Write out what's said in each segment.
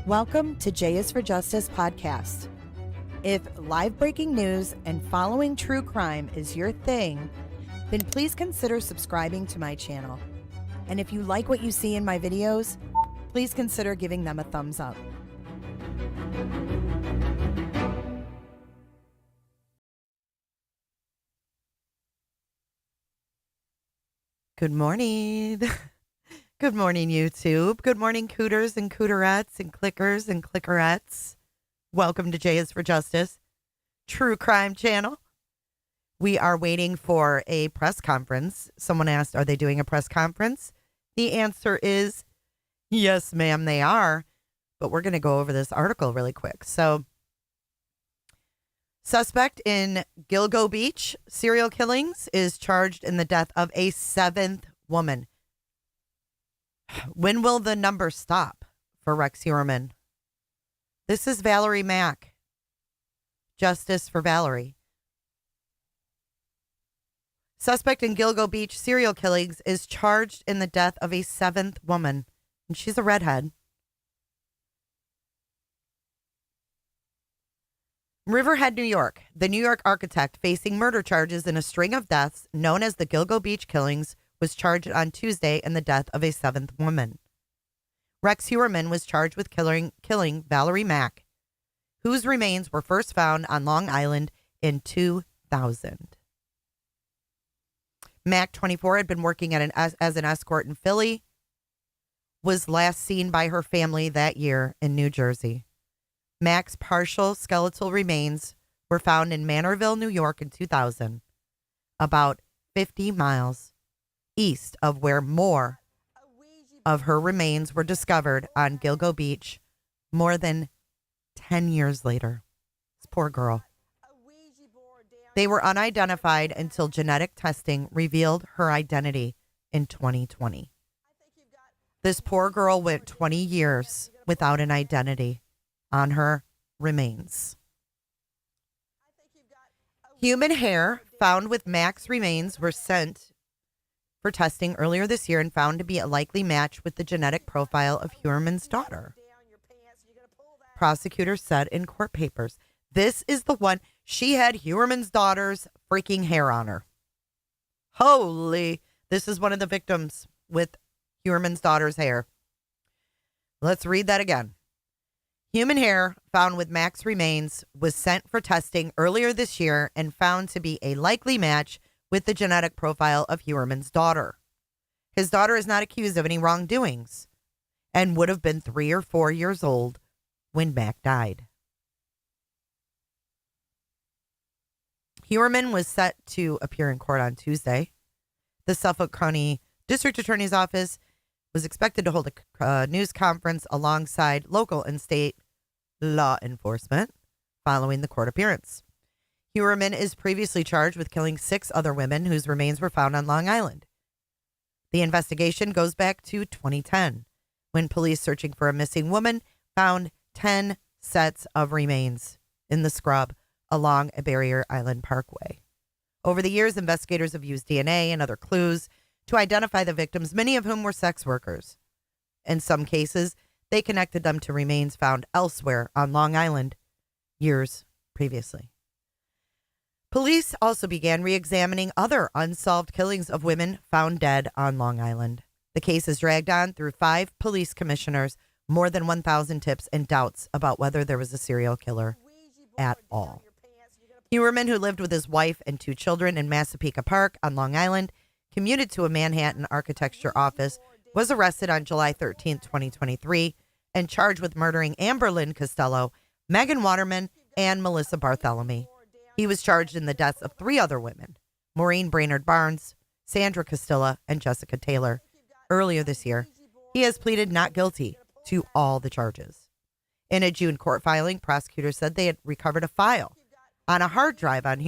Welcome to J is for Justice podcast. If live breaking news and following true crime is your thing, then please consider subscribing to my channel. And if you like what you see in my videos, please consider giving them a thumbs up. Good morning. Good morning, YouTube. Good morning, cooters and cooterettes and clickers and clickerettes. Welcome to J is for Justice, true crime channel. We are waiting for a press conference. Someone asked, are they doing a press conference? The answer is yes, ma'am, they are. But we're going to go over this article really quick. So, suspect in Gilgo Beach serial killings is charged in the death of a seventh woman. When will the number stop for Rex Heuermann? This is Valerie Mack. Justice for Valerie. Suspect in Gilgo Beach serial killings is charged in the death of a seventh woman, and she's a redhead. Riverhead, New York. The New York architect facing murder charges in a string of deaths known as the Gilgo Beach killings was charged on Tuesday in the death of a seventh woman. Rex Heuermann was charged with killing Valerie Mack, whose remains were first found on Long Island in 2000. Mack, 24, had been working as an escort in Philly, was last seen by her family that year in New Jersey. Mack's partial skeletal remains were found in Manorville, New York in 2000, about 50 miles east of where more of her remains were discovered on Gilgo Beach more than 10 years later. This poor girl. They were unidentified until genetic testing revealed her identity in 2020. This poor girl went 20 years without an identity on her remains. Human hair found with Mack's remains were sent for testing earlier this year and found to be a likely match with the genetic profile of Heuermann's daughter. Prosecutors said in court papers, this is the one. She had Heuermann's daughter's freaking hair on her. Holy, this is one of the victims with Heuermann's daughter's hair. Let's read that again. Human hair found with Mack's remains was sent for testing earlier this year and found to be a likely match with the genetic profile of Heuermann's daughter. His daughter is not accused of any wrongdoings and would have been 3 or 4 years old when Mack died. Heuermann was set to appear in court on Tuesday. The Suffolk County District Attorney's Office was expected to hold a news conference alongside local and state law enforcement following the court appearance. Heuermann is previously charged with killing 6 other women whose remains were found on Long Island. The investigation goes back to 2010, when police searching for a missing woman found 10 sets of remains in the scrub along a Barrier Island Parkway. Over the years, investigators have used DNA and other clues to identify the victims, many of whom were sex workers. In some cases, they connected them to remains found elsewhere on Long Island years previously. Police also began re-examining other unsolved killings of women found dead on Long Island. The case is dragged on through 5 police commissioners, more than 1,000 tips and doubts about whether there was a serial killer at all. Heuermann, who lived with his wife and 2 children in Massapequa Park on Long Island, commuted to a Manhattan architecture office, was arrested on July 13, 2023, and charged with murdering Amber Lynn Costello, Megan Waterman, and Melissa Bartholomew. He was charged in the deaths of 3 other women, Maureen Brainerd Barnes, Sandra Costilla, and Jessica Taylor. Earlier this year, he has pleaded not guilty to all the charges. In a June court filing, prosecutors said they had recovered a file on a hard drive in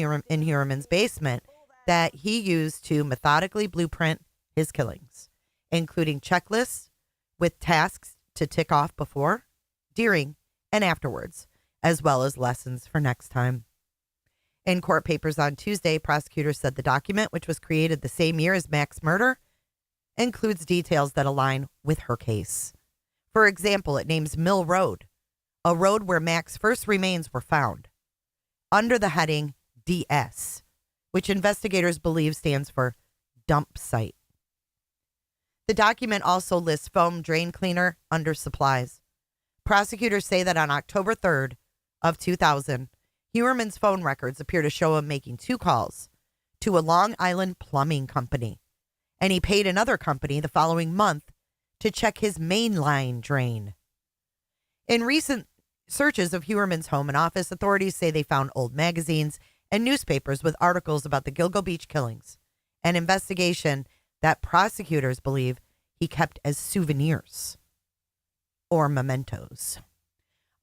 Heuermann's basement that he used to methodically blueprint his killings, including checklists with tasks to tick off before, during, and afterwards, as well as lessons for next time. In court papers on Tuesday, prosecutors said the document, which was created the same year as Mack's murder, includes details that align with her case. For example, it names Mill Road, a road where Mack's first remains were found, under the heading DS, which investigators believe stands for dump site. The document also lists foam drain cleaner under supplies. Prosecutors say that on October 3rd of 2000, Heuermann's phone records appear to show him making 2 calls to a Long Island plumbing company, and he paid another company the following month to check his mainline drain. In recent searches of Heuermann's home and office, authorities say they found old magazines and newspapers with articles about the Gilgo Beach killings, an investigation that prosecutors believe he kept as souvenirs or mementos.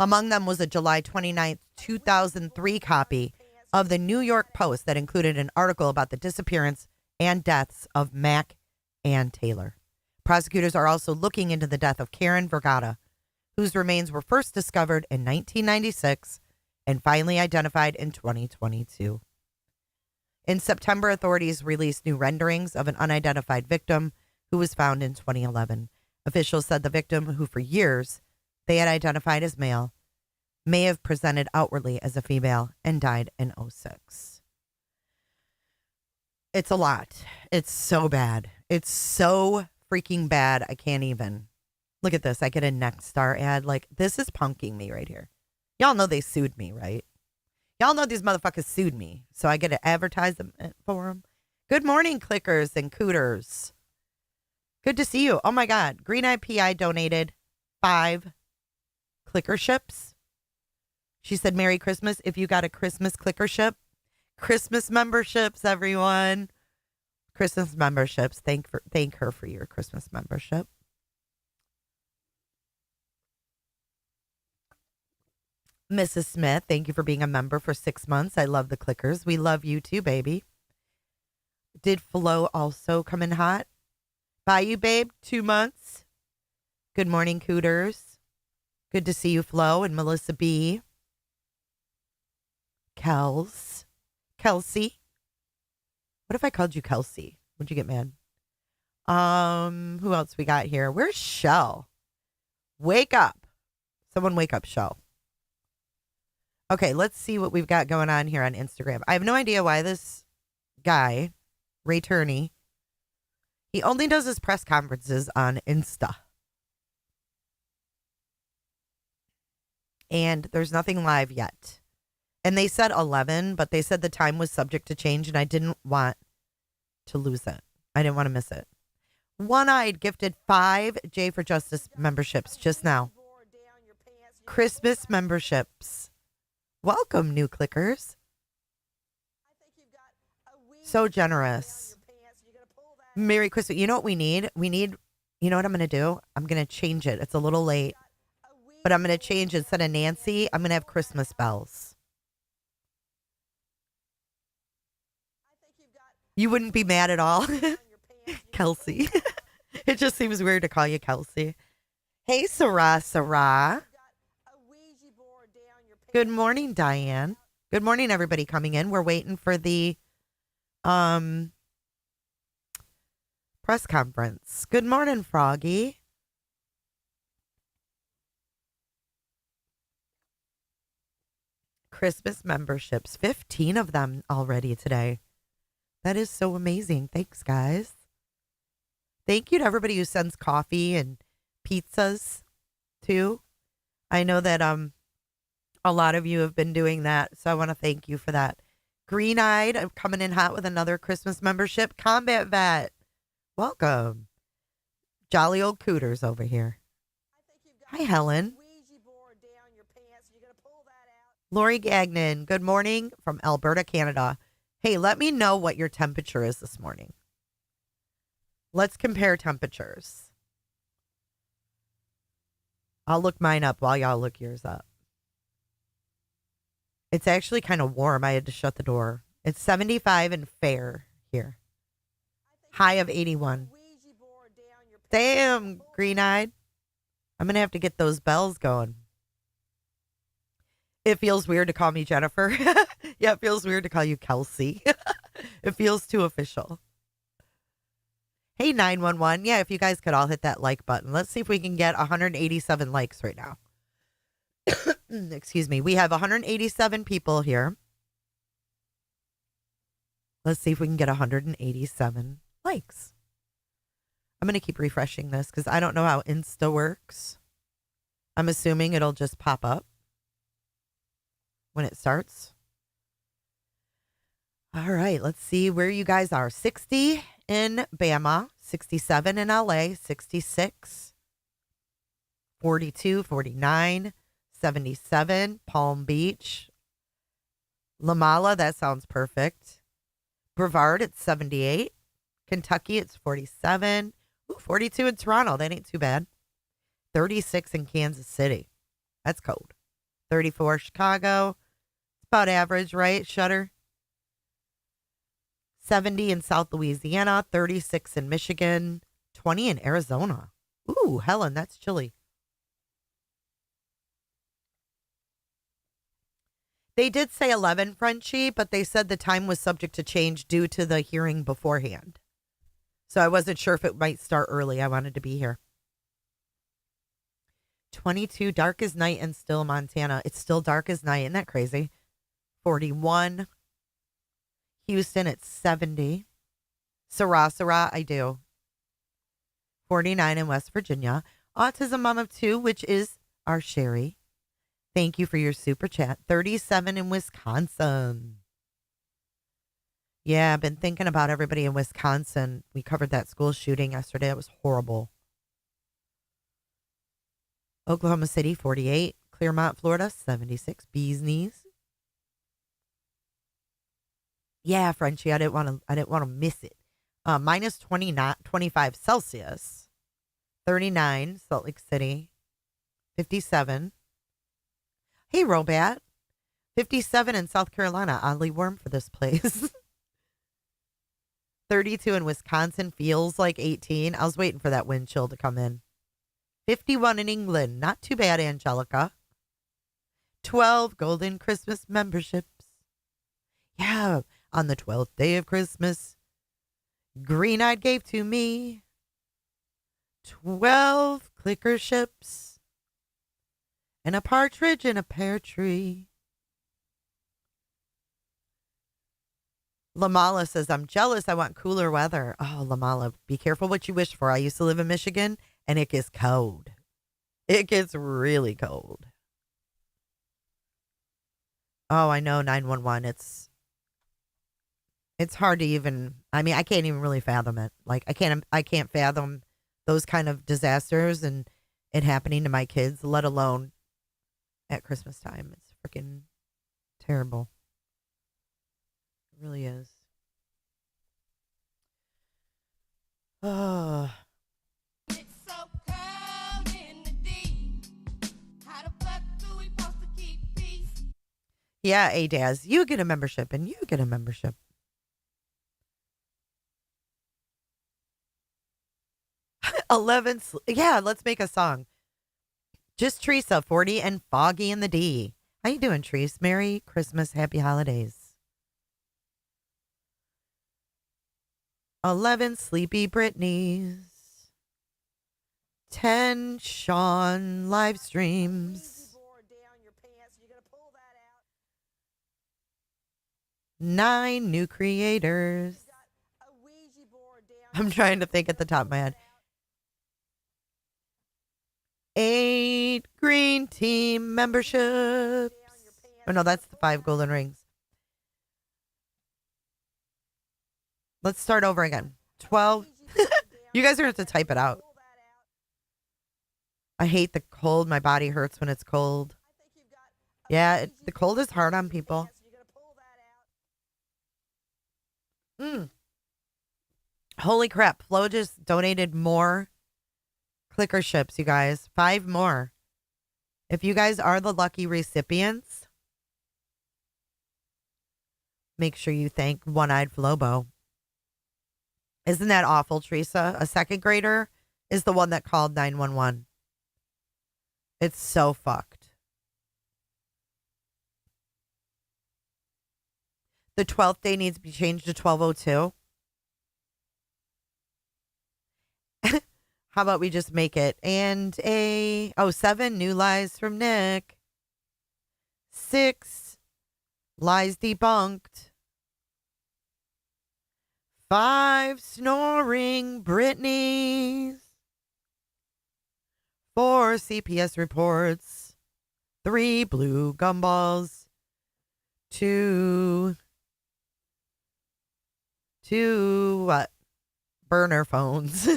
Among them was a July 29th, 2003 copy of the New York Post that included an article about the disappearance and deaths of Mack and Taylor. Prosecutors are also looking into the death of Karen Vergata, whose remains were first discovered in 1996 and finally identified in 2022. In September, authorities released new renderings of an unidentified victim who was found in 2011. Officials said the victim, who for years they had identified as male, may have presented outwardly as a female and died in 2006. It's a lot. It's so bad. It's so freaking bad. I can't even. Look at this. I get a Nexstar ad. Like, this is punking me right here. Y'all know they sued me, right? Y'all know these motherfuckers sued me, so I get to advertise them for them. Good morning, clickers and cooters. Good to see you. Oh, my God. Green Eye PI donated 5 clickerships. She said, Merry Christmas if you got a Christmas clickership. Christmas memberships, everyone. Christmas memberships. Thank her for your Christmas membership. Mrs. Smith, thank you for being a member for 6 months. I love the clickers. We love you too, baby. Did Flo also come in hot? Bye you, babe. 2 months. Good morning, cooters. Good to see you, Flo and Melissa B. Kelsey. What if I called you Kelsey? Would you get mad? Who else we got here? Where's Shell? Wake up. Someone wake up, Shell. Okay, let's see what we've got going on here on Instagram. I have no idea why this guy, Ray Turney, he only does his press conferences on Insta. And there's nothing live yet. And they said 11, but they said the time was subject to change, and I didn't want to lose it. I didn't want to miss it. One-Eyed gifted 5 J for Justice memberships just now. Christmas memberships. Welcome, new clickers. So generous. Merry Christmas. You know what we need? You know what I'm going to do? I'm going to change it. It's a little late, but I'm going to change it. Instead of Nancy, I'm going to have Christmas bells. You wouldn't be mad at all? Kelsey. It just seems weird to call you Kelsey. Hey, Sarah. Good morning, Diane. Good morning, everybody coming in. We're waiting for the press conference. Good morning, Froggy. Christmas memberships. 15 of them already today. That is so amazing. Thanks, guys. Thank you to everybody who sends coffee and pizzas, too. I know that a lot of you have been doing that, so I want to thank you for that. Green-Eyed, I'm coming in hot with another Christmas membership. Combat Vet, welcome. Jolly old cooters over here. Hi, Helen. Lori Gagnon, good morning from Alberta, Canada. Hey, let me know what your temperature is this morning. Let's compare temperatures. I'll look mine up while y'all look yours up. It's actually kind of warm. I had to shut the door. It's 75 and fair here. High of 81. Damn, Green-Eyed. I'm going to have to get those bells going. It feels weird to call me Jennifer. Yeah, it feels weird to call you Kelsey. It feels too official. Hey, 911. Yeah, if you guys could all hit that like button. Let's see if we can get 187 likes right now. excuse me, we have 187 people here. Let's see if we can get 187 likes. I'm going to keep refreshing this because I don't know how Insta works. I'm assuming it'll just pop up when it starts. All right, let's see where you guys are. 60 in Bama, 67 in LA, 66, 42, 49, 77, Palm Beach. Lamala, that sounds perfect. Brevard, it's 78. Kentucky, it's 47. Ooh, 42 in Toronto. That ain't too bad. 36 in Kansas City. That's cold. 34 Chicago. It's about average, right, Shutter? 70 in South Louisiana. 36 in Michigan. 20 in Arizona. Ooh, Helen, that's chilly. They did say 11, Frenchie, but they said the time was subject to change due to the hearing beforehand. So I wasn't sure if it might start early. I wanted to be here. 22, dark as night in Still, Montana. It's still dark as night. Isn't that crazy? 41. Houston, it's 70. Sarra, I do. 49 in West Virginia. Autism Mom of 2, which is our Sherry. Thank you for your super chat. 37 in Wisconsin. Yeah, I've been thinking about everybody in Wisconsin. We covered that school shooting yesterday. It was horrible. Oklahoma City, 48. Clearmont, Florida, 76. Bees Knees. Yeah, Frenchie, I didn't want to miss it. Minus 25 Celsius. 39, Salt Lake City. 57. Hey, Robat. 57 in South Carolina. Oddly warm for this place. 32 in Wisconsin. Feels like 18. I was waiting for that wind chill to come in. 51 in England. Not too bad, Angelica. 12 golden Christmas memberships. Yeah, on the 12th day of Christmas, Green Eyed gave to me 12 clicker ships. And a partridge in a pear tree. Lamala says, I'm jealous. I want cooler weather. Oh, Lamala, be careful what you wish for. I used to live in Michigan, and it gets cold. It gets really cold. Oh, I know, 911. It's hard to even, I mean, I can't even really fathom it. Like, I can't fathom those kind of disasters and it happening to my kids, let alone at Christmas time. It's freaking terrible. It really is. Oh. It's so cold in the deep. How the fuck do we supposed to keep peace? Yeah, Adaz, you get a membership and you get a membership. Yeah, let's make a song. Just Teresa, 40 and Foggy in the D. How you doing, Teresa? Merry Christmas, Happy Holidays. 11 Sleepy Britneys. 10 Sean live streams. 9 new creators. I'm trying to think at the top of my head. 8 green team memberships. Oh, no, that's the 5 golden rings. Let's start over again. 12. You guys are going to have to type it out. I hate the cold. My body hurts when it's cold. Yeah, the cold is hard on people. Holy crap. Flo just donated more clicker ships, you guys. 5 more. If you guys are the lucky recipients, make sure you thank One-Eyed Flobo. Isn't that awful, Teresa? A second grader is the one that called 911. It's so fucked. The 12th day needs to be changed to 1202. How about we just make it? And 7 new lies from Nick. 6 lies debunked. 5 snoring Britneys. 4 CPS reports. 3 blue gumballs. 2 what? Burner phones.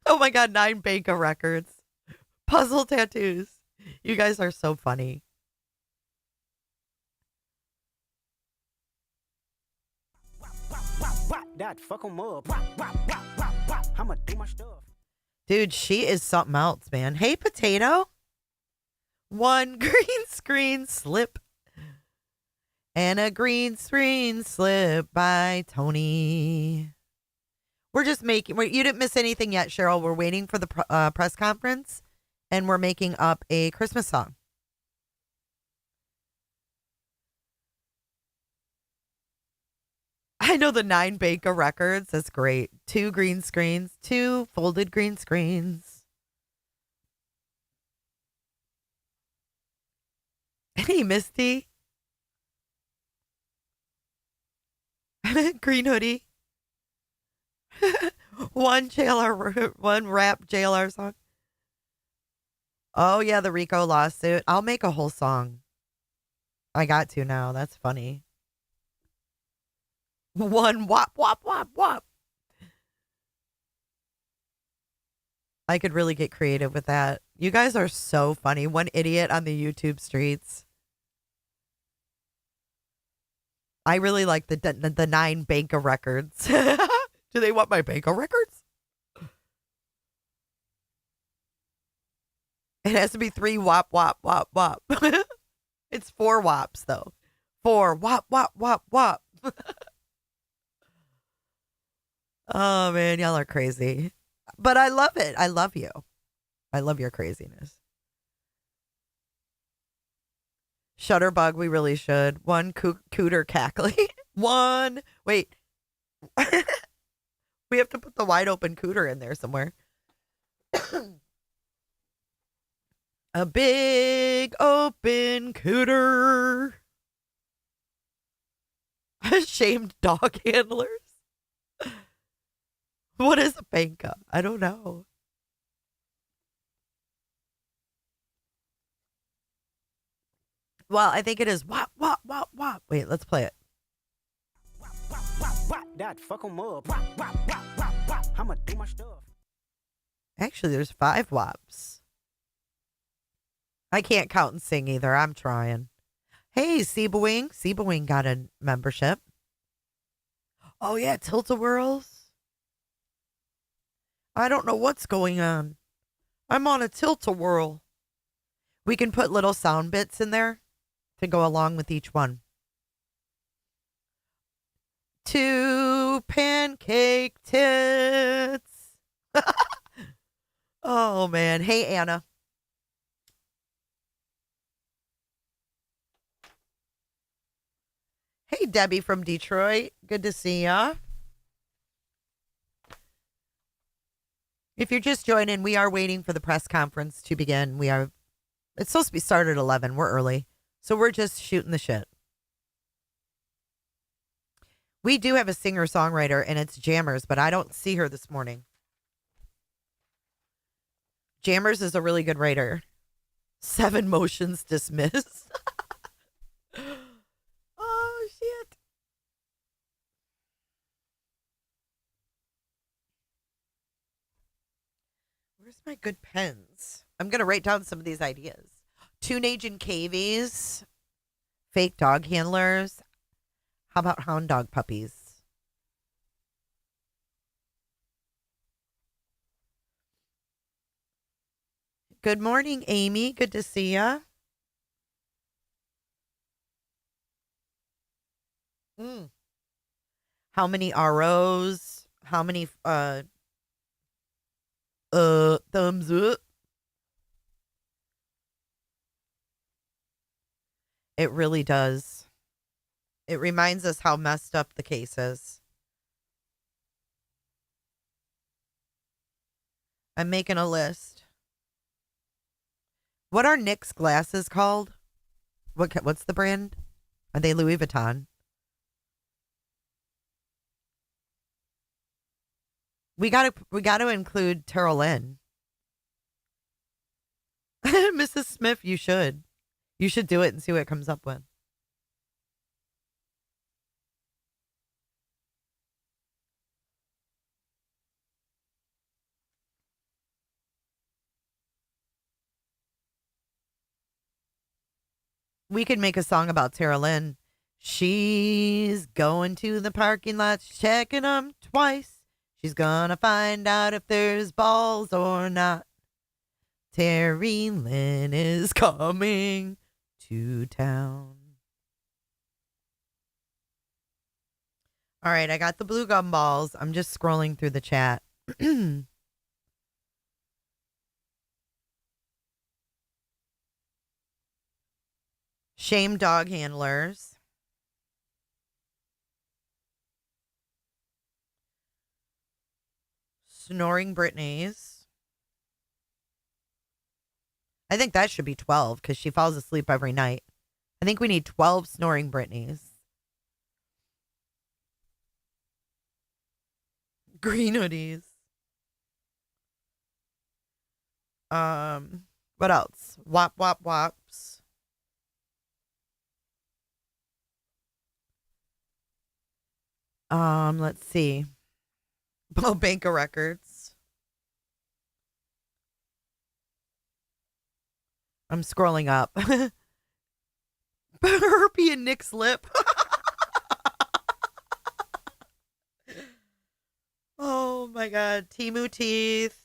Oh my God, 9 bank of records. Puzzle tattoos. You guys are so funny. Dude, she is something else, man. Hey, Potato. 1 green screen slip. And a green screen slip by Tony. We're just making, you didn't miss anything yet, Cheryl. We're waiting for the press conference, and we're making up a Christmas song. I know the 9 bank of records. That's great. 2 green screens, 2 folded green screens. Hey, Misty. Green hoodie. 1 jailer, 1 rap jailer song. Oh, yeah, the Rico lawsuit. I'll make a whole song. I got to now. That's funny. 1 wop, wop, wop, wop. I could really get creative with that. You guys are so funny. 1 idiot on the YouTube streets. I really like the 9 bank of records. Do they want my bank of records? It has to be 3 wop, wop, wop, wop. It's 4 wops, though. 4 wop, wop, wop, wop. Oh, man, y'all are crazy. But I love it. I love you. I love your craziness. Shutterbug, we really should. 1 cooter cackling. 1. Wait. We have to put the wide open cooter in there somewhere. A big open cooter. Ashamed dog handlers. What is a banka? I don't know. Well, I think it is wop, wop, wop, wop. Wait, let's play it. Actually, there's 5 wops. I can't count and sing either. I'm trying. Hey, Seabawing. Seabawing got a membership. Oh, yeah, Tilt-A-Whirls. I don't know what's going on. I'm on a Tilt-A-Whirl. We can put little sound bits in there to go along with each one. 2 pancake tits. Oh, man. Hey, Anna. Hey, Debbie from Detroit. Good to see ya. If you're just joining, we are waiting for the press conference to begin. It's supposed to be started at 11. We're early. So we're just shooting the shit. We do have a singer-songwriter, and it's Jammers, but I don't see her this morning. Jammers is a really good writer. 7 motions dismissed. Oh, shit. Where's my good pens? I'm going to write down some of these ideas. Teenage and cavies. Fake dog handlers. How about hound dog puppies? Good morning, Amy. Good to see ya. How many ROs? How many thumbs up? It really does. It reminds us how messed up the case is. I'm making a list. What are Nick's glasses called? What's the brand? Are they Louis Vuitton? We gotta include Terrell Lynn. Mrs. Smith, you should. You should do it and see what it comes up with. We could make a song about Tara Lynn. She's going to the parking lot, checking them twice. She's gonna find out if there's balls or not. Terry Lynn is coming to town. All right, I got the blue gumballs. I'm just scrolling through the chat. Shame dog handlers. Snoring Britneys. I think that should be 12 because she falls asleep every night. I think we need 12 snoring Britneys. Green hoodies. What else? Wop wop wops. Let's see. Oh, Bank of Records. I'm scrolling up. Herpy and Nick's lip. Oh my god. Timu teeth.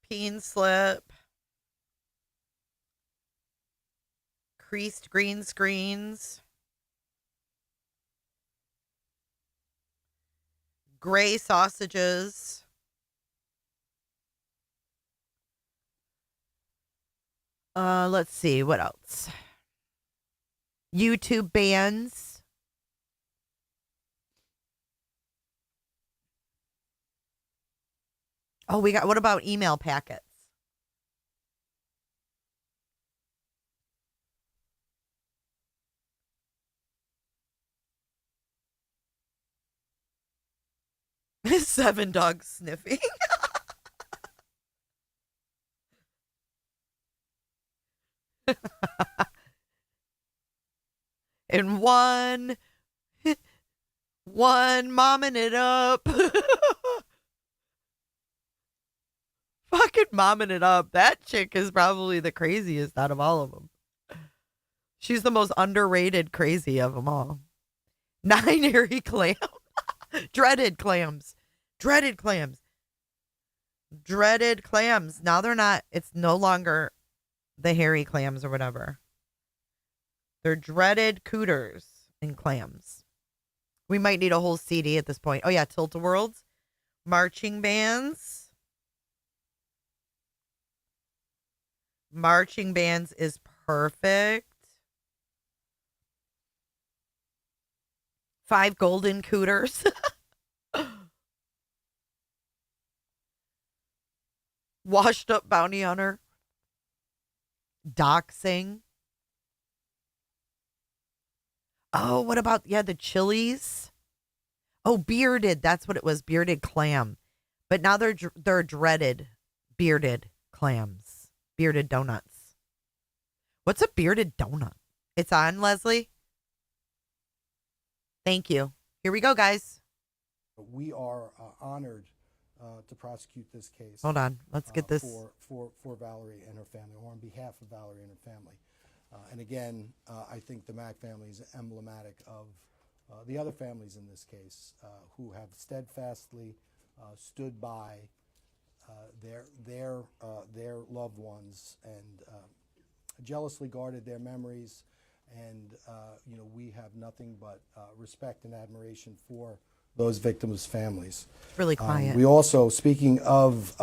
Peen slip. Creased green screens. Gray sausages. Let's see. What else? YouTube bans. Oh, what about email packets? Seven dogs sniffing. And one momming it up. Fucking momming it up. That chick is probably the craziest out of all of them. She's the most underrated crazy of them all. 9 hairy clams. Dreaded clams. Dreaded clams. Dreaded clams. Now they're not, it's no longer the hairy clams or whatever. They're dreaded cooters and clams. We might need a whole CD at this point. Oh, yeah. Tilt-a-Worlds. Marching bands. Marching bands is perfect. 5 golden cooters. Washed up bounty hunter. Doxing. Oh, what about, the chilies? Oh, bearded. That's what it was. Bearded clam. But now they're dreaded bearded clams. Bearded donuts. What's a bearded donut? It's on, Leslie? Thank you. Here we go, guys. We are honored to prosecute this case. Hold on. Let's get this. For Valerie and her family, or on behalf of Valerie and her family. And again, I think the Mack family is emblematic of the other families in this case who have steadfastly stood by their loved ones and jealously guarded their memories. And we have nothing but respect and admiration for those victims' families. It's really quiet. We also, speaking of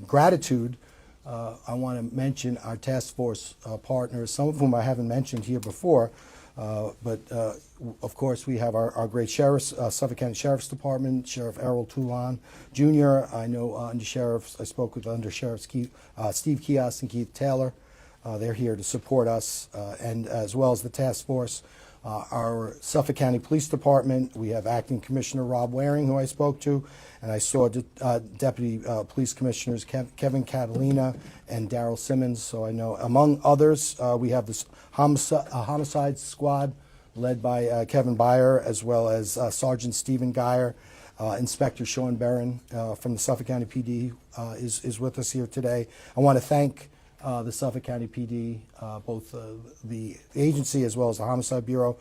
gratitude, I want to mention our task force partners, some of whom I haven't mentioned here before, Of course, we have our great sheriffs, Suffolk County Sheriff's Department, Sheriff Errol Toulon Jr. I know I spoke with Undersheriffs Steve Kios and Keith Taylor. They're here to support us, and as well as the task force. Our Suffolk County Police Department, we have Acting Commissioner Rob Waring, who I spoke to, and I saw Deputy Police Commissioners Kevin Catalina and Daryl Simmons. So I know, among others, we have this homicide squad led by Kevin Byer, as well as Sergeant Stephen Geyer. Inspector Sean Barron from the Suffolk County PD is with us here today. I want to thank the Suffolk County PD, both the agency as well as the Homicide Bureau,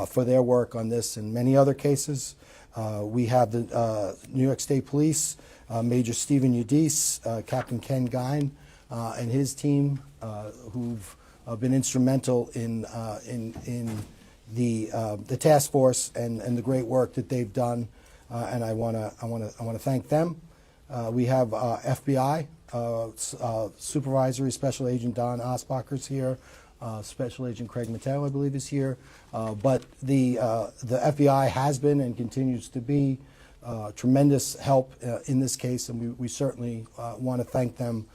for their work on this and many other cases. We have the New York State Police, Major Stephen Udise, Captain Ken Gine, and his team, who've been instrumental in the task force and the great work that they've done, and I want to thank them. We have FBI. Supervisory Special Agent Don Osbacher's here. Special Agent Craig Mateo, I believe, is here. But the FBI has been and continues to be tremendous help in this case, and we certainly want to thank them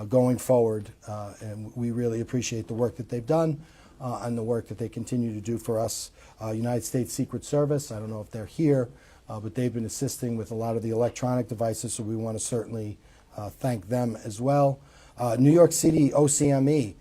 going forward. And we really appreciate the work that they've done and the work that they continue to do for us. United States Secret Service, I don't know if they're here, but they've been assisting with a lot of the electronic devices, so we want to certainly thank them as well. New York City OCME,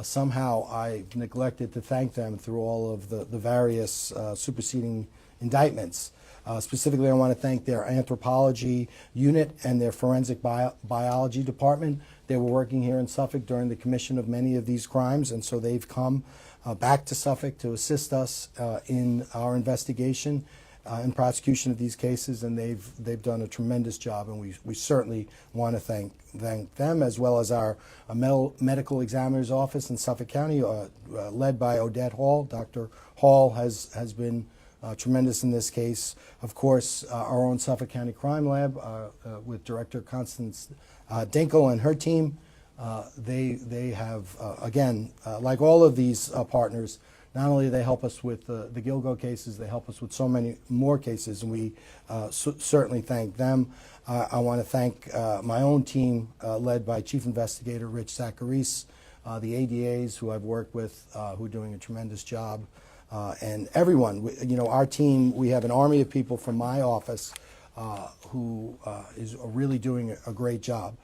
somehow I neglected to thank them through all of the various superseding indictments. Specifically, I want to thank their anthropology unit and their forensic biology department. They were working here in Suffolk during the commission of many of these crimes, and so they've come back to Suffolk to assist us in our investigation and prosecution of these cases, and they've done a tremendous job, and we certainly want to thank them, as well as our medical examiner's office in Suffolk County, led by Odette Hall. Dr. Hall has been tremendous in this case. Of course, our own Suffolk County Crime Lab with Director Constance Dinkel and her team. They have, again, like all of these partners, not only do they help us with the Gilgo cases, they help us with so many more cases, and we certainly thank them. I want to thank my own team, led by Chief Investigator Rich Zacharis, the ADAs who I've worked with, who are doing a tremendous job, and everyone. Our team, we have an army of people from my office who is really doing a great job,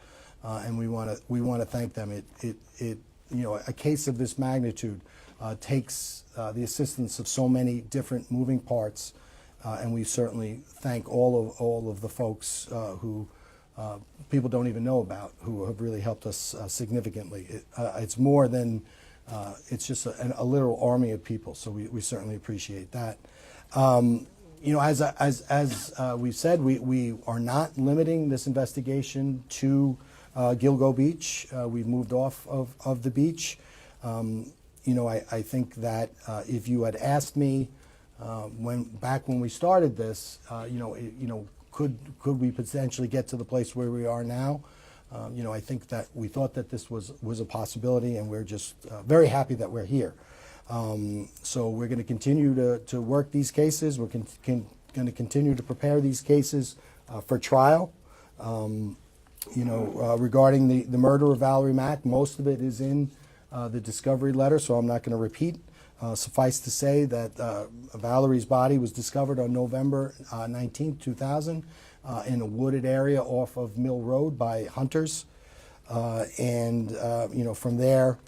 and we want to thank them. A case of this magnitude takes the assistance of so many different moving parts, and we certainly thank all of the folks who people don't even know about, who have really helped us significantly. It's more than it's just a literal army of people, so we certainly appreciate that. As we've said, we are not limiting this investigation to Gilgo Beach. We've moved off of the beach. I think that if you had asked me when we started this, could we potentially get to the place where we are now? I think that we thought that this was a possibility, and we're just very happy that we're here. So we're going to continue to work these cases. We're going to continue to prepare these cases for trial. Regarding the murder of Valerie Mack, most of it is in the discovery letter, so I'm not going to repeat. Suffice to say that Valerie's body was discovered on November 19, 2000, in a wooded area off of Mill Road by hunters. From there,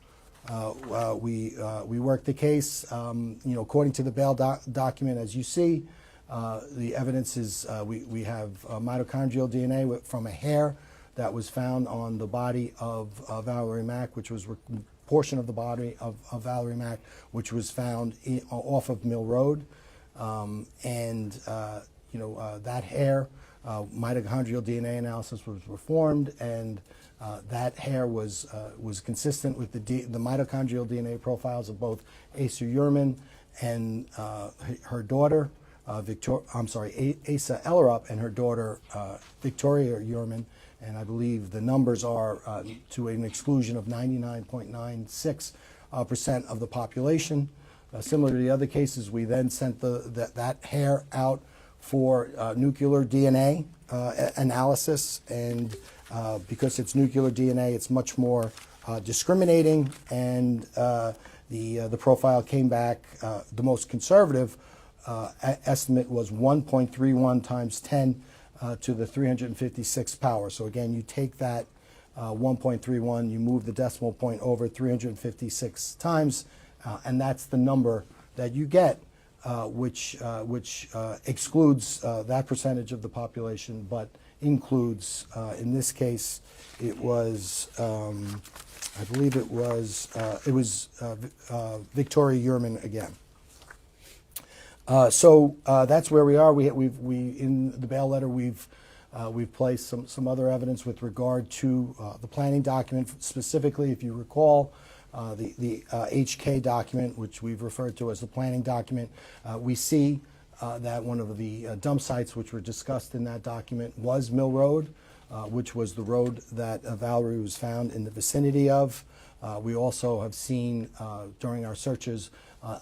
we worked the case. According to the bail document, as you see, the evidence is we have mitochondrial DNA from a hair that was found on the body of Valerie Mack, which was portion of the body of Valerie Mack, which was found off of Mill Road. That hair, mitochondrial DNA analysis was performed, and that hair was consistent with the mitochondrial DNA profiles of both Asa Heuermann and her daughter, Asa Ellerup, and her daughter, Victoria Heuermann. And I believe the numbers are to an exclusion of 99.96% of the population. Similar to the other cases, we then sent that hair out for nuclear DNA analysis, and because it's nuclear DNA, it's much more discriminating, and the profile came back, the most conservative estimate was 1.31 times 10 to the 356th power. So again, you take that 1.31, you move the decimal point over 356 times, and that's the number that you get, which excludes that percentage of the population, but includes, in this case, it was, I believe it was Victoria Heuermann again. So that's where we are. We in the bail letter we've placed some other evidence with regard to the planning document, specifically, if you recall, the HK document, which we've referred to as the planning document. We see that one of the dump sites which were discussed in that document was Mill Road, which was the road that Valerie was found in the vicinity of. We also have seen during our searches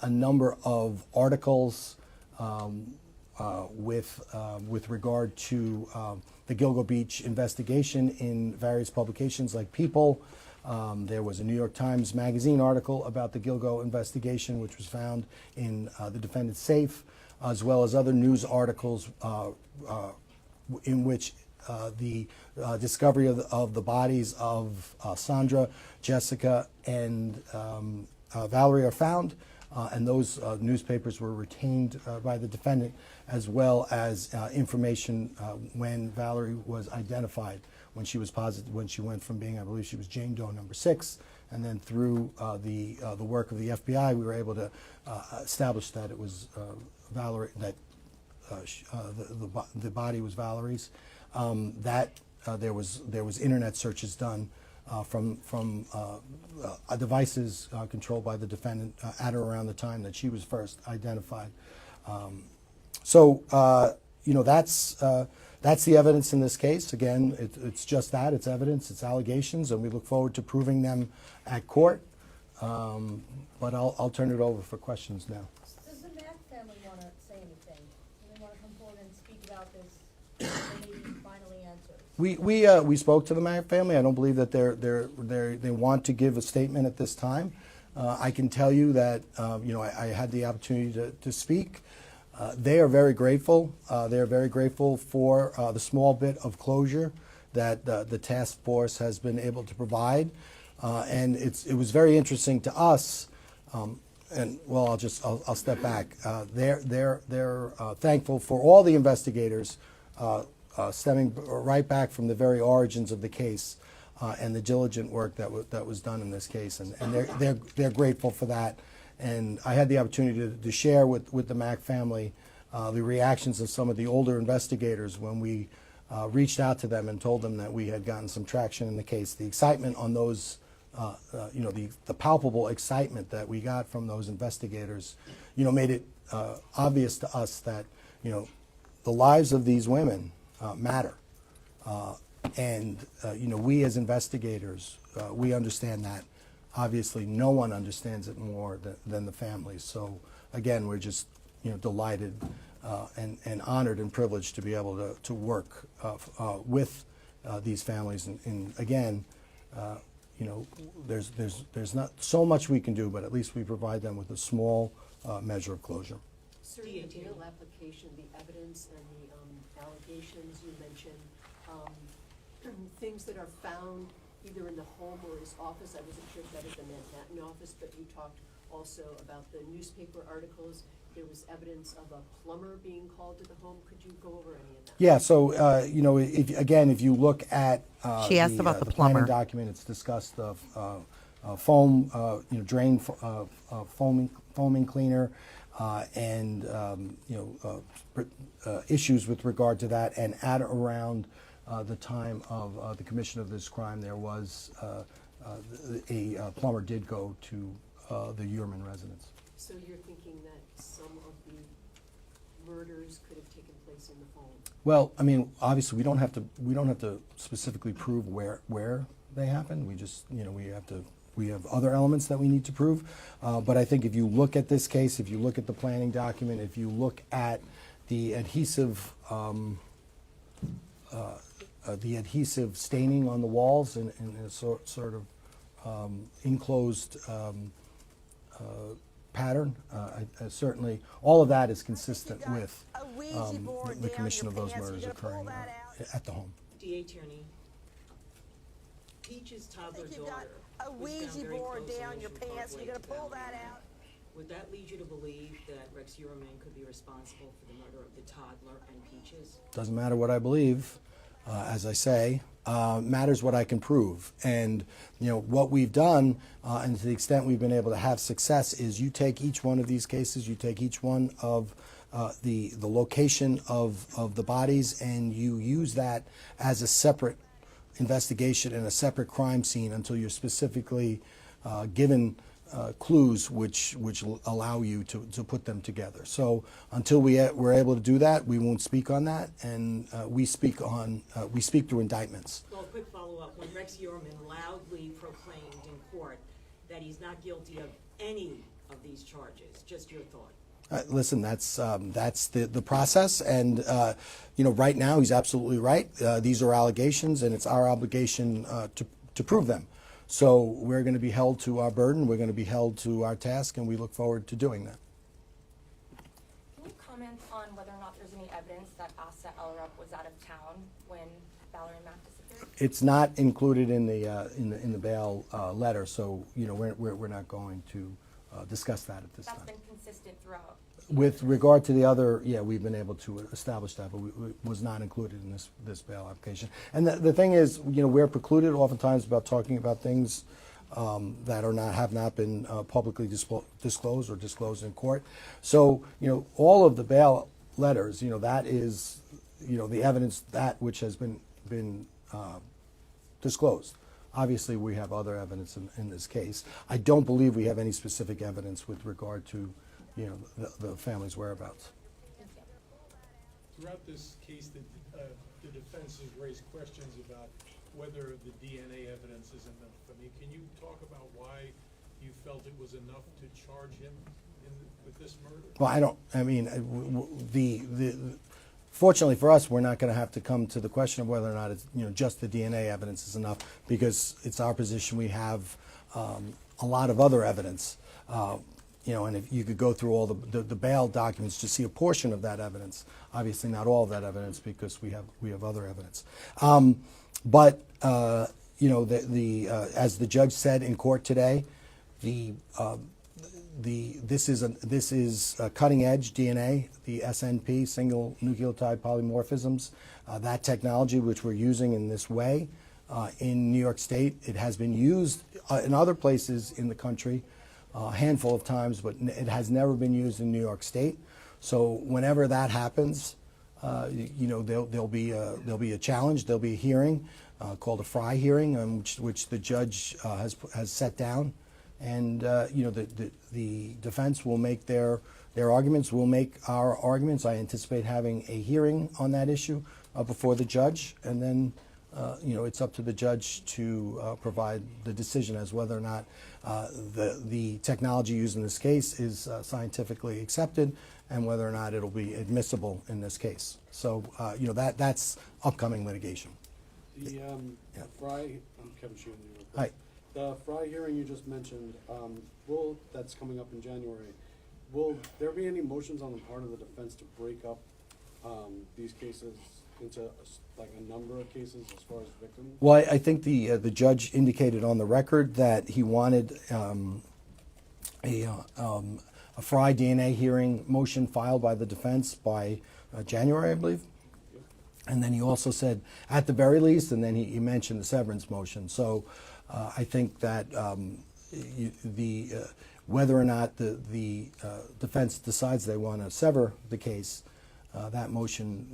a number of articles with regard to the Gilgo Beach investigation in various publications like People. There was a New York Times Magazine article about the Gilgo investigation, which was found in the defendant's safe, as well as other news articles in which the discovery of the bodies of Sandra, Jessica, and Valerie are found. And those newspapers were retained by the defendant, as well as information when Valerie was identified, when she was positive, when she went from being, I believe she was Jane Doe number 6, and then through the work of the FBI, we were able to establish that it was Valerie, that the body was Valerie's. There was internet searches done from devices controlled by the defendant at or around the time that she was first identified. That's the evidence in this case. Again, it's just that. It's evidence, it's allegations, and we look forward to proving them at court. But I'll turn it over for questions now. Does the Mack family want to say anything? Do they want to come forward and speak about this and maybe finally answer? We spoke to the Mack family. I don't believe that they want to give a statement at this time. I can tell you that I had the opportunity to speak. They are very grateful. They are very grateful for the small bit of closure that the task force has been able to provide, and it was very interesting to us. And well, I'll step back. They're thankful for all the investigators. Stemming right back from the very origins of the case and the diligent work that was done in this case, and they're grateful for that. And I had the opportunity to share with the Mack family the reactions of some of the older investigators when we reached out to them and told them that we had gotten some traction in the case. The excitement on those, the palpable excitement that we got from those investigators, made it obvious to us that the lives of these women matter, and we as investigators, we understand that. Obviously, no one understands it more than the families. So again, we're just delighted and honored and privileged to be able to work with these families. And again, there's not so much we can do, but at least we provide them with a small measure of closure. Sir, the bail application, the evidence and the allegations you mentioned, things that are found either in the home or his office. I wasn't sure if that is the Manhattan office, but you talked also about the newspaper articles. There was evidence of a plumber being called to the home. Could you go over any of that? Yeah, so, if you look at She asked about the plumber planning document, it's discussed of foam, drain foaming cleaner, and issues with regard to that. And at around the time of the commission of this crime, there was a plumber did go to the Heuermann residence. So you're thinking that some of the murders could have taken place in the home? Well, I mean, obviously, we don't have to specifically prove where they happened. We just, we have to we have other elements that we need to prove. But I think if you look at this case, if you look at the planning document, if you look at the adhesive staining on the walls in a sort of enclosed pattern, certainly all of that is consistent with the commission of those murders occurring at the home. D.A. Tierney, Peach's toddler You've got daughter a was found Ouija very board close down in your Ocean pants, Parkway you're gonna to pull Valerie that Mack. out. Would that lead you to believe that Rex Heuermann could be responsible for the murder of the toddler and Peaches? Doesn't matter what I believe, as I say, matters what I can prove. And what we've done, and to the extent we've been able to have success, is you take each one of these cases, you take each one of the location of the bodies, and you use that as a separate investigation and a separate crime scene until you're specifically given clues which allow you to put them together. So until we're able to do that, we won't speak on that, and we speak through indictments. Well, a quick follow-up. When Rex Heuermann loudly proclaimed in court that he's not guilty of any of these charges, just your thought. Listen, that's the process, and right now he's absolutely right. These are allegations, and it's our obligation to prove them. So we're going to be held to our burden, we're going to be held to our task, and we look forward to doing that. Can you comment on whether or not there's any evidence that Asa Elrup was out of town when Valerie Mack disappeared? It's not included in the bail letter, so we're not going to discuss that at this time. That's been consistent throughout. With regard to the other, we've been able to establish that, but it was not included in this bail application. And the thing is, we're precluded oftentimes about talking about things that have not been publicly disclosed or disclosed in court. So, all of the bail letters, that is, the evidence that which has been disclosed. Obviously, we have other evidence in this case. I don't believe we have any specific evidence with regard to the family's whereabouts. Throughout this case, the defense has raised questions about whether the DNA evidence is enough. I mean, can you talk about why you felt it was enough to charge him with this murder? Well, fortunately for us, we're not going to have to come to the question of whether or not it's just the DNA evidence is enough, because it's our position we have a lot of other evidence. And if you could go through all the bail documents to see a portion of that evidence, obviously not all of that evidence, because we have other evidence. But as the judge said in court today, this is cutting edge DNA, the SNP, single nucleotide polymorphisms. That technology which we're using in this way in New York State, it has been used in other places in the country a handful of times, but it has never been used in New York State. So whenever that happens, there'll be a challenge. There'll be a hearing called a Fry hearing, which the judge has set down, and the defense will make their arguments. We'll make our arguments. I anticipate having a hearing on that issue before the judge, and then it's up to the judge to provide the decision as whether or not the technology used in this case is scientifically accepted, and whether or not it'll be admissible in this case. So that's upcoming litigation. The Fry, I'm Kevin Sheehan. Hi. The Fry hearing you just mentioned, that's coming up in January. Will there be any motions on the part of the defense to break up these cases into a number of cases as far as victims? Well, I think the judge indicated on the record that he wanted a Fry DNA hearing motion filed by the defense by January, I believe. Yep. And then he also said, at the very least, and then he mentioned the severance motion. So I think that whether or not the defense decides they want to sever the case, that motion,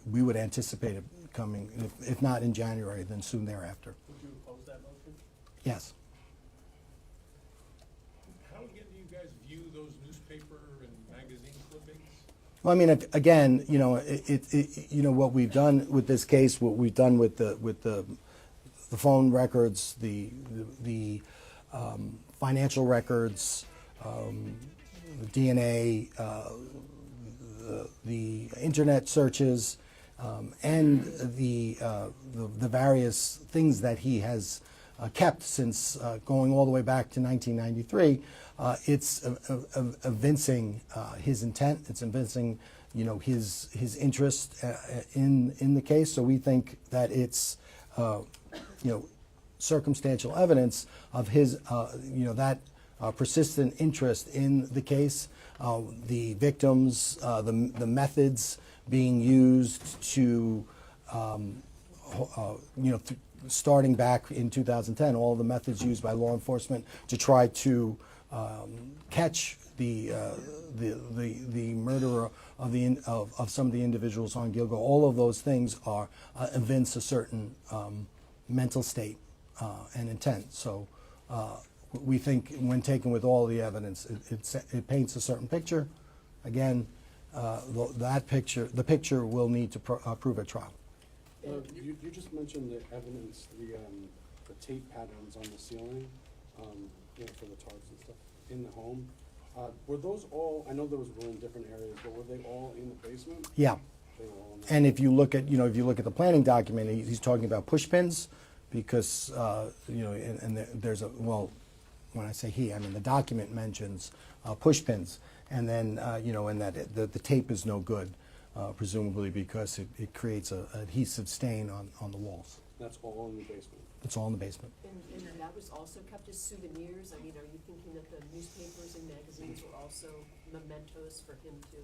we would anticipate it coming, if not in January, then soon thereafter. Would you oppose that motion? Yes. How again do you guys view those newspaper and magazine clippings? Well, I mean, again, what we've done with this case, what we've done with the phone records, the financial records, DNA, the internet searches, and the various things that he has kept since going all the way back to 1993. It's evincing his intent. It's evincing, his interest in the case. So we think that it's, circumstantial evidence of his, that persistent interest in the case, the victims, the methods being used to, starting back in 2010, all the methods used by law enforcement to try to catch the murderer of some of the individuals on Gilgo. All of those things are evince a certain mental state and intent. So we think when taken with all the evidence, it paints a certain picture. Again, the picture will need to prove at trial. You just mentioned the evidence, the tape patterns on the ceiling, for the tarps and stuff in the home. Were those all? I know those were in different areas, but were they all in the basement? Yeah. They were all in the And if you look at, the planning document, he's talking about push pins, because there's a, well, when I say he, I mean the document mentions push pins, and then and that the tape is no good, presumably because it creates a adhesive stain on the walls. That's all in the basement. It's all in the basement. And that was also kept as souvenirs? I mean, are you thinking that the newspapers and magazines were also mementos for him to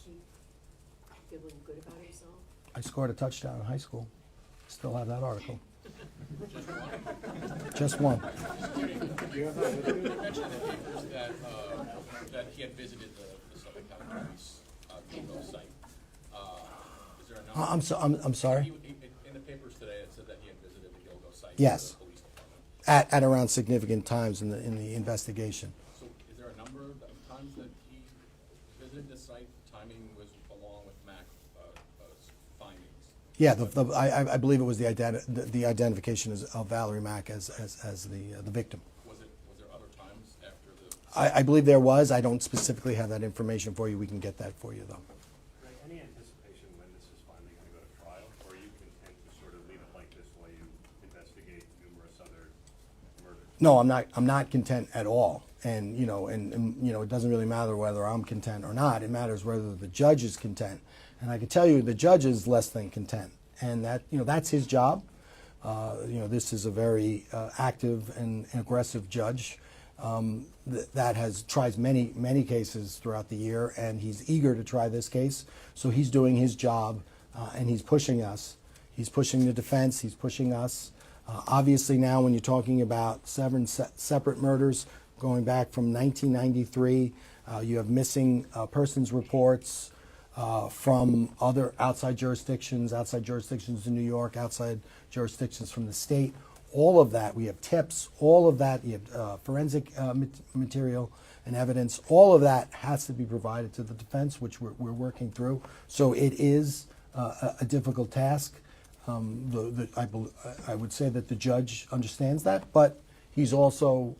keep feeling good about himself? I scored a touchdown in high school. Still have that article. Just one. You have that with you? You mentioned in the papers that he had visited the Suffolk County Police Gilgo site. Is there a number? I'm sorry? In the papers today, it said that he had visited the Gilgo site. Yes. The police department. At around significant times in the investigation. So is there a number of times that he visited the site? Timing was along with Mack's findings. Yeah, I believe it was the identification of Valerie Mack as the victim. Was there other times after the? I believe there was. I don't specifically have that information for you. We can get that for you, though. Right, any anticipation when this is finally going to go to trial, or are you content to sort of leave it like this while you investigate numerous other murders? No, I'm not content at all. And it doesn't really matter whether I'm content or not. It matters whether the judge is content. And I can tell you the judge is less than content. And that's his job. This is a very active and aggressive judge that tries many cases throughout the year, and he's eager to try this case. So he's doing his job, and he's pushing us. He's pushing the defense. He's pushing us. Obviously now when you're talking about 7 separate murders going back from 1993, you have missing persons reports from other outside jurisdictions in New York, outside jurisdictions from the state. All of that, we have tips, all of that, you have forensic material and evidence. All of that has to be provided to the defense, which we're working through. So it is a difficult task. I would say that the judge understands that, but he's also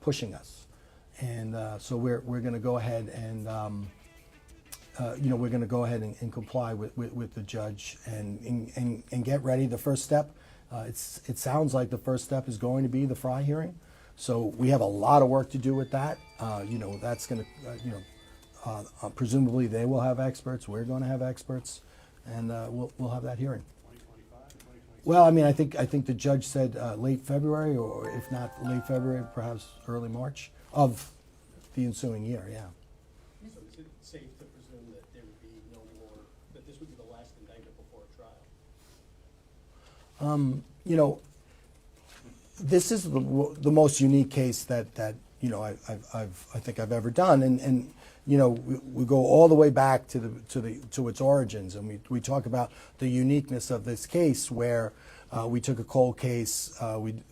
pushing us, and so we're going to go ahead and we're going to go ahead and comply with the judge and get ready. The first step, it sounds like the first step is going to be the Fry hearing, so we have a lot of work to do with that. That's going to presumably they will have experts. We're going to have experts. And we'll have that hearing. 2025, 2026? Well, I mean, I think the judge said late February, or if not late February, perhaps early March of the ensuing year. Yeah. So is it safe to presume that there would be no more, that this would be the last indictment before a trial? This is the most unique case that I think I've ever done, and we go all the way back to its origins, and we talk about the uniqueness of this case, where we took a cold case,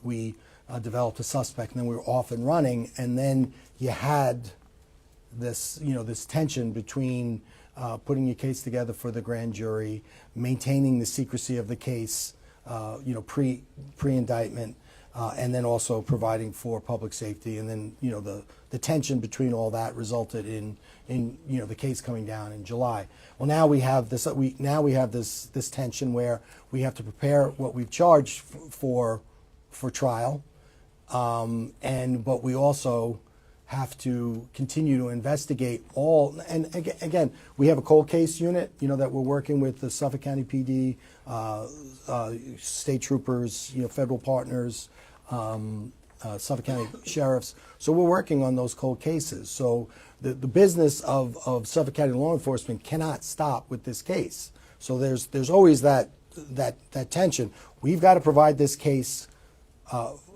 we developed a suspect, and then we were off and running, and then you had this tension between putting your case together for the grand jury, maintaining the secrecy of the case, pre-indictment, and then also providing for public safety. And then, you know, the tension between all that resulted in you know, the case coming down in July. Well, now we have this. This tension where we have to prepare what we've charged for trial, but we also have to continue to investigate all. And again, we have a cold case unit, you know, that we're working with the Suffolk County PD, state troopers, you know, federal partners, Suffolk County sheriffs. So we're working on those cold cases. So the business of Suffolk County law enforcement cannot stop with this case. So there's always that tension. We've got to provide this case,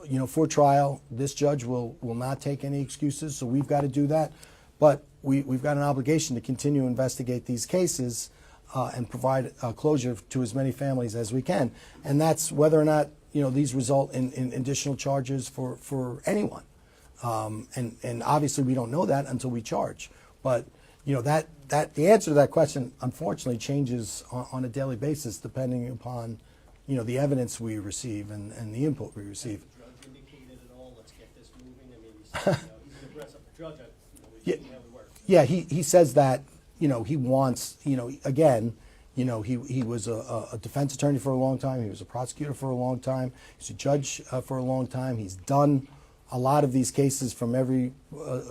you know, for trial. This judge will not take any excuses, so we've got to do that. But we've got an obligation to continue to investigate these cases and provide closure to as many families as we can. And that's whether or not, you know, these result in additional charges for anyone. And obviously we don't know that until we charge. But, you know, that the answer to that question unfortunately changes on a daily basis depending upon, you know, the evidence we receive and the input we receive. Has the judge indicated at all, let's get this moving? I mean, he's, you know, he's an aggressive judge, you know, we've seen how he works. Yeah, he says that, you know, he wants, you know, again, you know, he was a defense attorney for a long time. He was a prosecutor for a long time. He's a judge for a long time. He's done a lot of these cases from every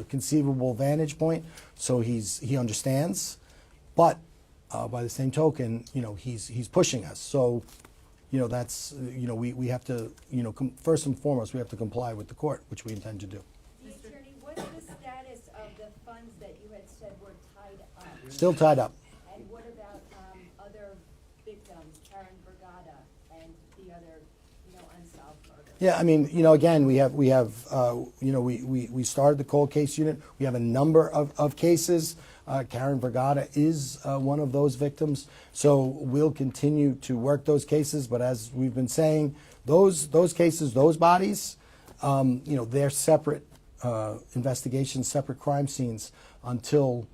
conceivable vantage point, so he understands. But by the same token, you know, he's pushing us. So, you know, that's, you know, we have to, you know, first and foremost, we have to comply with the court, which we intend to do. The attorney, what's the status of the funds that you had said were tied up? Still tied up. And what about other victims, Karen Brigada and the other, you know, unsolved murders? Yeah, I mean, you know, again, we have, you know, we started the cold case unit. We have a number of cases. Karen Brigada is one of those victims. So we'll continue to work those cases. But as we've been saying, those cases, those bodies, you know, they're separate investigations, separate crime scenes until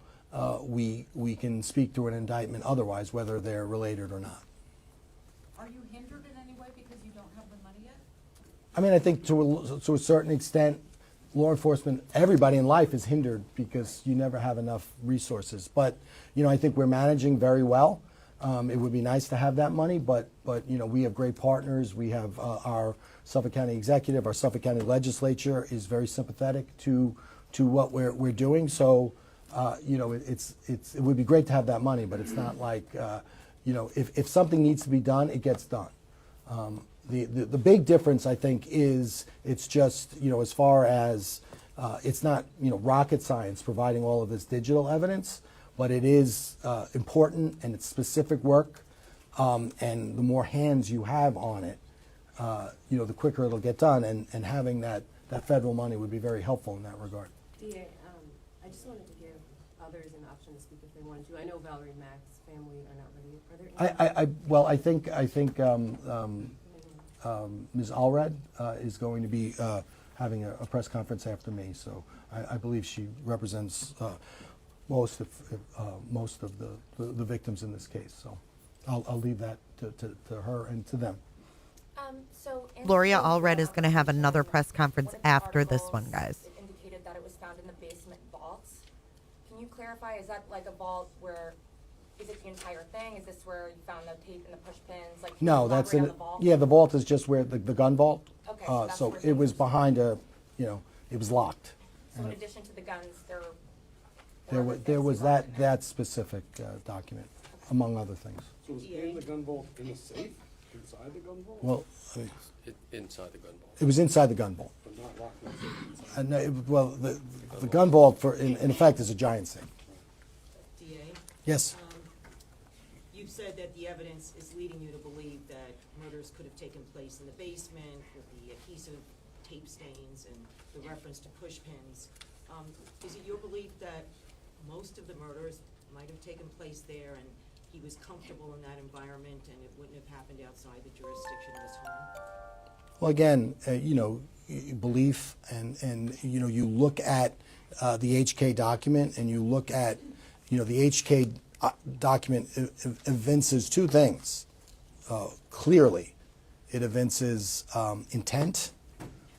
we can speak to an indictment otherwise, whether they're related or not. Are you hindered in any way because you don't have the money yet? I mean, I think to a certain extent, law enforcement, everybody in life is hindered because you never have enough resources. But, you know, I think we're managing very well. It would be nice to have that money, but you know, we have great partners. We have our Suffolk County executive, our Suffolk County legislature is very sympathetic to what we're doing. So, you know, it would be great to have that money, but it's not like, you know, if something needs to be done, it gets done. The big difference, I think, is it's just, you know, as far as it's not, you know, rocket science providing all of this digital evidence, but it is important and it's specific work, and the more hands you have on it, you know, the quicker it'll get done, and having that federal money would be very helpful in that regard. DA, I just wanted to give others an option to speak if they wanted to. I know Valerie Mack's family are not ready. Are there any? Well, I think Ms. Alred is going to be having a press conference after me, so I believe she represents most of the victims in this case. So I'll leave that to her and to them. Gloria Alred is going to have another press conference after this one, guys. It indicated that it was found in the basement vaults. Can you clarify, is that like a vault where, is it the entire thing? Is this where you found the tape and the push pins? Like, No, that's in in the vault? Yeah, the vault is just where the gun vault. Okay, so that's so where it was things- behind a, you know, it was locked. So in And addition to the guns, there there was that specific document, among other things. So was in the gun vault in a safe, inside the gun vault? Well, I mean, Inside the gun vault. it was inside the gun vault. But not locked in the safe inside? No, well, the gun vault, in effect, is a giant safe. DA? Yes. You've said that the evidence is leading you to believe that murders could have taken place in the basement with the adhesive tape stains and the reference to push pins. Is it your belief that most of the murders might have taken place there and he was comfortable in that environment and it wouldn't have happened outside the jurisdiction of his home? Well, again, you know, belief and you know, you look at the HK document and you look at, you know, the HK document evinces two things. Clearly, it evinces intent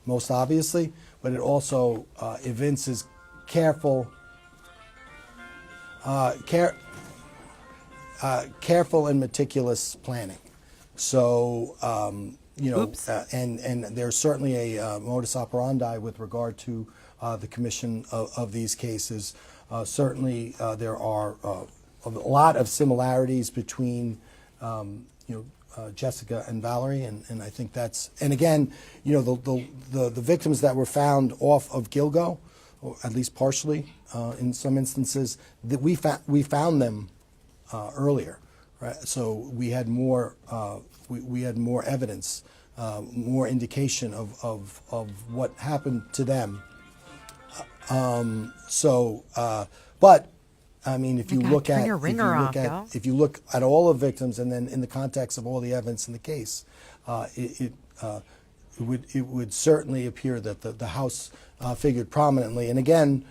most obviously, but it also evinces careful and meticulous planning. So, and there's certainly a modus operandi with regard to the commission of these cases. Certainly, there are a lot of similarities between, Jessica and Valerie, and I think that's, and again, the victims that were found off of Gilgo, or at least partially, in some instances, that we found them earlier, right? So we had more more evidence, more indication of what happened to them. But I mean, if you look at all the victims, and then in the context of all the evidence in the case, it would certainly appear that the house figured prominently. And again,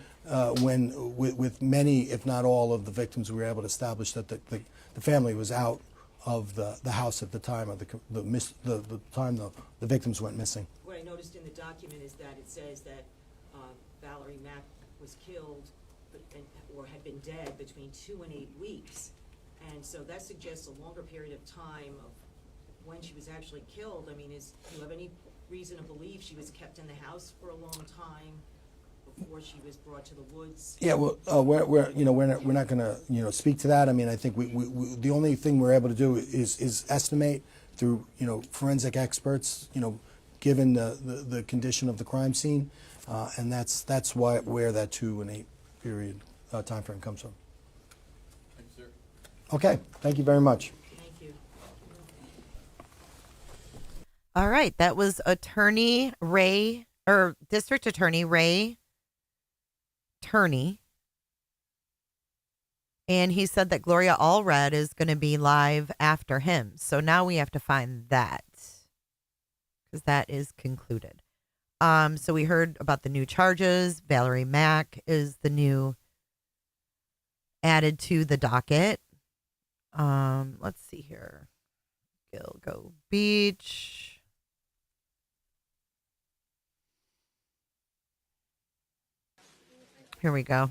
with many, if not all, of the victims, we were able to establish that the family was out of the house at the time of the time the victims went missing. What I noticed in the document is that it says that Valerie Mack was killed or had been dead between 2 and 8 weeks, and so that suggests a longer period of time of when she was actually killed. I mean, do you have any reason to believe she was kept in the house for a long time before she was brought to the woods? Yeah, well, we're not going to speak to that. I mean, I think we the only thing we're able to do is estimate through forensic experts, given the condition of the crime scene, and that's where that 2 and 8 period time frame comes from. Thanks, sir. Okay, thank you very much. Thank you. All right, that was District Attorney Ray Turney, and he said that Gloria Alred is going to be live after him. So now we have to find that, because that is concluded. So we heard about the new charges. Valerie Mack is the new added to the docket. Let's see here. Gilgo Beach. Here we go.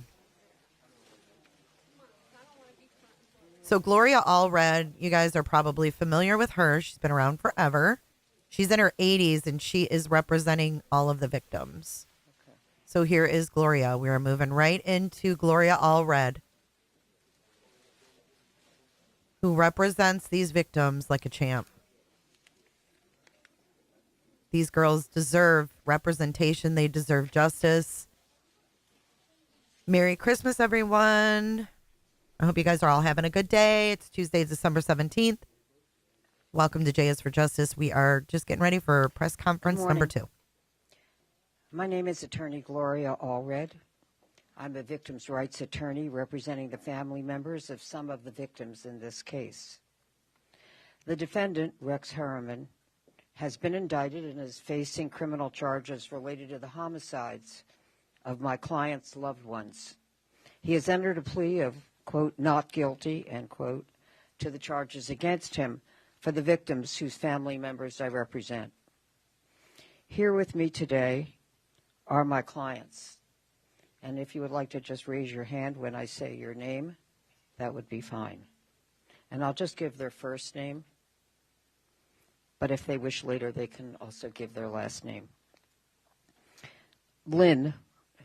So Gloria Alred, you guys are probably familiar with her. She's been around forever. She's in her 80s, and she is representing all of the victims. Okay. So here is Gloria. We are moving right into Gloria Alred, who represents these victims like a champ. These girls deserve representation. They deserve justice. Merry Christmas, everyone. I hope you guys are all having a good day. It's Tuesday, December 17th. Welcome to J is for Justice. We are just getting ready for press conference number 2. My name is Attorney Gloria Alred. I'm a victims' rights attorney representing the family members of some of the victims in this case. The defendant, Rex Heuermann, has been indicted and is facing criminal charges related to the homicides of my client's loved ones. He has entered a plea of, quote, not guilty, end quote, to the charges against him for the victims whose family members I represent. Here with me today are my clients. And if you would like to just raise your hand when I say your name, that would be fine. And I'll just give their first name. But if they wish later, they can also give their last name. Lynn,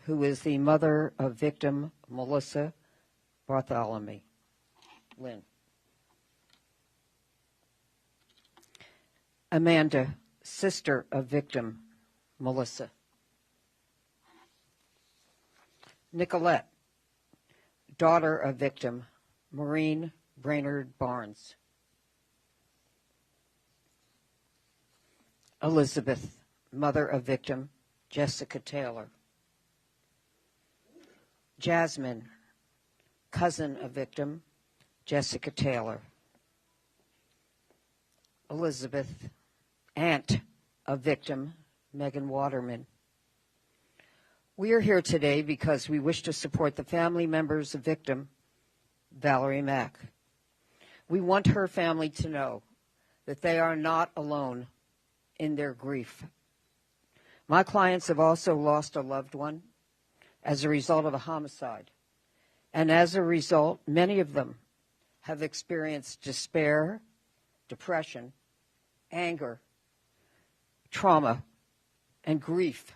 who is the mother of victim Melissa Bartholomew. Lynn. Amanda, sister of victim Melissa. Nicolette, daughter of victim Maureen Brainerd Barnes. Elizabeth, mother of victim Jessica Taylor. Jasmine, cousin of victim Jessica Taylor. Elizabeth, aunt of victim Megan Waterman. We are here today because we wish to support the family members of victim Valerie Mack. We want her family to know that they are not alone in their grief. My clients have also lost a loved one as a result of a homicide. And as a result, many of them have experienced despair, depression, anger, trauma, and grief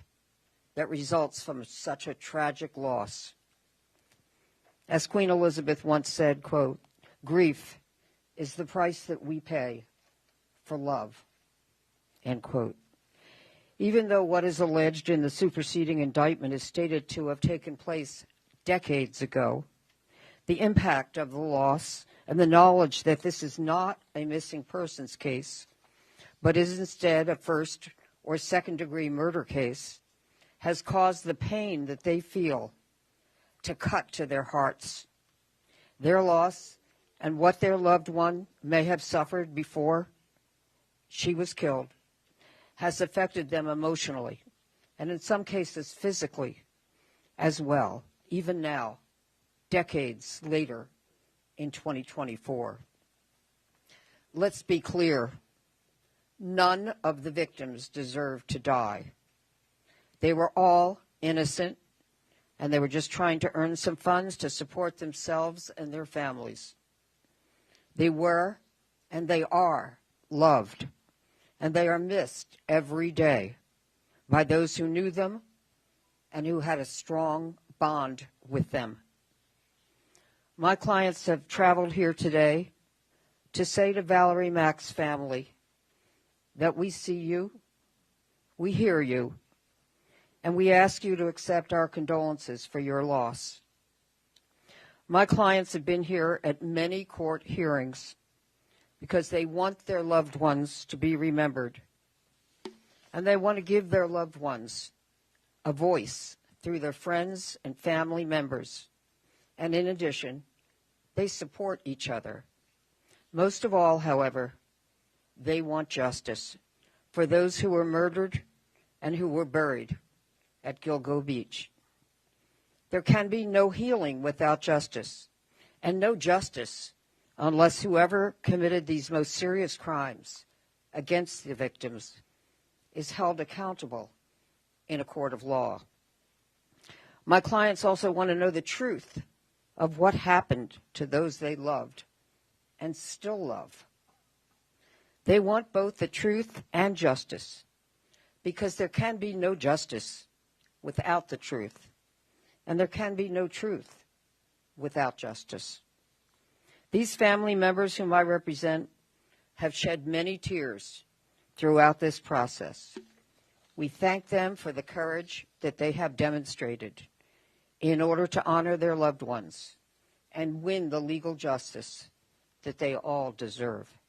that results from such a tragic loss. As Queen Elizabeth once said, quote, "Grief is the price that we pay for love," end quote. Even though what is alleged in the superseding indictment is stated to have taken place decades ago, the impact of the loss and the knowledge that this is not a missing persons case, but is instead a first or second-degree murder case, has caused the pain that they feel to cut to their hearts. Their loss and what their loved one may have suffered before she was killed has affected them emotionally, and in some cases physically as well, even now, decades later in 2024. Let's be clear. None of the victims deserve to die. They were all innocent, and they were just trying to earn some funds to support themselves and their families. They were, and they are, loved, and they are missed every day by those who knew them and who had a strong bond with them. My clients have traveled here today to say to Valerie Mack's family that we see you, we hear you, and we ask you to accept our condolences for your loss. My clients have been here at many court hearings because they want their loved ones to be remembered, and they want to give their loved ones a voice through their friends and family members. And in addition, they support each other. Most of all, however, they want justice for those who were murdered and who were buried at Gilgo Beach. There can be no healing without justice, and no justice unless whoever committed these most serious crimes against the victims is held accountable in a court of law. My clients also want to know the truth of what happened to those they loved and still love. They want both the truth and justice, because there can be no justice without the truth, and there can be no truth without justice. These family members whom I represent have shed many tears throughout this process. We thank them for the courage that they have demonstrated in order to honor their loved ones and win the legal justice that they all deserve.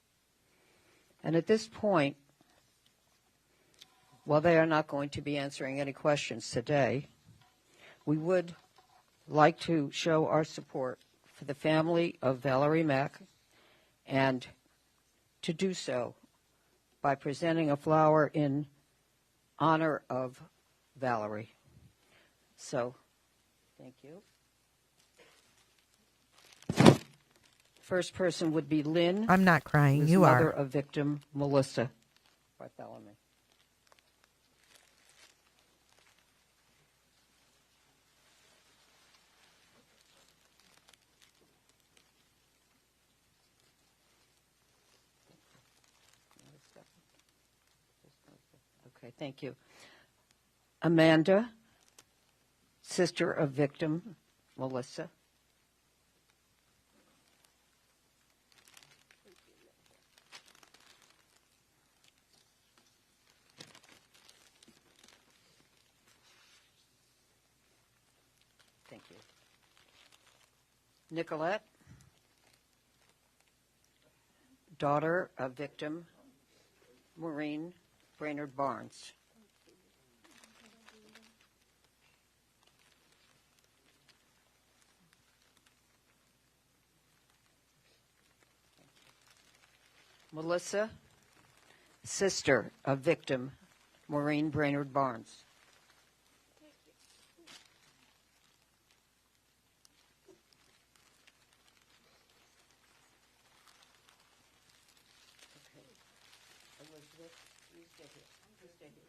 And at this point, while they are not going to be answering any questions today, we would like to show our support for the family of Valerie Mack, and to do so by presenting a flower in honor of Valerie. So, thank you. First person would be Lynn. I'm not crying. who's You mother are. of victim Melissa Bartholomew. Okay, thank you. Amanda, sister of victim Melissa. Thank you. Nicolette, daughter of victim Maureen Brainerd Barnes. Melissa, sister of victim Maureen Brainerd Barnes. Elizabeth, you stay here. You stay here.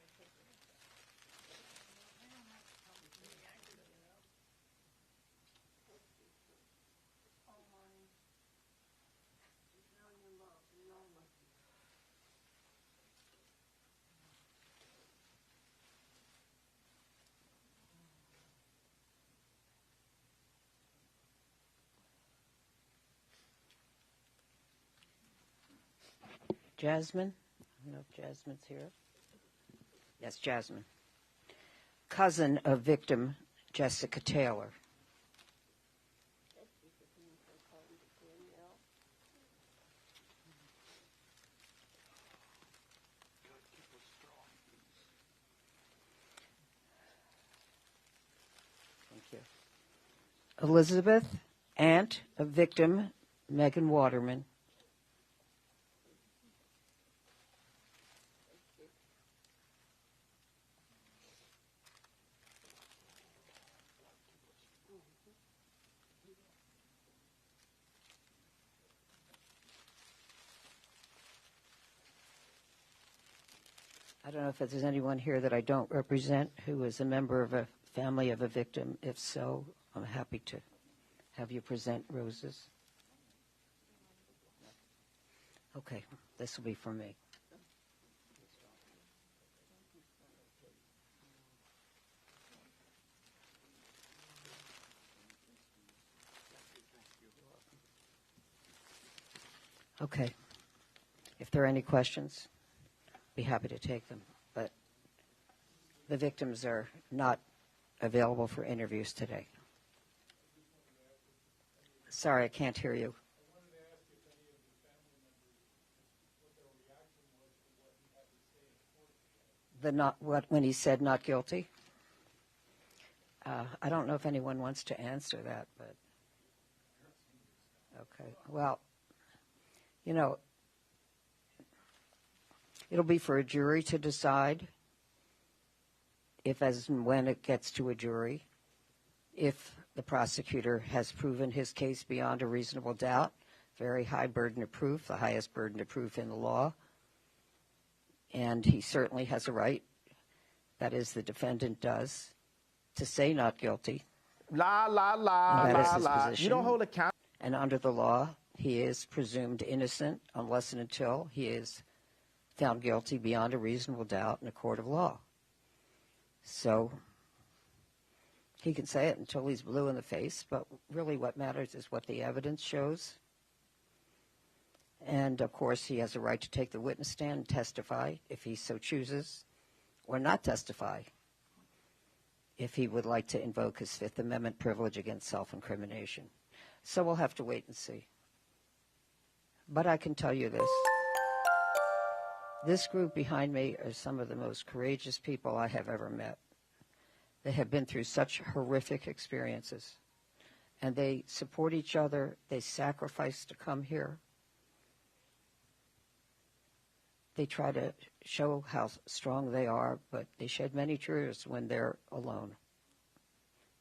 Jasmine? I don't know if Jasmine's here. Yes, Jasmine. Cousin of victim Jessica Taylor. Thank you. Elizabeth, aunt of victim Megan Waterman. I don't know if there's anyone here that I don't represent who is a member of a family of a victim. If so, I'm happy to have you present roses. Okay, this will be for me. Okay. If there are any questions, be happy to take them. But the victims are not available for interviews today. Sorry, I can't hear you. When he said not guilty? I don't know if anyone wants to answer that, but okay. Well, you know, it'll be for a jury to decide if, as and when it gets to a jury, if the prosecutor has proven his case beyond a reasonable doubt. Very high burden of proof, the highest burden of proof in the law. And he certainly has a right, that is, the defendant does, to say not guilty. La, la, la, And that is la, his la. position. You don't hold a count. And under the law, he is presumed innocent unless and until he is found guilty beyond a reasonable doubt in a court of law. So he can say it until he's blue in the face, but really what matters is what the evidence shows. And, of course, he has a right to take the witness stand and testify if he so chooses, or not testify if he would like to invoke his Fifth Amendment privilege against self-incrimination. So we'll have to wait and see. But I can tell you this. This group behind me are some of the most courageous people I have ever met. They have been through such horrific experiences, and they support each other. They sacrifice to come here. They try to show how strong they are, but they shed many tears when they're alone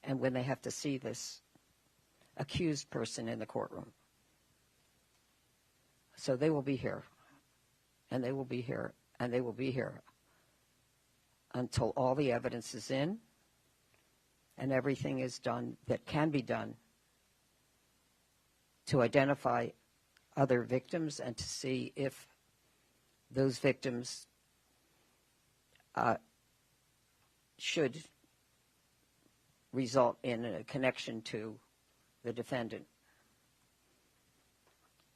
and when they have to see this accused person in the courtroom. So they will be here, and they will be here, and they will be here until all the evidence is in and everything is done that can be done to identify other victims and to see if those victims should result in a connection to the defendant.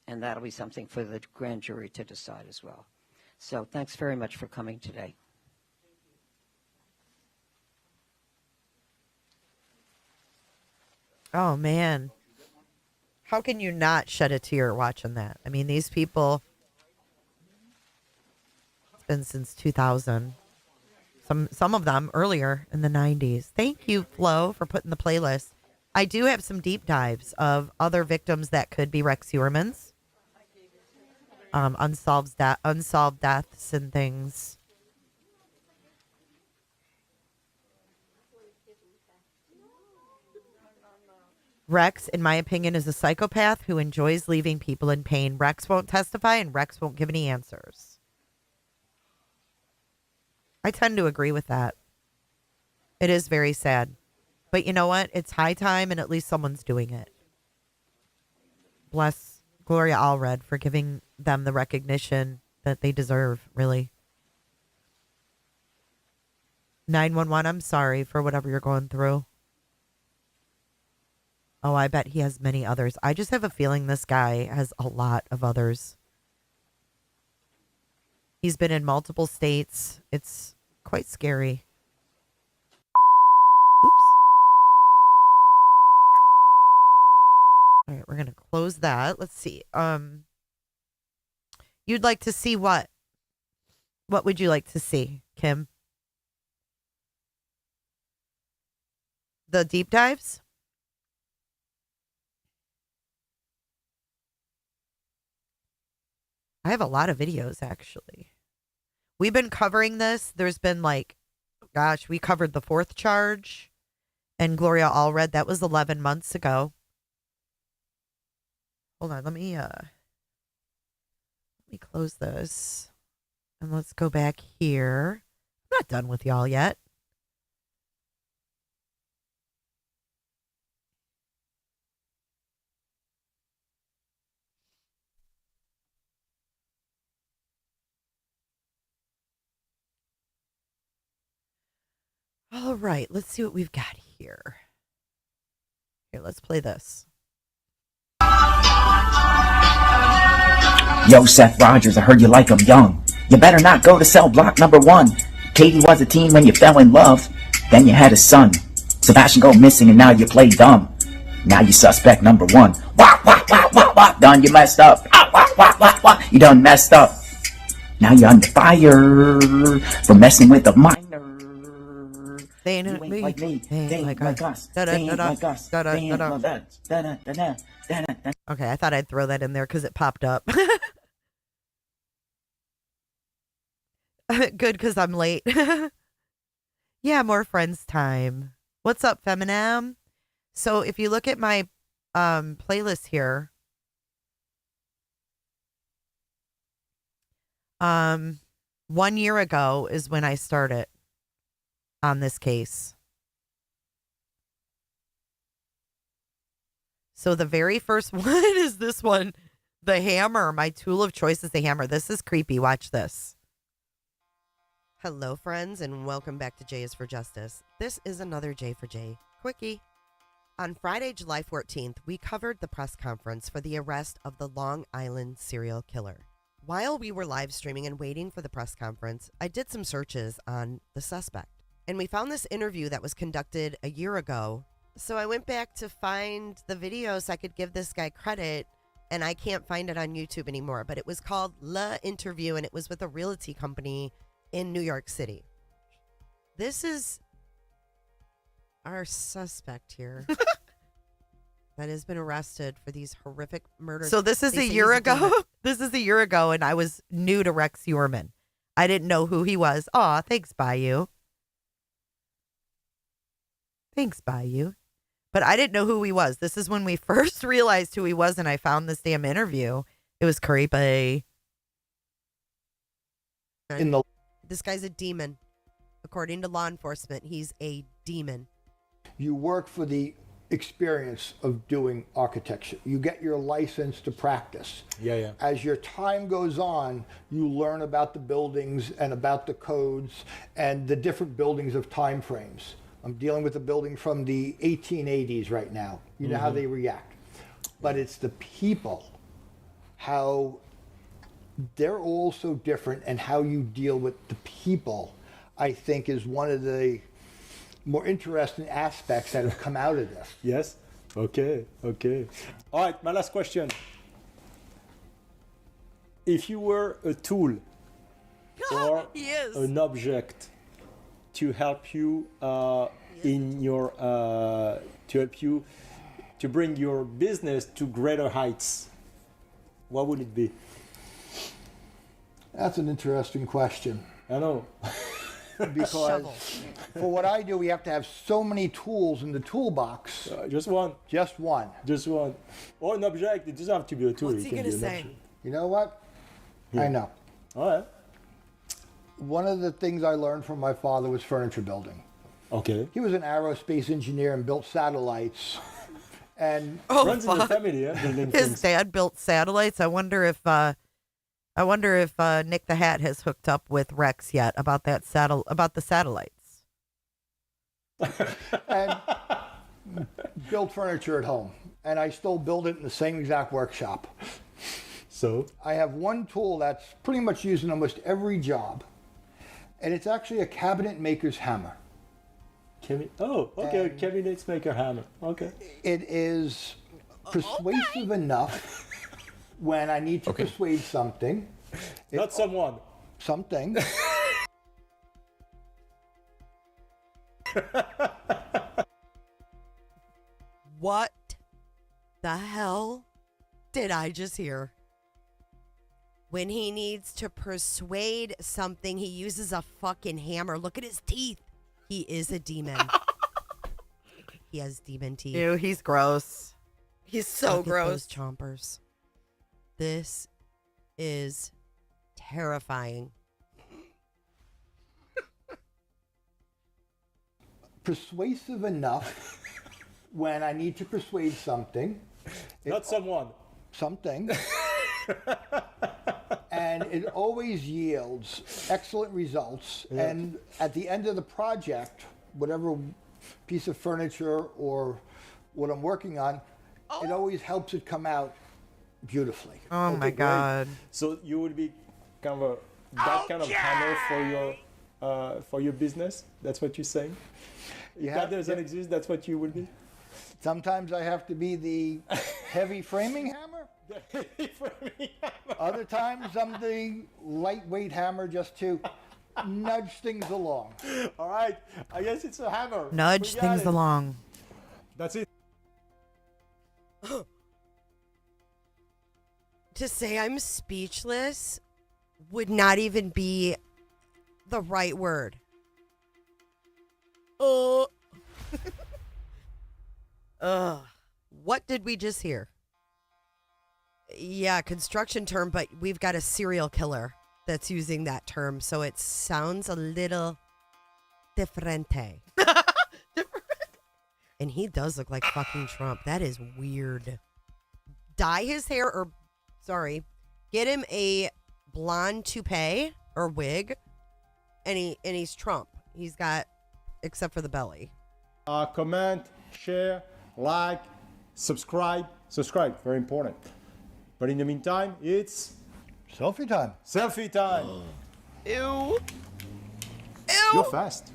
And that'll be something for the grand jury to decide as well. So thanks very much for coming today. Oh, man. How can you not shed a tear watching that? I mean, these people, it's been since 2000. Some of them earlier in the 90s. Thank you, Flo, for putting the playlist. I do have some deep dives of other victims that could be Rex Heuermann's. Unsolved deaths and things. Rex, in my opinion, is a psychopath who enjoys leaving people in pain. Rex won't testify and Rex won't give any answers. I tend to agree with that. It is very sad. But you know what? It's high time and at least someone's doing it. Bless Gloria Alred for giving them the recognition that they deserve, really. 911, I'm sorry for whatever you're going through. Oh, I bet he has many others. I just have a feeling this guy has a lot of others. He's been in multiple states. It's quite scary. Oops. All right, we're going to close that. Let's see. You'd like to see what? What would you like to see, Kim? The deep dives? I have a lot of videos, actually. We've been covering this. There's been like, gosh, we covered the 4th charge and Gloria Alred. That was 11 months ago. Hold on, let me close this. And let's go back here. I'm not done with y'all yet. All right, let's see what we've got here. Here, let's play this. Yo, Seth Rogers, I heard you like 'em young. You better not go to cell block number 1. Katie was a teen when you fell in love. Then you had a son. Sebastian go missing and now you play dumb. Now you suspect number 1. Wah, wah, wah, wah, wah. Done, you messed up. Wah, wah, wah, wah, wah. You done messed up. Now you're under fire for messing with a minor. They ain't like me. They ain't like us. They ain't like us. They ain't like us. Okay, I thought I'd throw that in there because it popped up. Good, because I'm late. Yeah, more friends time. What's up, Feminem? So if you look at my playlist here, 1 year ago is when I started on this case. So the very first one is this one, the hammer. My tool of choice is the hammer. This is creepy. Watch this. Hello, friends, and welcome back to J is for Justice. This is another J for J quickie. On Friday, July 14th, we covered the press conference for the arrest of the Long Island serial killer. While we were live streaming and waiting for the press conference, I did some searches on the suspect. And we found this interview that was conducted a year ago. So I went back to find the video so I could give this guy credit, and I can't find it on YouTube anymore. But it was called Le Interview, and it was with a realty company in New York City. This is our suspect here that has been arrested for these horrific murders. So this is a year ago. This is a year ago, and I was new to Rex Heuermann. I didn't know who he was. Aw, thanks, Bayou. Thanks, Bayou. But I didn't know who he was. This is when we first realized who he was, and I found this damn interview. It was creepy. This guy's a demon. According to law enforcement, he's a demon. You work for the experience of doing architecture. You get your license to practice. Yeah. As your time goes on, you learn about the buildings and about the codes and the different buildings of time frames. I'm dealing with a building from the 1880s right now. You know how they react. But it's the people, how they're all so different, and how you deal with the people, I think, is one of the more interesting aspects that have come out of this. Yes? Okay. All right, my last question. If you were a tool or an object to help you in your to help you to bring your business to greater heights, what would it be? That's an interesting question. I know. Because for what I do, we have to have so many tools in the toolbox. Just one. Just one. Just one. Or an object. It doesn't have to be a tool. What's he going to say? You know what? Yeah. I know. All right. One of the things I learned from my father was furniture building. Okay. He was an aerospace engineer and built satellites. And runs in the family, yeah. His dad built satellites. I wonder if Nick the Hat has hooked up with Rex yet about the satellites. And built furniture at home, and I still build it in the same exact workshop. So? I have one tool that's pretty much used in almost every job, and it's actually a cabinet maker's hammer. Oh, okay, cabinet maker hammer. Okay. It is persuasive enough when I need to persuade something. Not someone. Something. What the hell did I just hear? When he needs to persuade something, he uses a fucking hammer. Look at his teeth. He is a demon. He has demon teeth. Ew, he's gross. He's so Look gross. at those chompers. This is terrifying. Persuasive enough when I need to persuade something. Not someone. Something. And it always yields excellent results. Yeah. And at the end of the project, whatever piece of furniture or what I'm working on, it always helps it come out beautifully. Oh my great. God. So you would be kind of that kind of hammer for your business? That's what you're saying? If that doesn't exist, that's what you would be? Sometimes I have to be the heavy framing hammer. Other times I'm the lightweight hammer just to nudge things along. All right, I guess it's a hammer. Nudge things along. That's it. To say I'm speechless would not even be the right word. What did we just hear? Yeah, construction term, but we've got a serial killer that's using that term, so it sounds a little differente. And he does look like fucking Trump. That is weird. Dye his hair, or get him a blonde toupee or wig, and he's Trump. He's got, except for the belly. Comment, share, like, subscribe. Subscribe, very important. But in the meantime, it's selfie time. Selfie time. Ew. You're fast.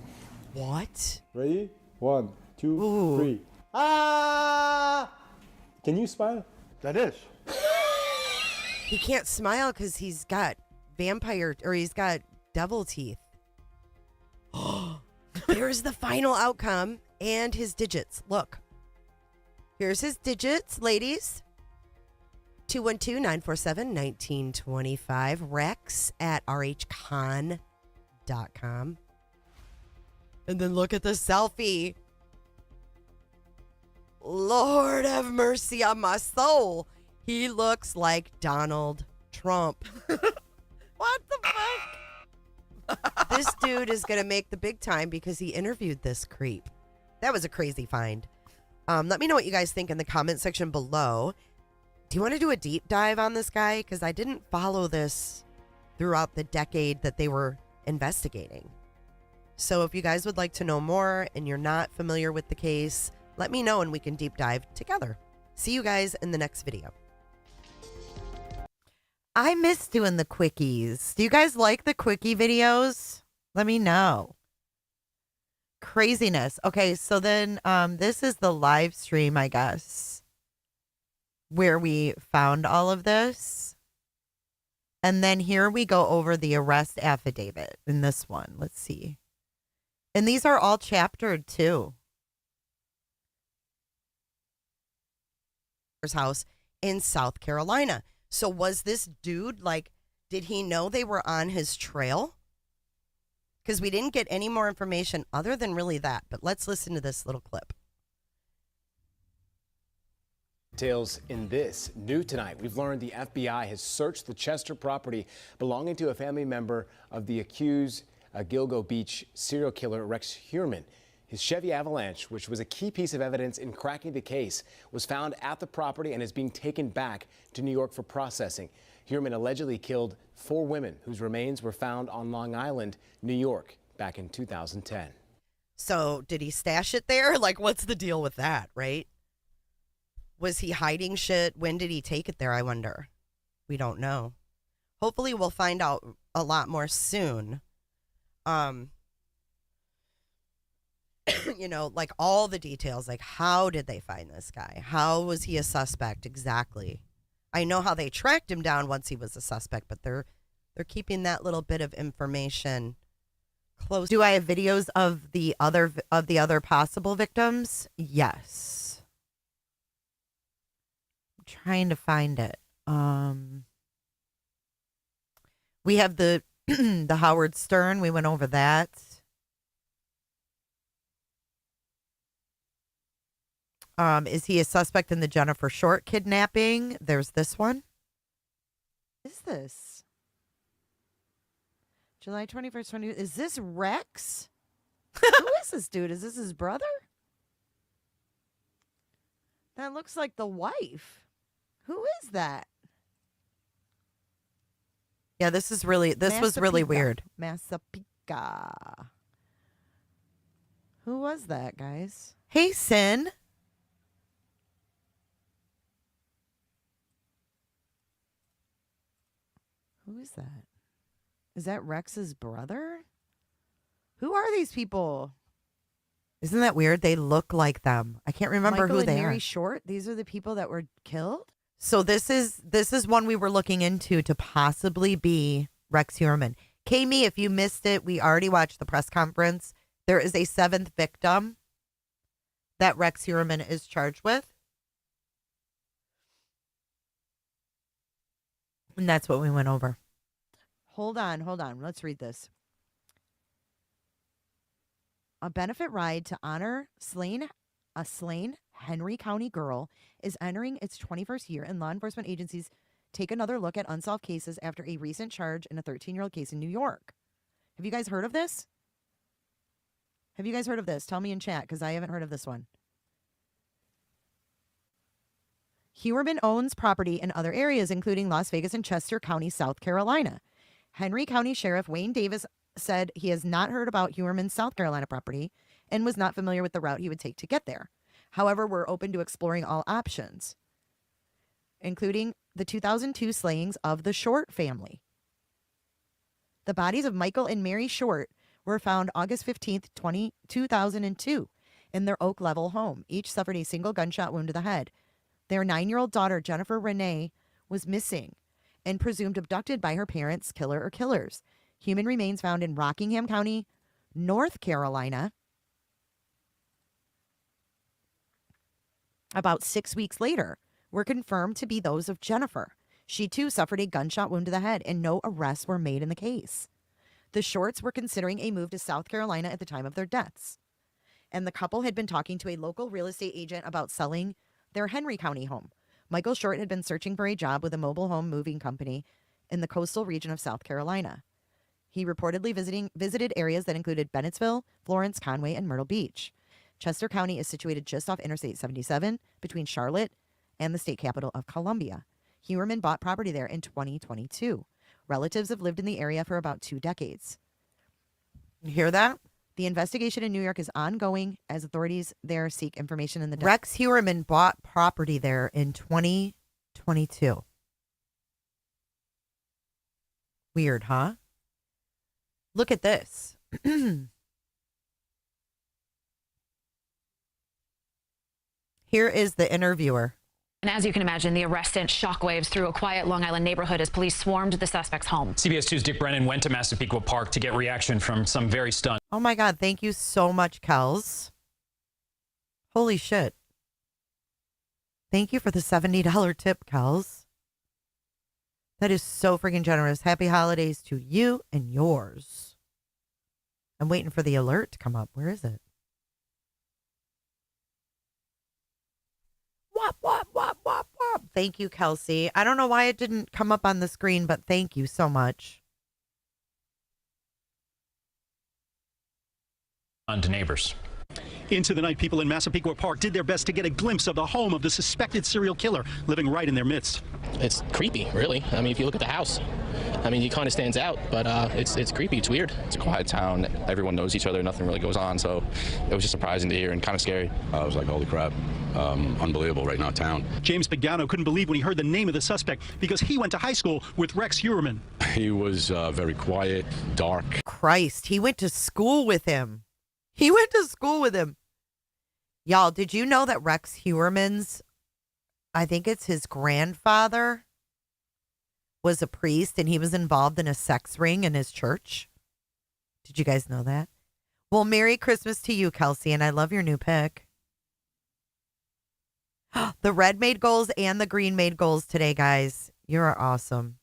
What? Ready? 1, 2, 3. Ah! Can you smile? That is. He can't smile because he's got he's got devil teeth. There's the final outcome and his digits. Look. Here's his digits, ladies. 212-947-1925. rex@rhcon.com. And then look at the selfie. Lord have mercy on my soul. He looks like Donald Trump. What the fuck? This dude is going to make the big time because he interviewed this creep. That was a crazy find. Let me know what you guys think in the comment section below. Do you want to do a deep dive on this guy? Because I didn't follow this throughout the decade that they were investigating. So if you guys would like to know more and you're not familiar with the case, let me know and we can deep dive together. See you guys in the next video. I miss doing the quickies. Do you guys like the quickie videos? Let me know. Craziness. Okay, so then this is the live stream, I guess, where we found all of this. And then here we go over the arrest affidavit in this one. Let's see. And these are all chaptered too. House in South Carolina. So was this dude, like, did he know they were on his trail? Because we didn't get any more information other than really that. But let's listen to this little clip. Details in this. New tonight, we've learned the FBI has searched the Chester property belonging to a family member of the accused Gilgo Beach serial killer Rex Heuermann. His Chevy Avalanche, which was a key piece of evidence in cracking the case, was found at the property and is being taken back to New York for processing. Heuermann allegedly killed 4 women whose remains were found on Long Island, New York, back in 2010. So did he stash it there? Like, what's the deal with that, right? Was he hiding shit? When did he take it there, I wonder? We don't know. Hopefully we'll find out a lot more soon. You know, like all the details, like how did they find this guy? How was he a suspect exactly? I know how they tracked him down once he was a suspect, but they're keeping that little bit of information close. Do I have videos of the other possible victims? Yes. I'm trying to find it. We have the the Howard Stern. We went over that. Is he a suspect in the Jennifer Short kidnapping? There's this one. What is this? July 21st, 20. Is this Rex? Who is this dude? Is this his brother? That looks like the wife. Who is that? Yeah, this was really weird. Massapequa. Who was that, guys? Hey, Sin. Who is that? Is that Rex's brother? Who are these people? Isn't that weird? They look like them. I can't remember Michael who and they Mary are. Short. These are the people that were killed. So this is one we were looking into to possibly be Rex Heuermann. Kami, if you missed it, we already watched the press conference. There is a 7th victim that Rex Heuermann is charged with. And that's what we went over. Hold on. Let's read this. A benefit ride to honor a slain Henry County girl is entering its 21st year, and law enforcement agencies take another look at unsolved cases after a recent charge in a 13-year-old case in New York. Have you guys heard of this? Tell me in chat, because I haven't heard of this one. Heuermann owns property in other areas, including Las Vegas and Chester County, South Carolina. Henry County Sheriff Wayne Davis said he has not heard about Heuermann's South Carolina property and was not familiar with the route he would take to get there. However, we're open to exploring all options, including the 2002 slayings of the Short family. The bodies of Michael and Mary Short were found August 15th, 2002 in their Oak Level home. Each suffered a single gunshot wound to the head. Their 9-year-old daughter, Jennifer Renee, was missing and presumed abducted by her parents, killer or killers. Human remains found in Rockingham County, North Carolina, about 6 weeks later, were confirmed to be those of Jennifer. She too suffered a gunshot wound to the head, and no arrests were made in the case. The Shorts were considering a move to South Carolina at the time of their deaths, and the couple had been talking to a local real estate agent about selling their Henry County home. Michael Short had been searching for a job with a mobile home moving company in the coastal region of South Carolina. He reportedly visited areas that included Bennettsville, Florence, Conway, and Myrtle Beach. Chester County is situated just off Interstate 77 between Charlotte and the state capital of Columbia. Heuermann bought property there in 2022. Relatives have lived in the area for about 2 decades. You hear that? The investigation in New York is ongoing as authorities there seek information in the Rex Heuermann bought property there in 2022. Weird, huh? Look at this. Here is the interviewer. And as you can imagine, the arrest sent shockwaves through a quiet Long Island neighborhood as police swarmed the suspect's home. CBS 2's Dick Brennan went to Massapequa Park to get reaction from some very stunned. Oh my God, thank you so much, Kels. Holy shit. Thank you for the $70 tip, Kels. That is so freaking generous. Happy holidays to you and yours. I'm waiting for the alert to come up. Where is it? Wop, wop, wop, wop, wop. Thank you, Kelsey. I don't know why it didn't come up on the screen, but thank you so much. On to neighbors. Into the night, people in Massapequa Park did their best to get a glimpse of the home of the suspected serial killer living right in their midst. It's creepy, really. I mean, if you look at the house, I mean, he kind of stands out, but it's creepy. It's weird. It's a quiet town. Everyone knows each other. Nothing really goes on. So it was just surprising to hear and kind of scary. I was like, holy crap. Unbelievable right now, town. James Pagano couldn't believe when he heard the name of the suspect because he went to high school with Rex Heuermann. He was very quiet, dark. Christ, he went to school with him. He went to school with him. Y'all, did you know that Rex Heuermann's, I think it's his grandfather, was a priest and he was involved in a sex ring in his church? Did you guys know that? Well, Merry Christmas to you, Kelsey, and I love your new pick. The red made goals and the green made goals today, guys. You are awesome.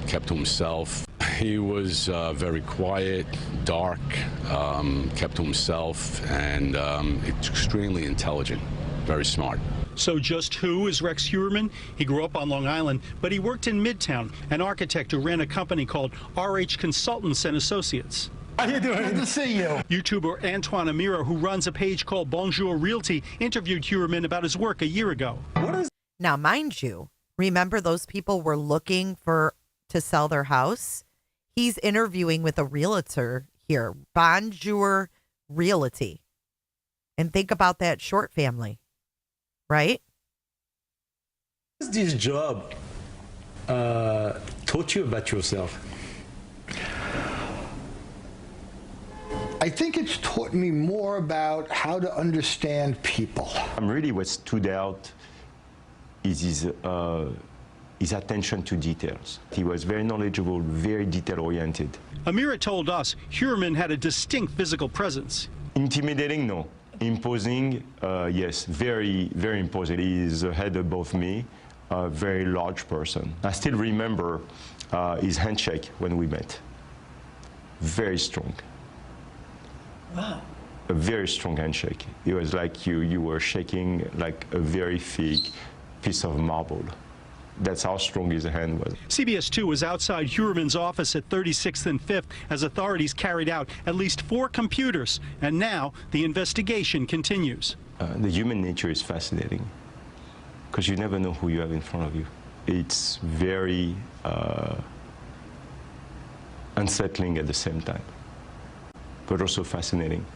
Kept to himself. He was very quiet, dark, kept to himself, and extremely intelligent, very smart. So just who is Rex Heuermann? He grew up on Long Island, but he worked in Midtown, an architect who ran a company called RH Consultants and Associates. How you doing? Good to see you. YouTuber Antoine Amira, who runs a page called Bonjour Realty, interviewed Heuermann about his work a year ago. Now, mind you, remember those people were looking to sell their house? He's interviewing with a realtor here, Bonjour Realty. And think about that short family, right? What does this job taught you about yourself? I think it's taught me more about how to understand people. Really what stood out is his attention to details. He was very knowledgeable, very detail-oriented. Amira told us Heuermann had a distinct physical presence. Intimidating, no. Imposing, yes, very, very imposing. He is a head above me, a very large person. I still remember his handshake when we met. Very strong. Wow. A very strong handshake. It was like you were shaking like a very thick piece of marble. That's how strong his hand was. CBS 2 was outside Heuermann's office at 36th and 5th as authorities carried out at least 4 computers, and now the investigation continues. The human nature is fascinating because you never know who you have in front of you. It's very unsettling at the same time, but also fascinating.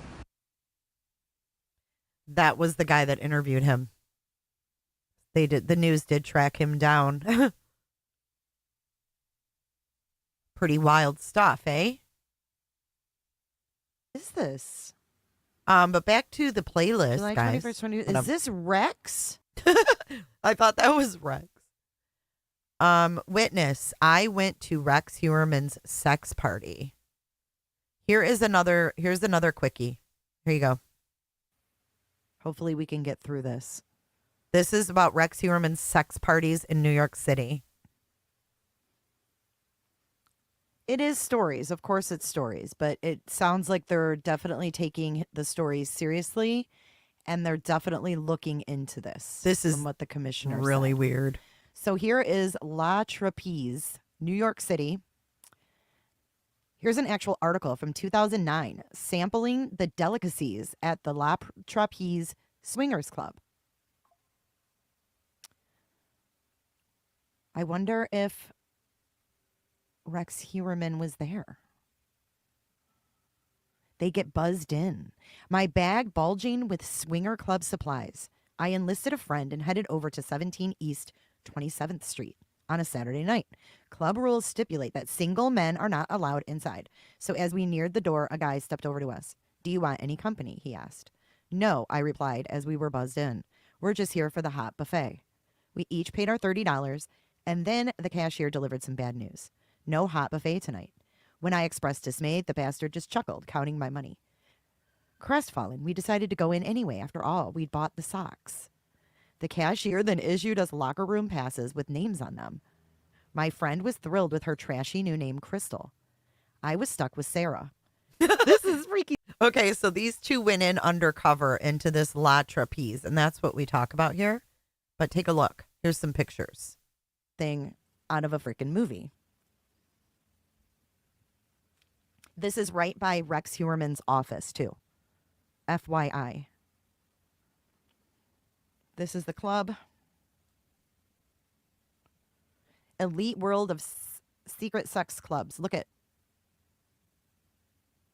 That was the guy that interviewed him. The news did track him down. Pretty wild stuff, eh? What is this? But back to the playlist, July guys. 21st, 20, is this Rex? I thought that was Rex. Witness, I went to Rex Heuermann's sex party. Here's another quickie. Here you go. Hopefully we can get through this. This is about Rex Heuermann's sex parties in New York City. It is stories. Of course it's stories, but it sounds like they're definitely taking the stories seriously, and they're definitely looking into this. This is from what the commissioner really said. weird. So here is La Trapeze, New York City. Here's an actual article from 2009 sampling the delicacies at the La Trapeze Swingers Club. I wonder if Rex Heuermann was there. They get buzzed in. My bag bulging with swinger club supplies. I enlisted a friend and headed over to 17 East 27th Street on a Saturday night. Club rules stipulate that single men are not allowed inside. So as we neared the door, a guy stepped over to us. "Do you want any company?" he asked. "No," I replied as we were buzzed in. "We're just here for the hot buffet." We each paid our $30, and then the cashier delivered some bad news. No hot buffet tonight. When I expressed dismay, the bastard just chuckled, counting my money. Crestfallen, we decided to go in anyway. After all, we'd bought the socks. The cashier then issued us locker room passes with names on them. My friend was thrilled with her trashy new name, Crystal. I was stuck with Sarah. This is freaky. Okay, so these two went in undercover into this La Trapeze, and that's what we talk about here. But take a look. Here's some pictures. Thing out of a freaking movie. This is right by Rex Heuermann's office, too. FYI. This is the club. elite world of secret sex clubs. Look at.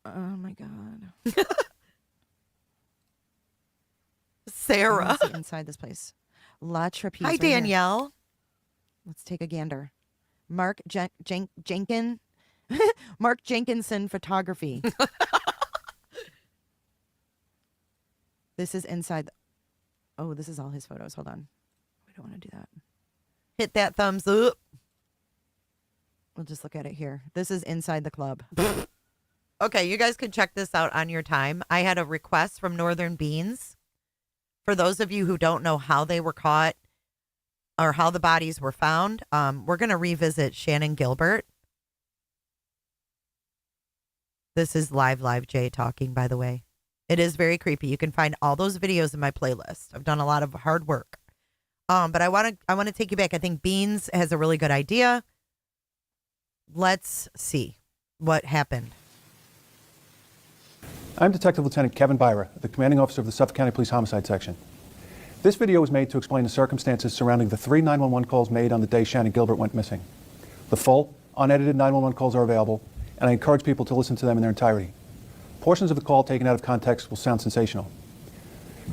Oh my God. Sarah. Inside this place. La Trapeze. Hi, right Danielle. Here. Let's take a gander. Mark Jenkinson Photography. This is inside. Oh, this is all his photos. Hold on. We don't want to do that. Hit that thumbs up. We'll just look at it here. This is inside the club. Okay, you guys can check this out on your time. I had a request from Northern Beans. For those of you who don't know how they were caught or how the bodies were found, we're going to revisit Shannon Gilbert. This is Live Jay talking, by the way. It is very creepy. You can find all those videos in my playlist. I've done a lot of hard work. But I want to take you back. I think Beans has a really good idea. Let's see what happened. I'm Detective Lieutenant Kevin Byra, the commanding officer of the Suffolk County Police Homicide Section. This video was made to explain the circumstances surrounding the 3 911 calls made on the day Shannon Gilbert went missing. The full, unedited 911 calls are available, and I encourage people to listen to them in their entirety. Portions of the call taken out of context will sound sensational.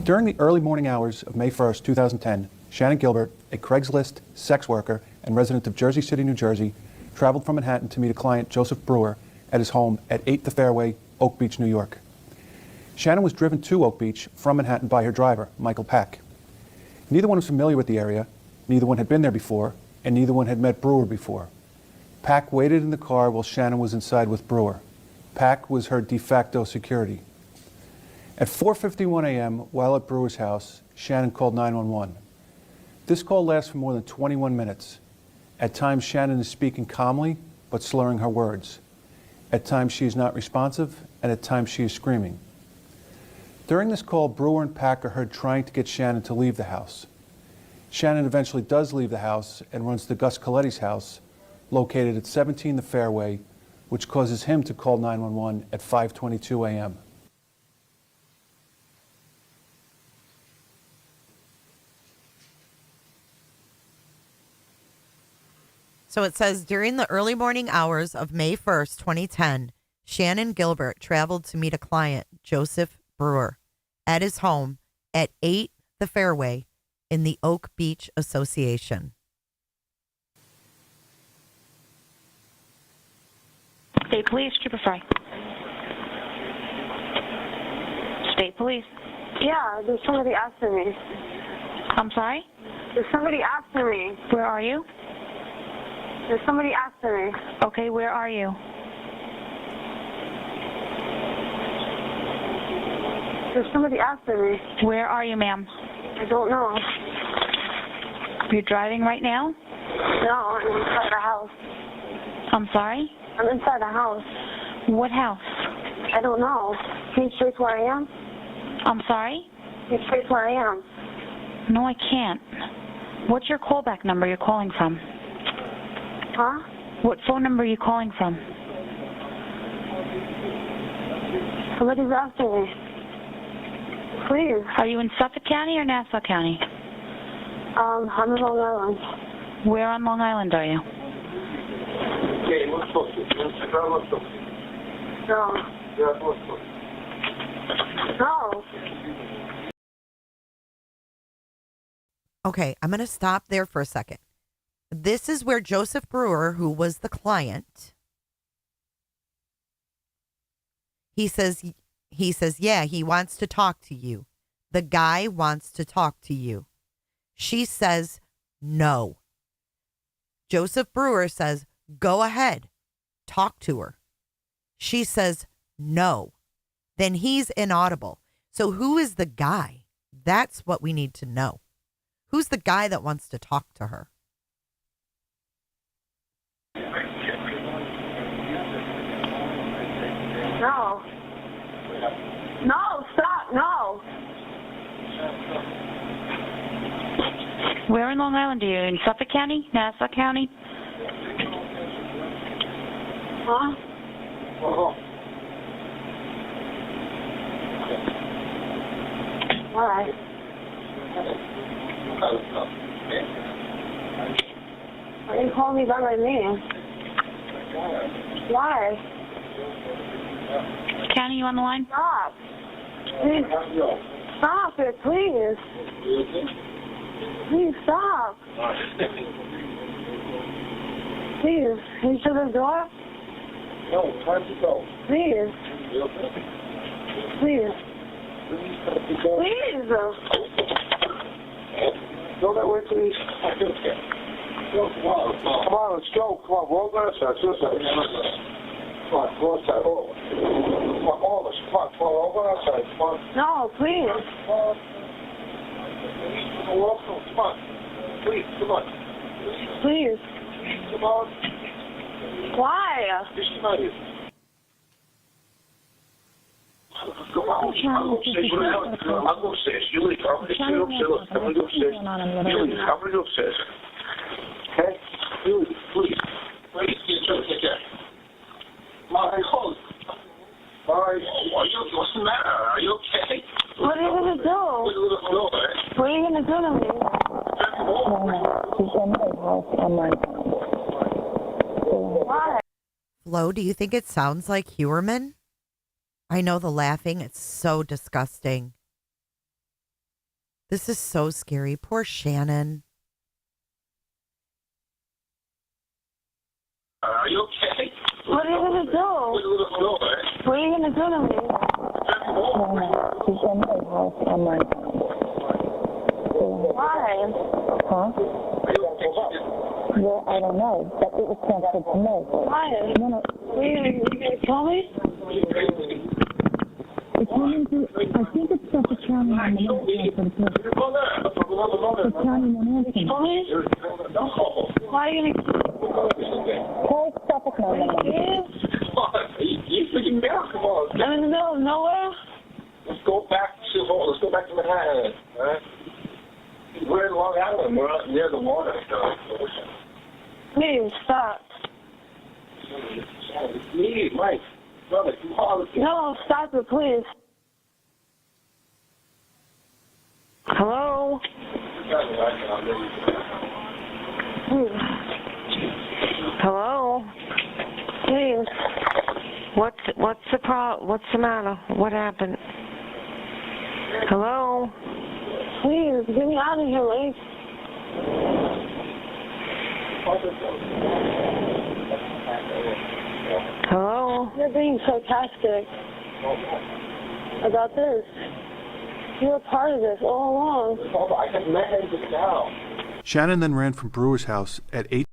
During the early morning hours of May 1st, 2010, Shannon Gilbert, a Craigslist sex worker and resident of Jersey City, New Jersey, traveled from Manhattan to meet a client, Joseph Brewer, at his home at 8 The Fairway, Oak Beach, New York. Shannon was driven to Oak Beach from Manhattan by her driver, Michael Pack. Neither one was familiar with the area, neither one had been there before, and neither one had met Brewer before. Pack waited in the car while Shannon was inside with Brewer. Pack was her de facto security. At 4:51 a.m., while at Brewer's house, Shannon called 911. This call lasts for more than 21 minutes. At times, Shannon is speaking calmly, but slurring her words. At times, she is not responsive, and at times, she is screaming. During this call, Brewer and Pack are heard trying to get Shannon to leave the house. Shannon eventually does leave the house and runs to Gus Coletti's house, located at 17 The Fairway, which causes him to call 911 at 5:22 a.m. So it says, during the early morning hours of May 1st, 2010, Shannon Gilbert traveled to meet a client, Joseph Brewer, at his home at 8 The Fairway in the Oak Beach Association. State Police, Trooper Fry. State Police. Yeah, there's somebody after me. I'm sorry? There's somebody after me. Where are you? There's somebody after me. Okay, where are you? There's somebody after me. Where are you, ma'am? I don't know. You're driving right now? No, I'm inside the house. I'm sorry? I'm inside the house. What house? I don't know. Can you trace where I am? I'm sorry? Can you trace where I am? No, I can't. What's your callback number you're calling from? Huh? What phone number are you calling from? Somebody's after me. Please. Are you in Suffolk County or Nassau County? I'm in Long Island. Where on Long Island are you? No. No. Okay, I'm going to stop there for a second. This is where Joseph Brewer, who was the client, he says, yeah, he wants to talk to you. The guy wants to talk to you. She says, no. Joseph Brewer says, go ahead, talk to her. She says, no. Then he's inaudible. So who is the guy? That's what we need to know. Who's the guy that wants to talk to her? No. No, stop, no. Where in Long Island are you? In Suffolk County? Nassau County? Huh? All right. You called me by my name. Why? County, you on the line? Stop. Please. Stop it, please. Please stop. Please, can you shut the door? No, time to go. Please. Please. Please. Go that way, please. Go, come on. Come on, let's go. Come on, roll that side. Come on, go outside. Oh. Come on, all of us. Come on, roll that side. Come on. No, please. Come on. Come on. Please, come on. Please. Come on. Why? Just come out here. Go out. I'll go upstairs. You leave. I'm going to sit upstairs. I'm going to go upstairs. You leave. I'm going to go upstairs. Okay? You leave. Please. Please. Get there. My hold. All right. What's the matter? Are you okay? What are you going to do? What are you going to do to me? Why? Flo, do you think it sounds like Heuermann? I know the laughing. It's so disgusting. This is so scary. Poor Shannon. Are you okay? What are you going to do? What are you going to do to me? Why? Huh? Well, I don't know, but it was transferred to me. Why? No. Are you going to kill me? It's into, I think it's Suffolk County on the north for the police. It's County Manhattan. Why are you going to Call Suffolk County. You freaking mad? Come on. I'm in the middle of nowhere. Let's go back to Manhattan. All right? We're in Long Island. We're out near the water. Please, stop. It's me, Mike. Brother, come on. No, stop it, please. Hello? Hello? Please. What's the problem? What's the matter? What happened? Hello? Please, get me out of here, Lee. Hello? You're being sarcastic about this. You were part of this all along. I just met him just now. Shannon then ran from Brewer's house at 8.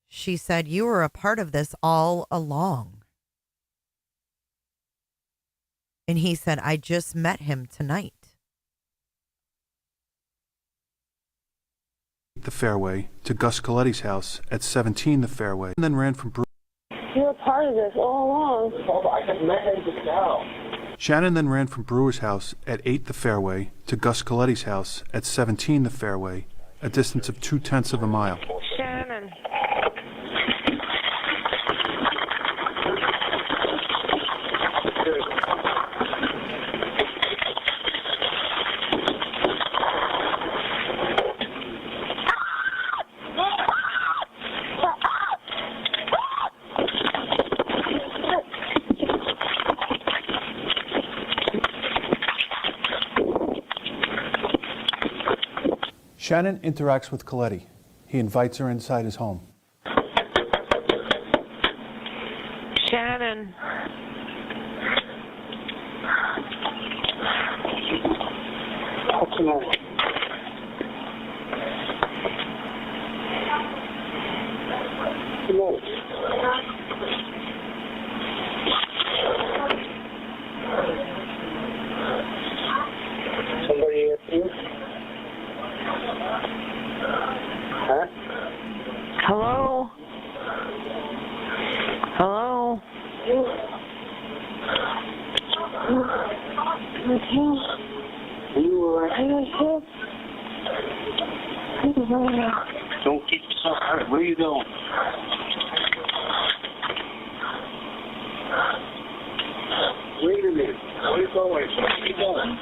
She said, you were a part of this all along. And he said, I just met him tonight. The Fairway to Gus Coletti's house at 17 the Fairway, and then ran from Brewer. You were part of this all along. I just met him just now. Shannon then ran from Brewer's house at 8 the Fairway to Gus Coletti's house at 17 the Fairway, a distance of 0.2 of a mile. Shannon. Shannon interacts with Coletti. He invites her inside his home. Shannon. What's the matter? Hello. Somebody at you? Huh? Hello? Hello? Don't keep yourself hurt. Where are you going? Wait a minute. Where are you going? Where are you going?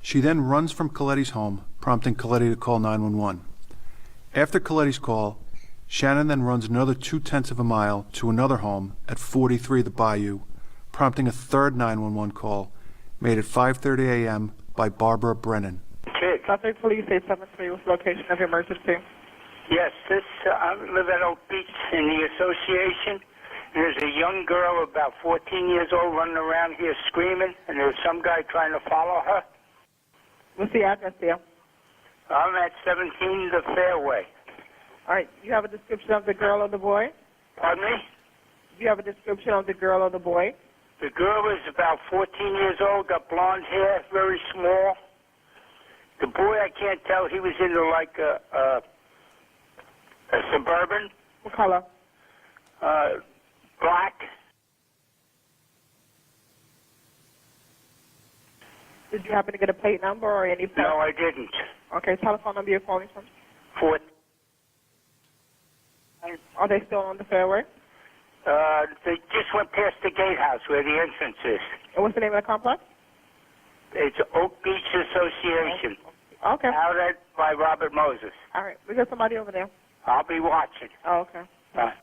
She then runs from Coletti's home, prompting Coletti to call 911. After Coletti's call, Shannon then runs another 0.2 of a mile to another home at 43 The Bayou, prompting a third 911 call made at 5:30 a.m. by Barbara Brennan. Suffolk Police 873, what's the location of your emergency? Yes, I live at Oak Beach in the association. There's a young girl about 14 years old running around here screaming, and there's some guy trying to follow her. What's the address there? I'm at 17 The Fairway. All right, you have a description of the girl or the boy? Pardon me? Do you have a description of the girl or the boy? The girl is about 14 years old, got blonde hair, very small. The boy, I can't tell. He was into like a Suburban. What color? Black. Did you happen to get a plate number or any plate? No, I didn't. Okay, telephone number you're calling from? 4. Are they still on the fairway? They just went past the gatehouse where the entrance is. And what's the name of the complex? It's Oak Beach Association. Okay. Out at by Robert Moses. All right, we got somebody over there. I'll be watching. Oh, okay. Bye.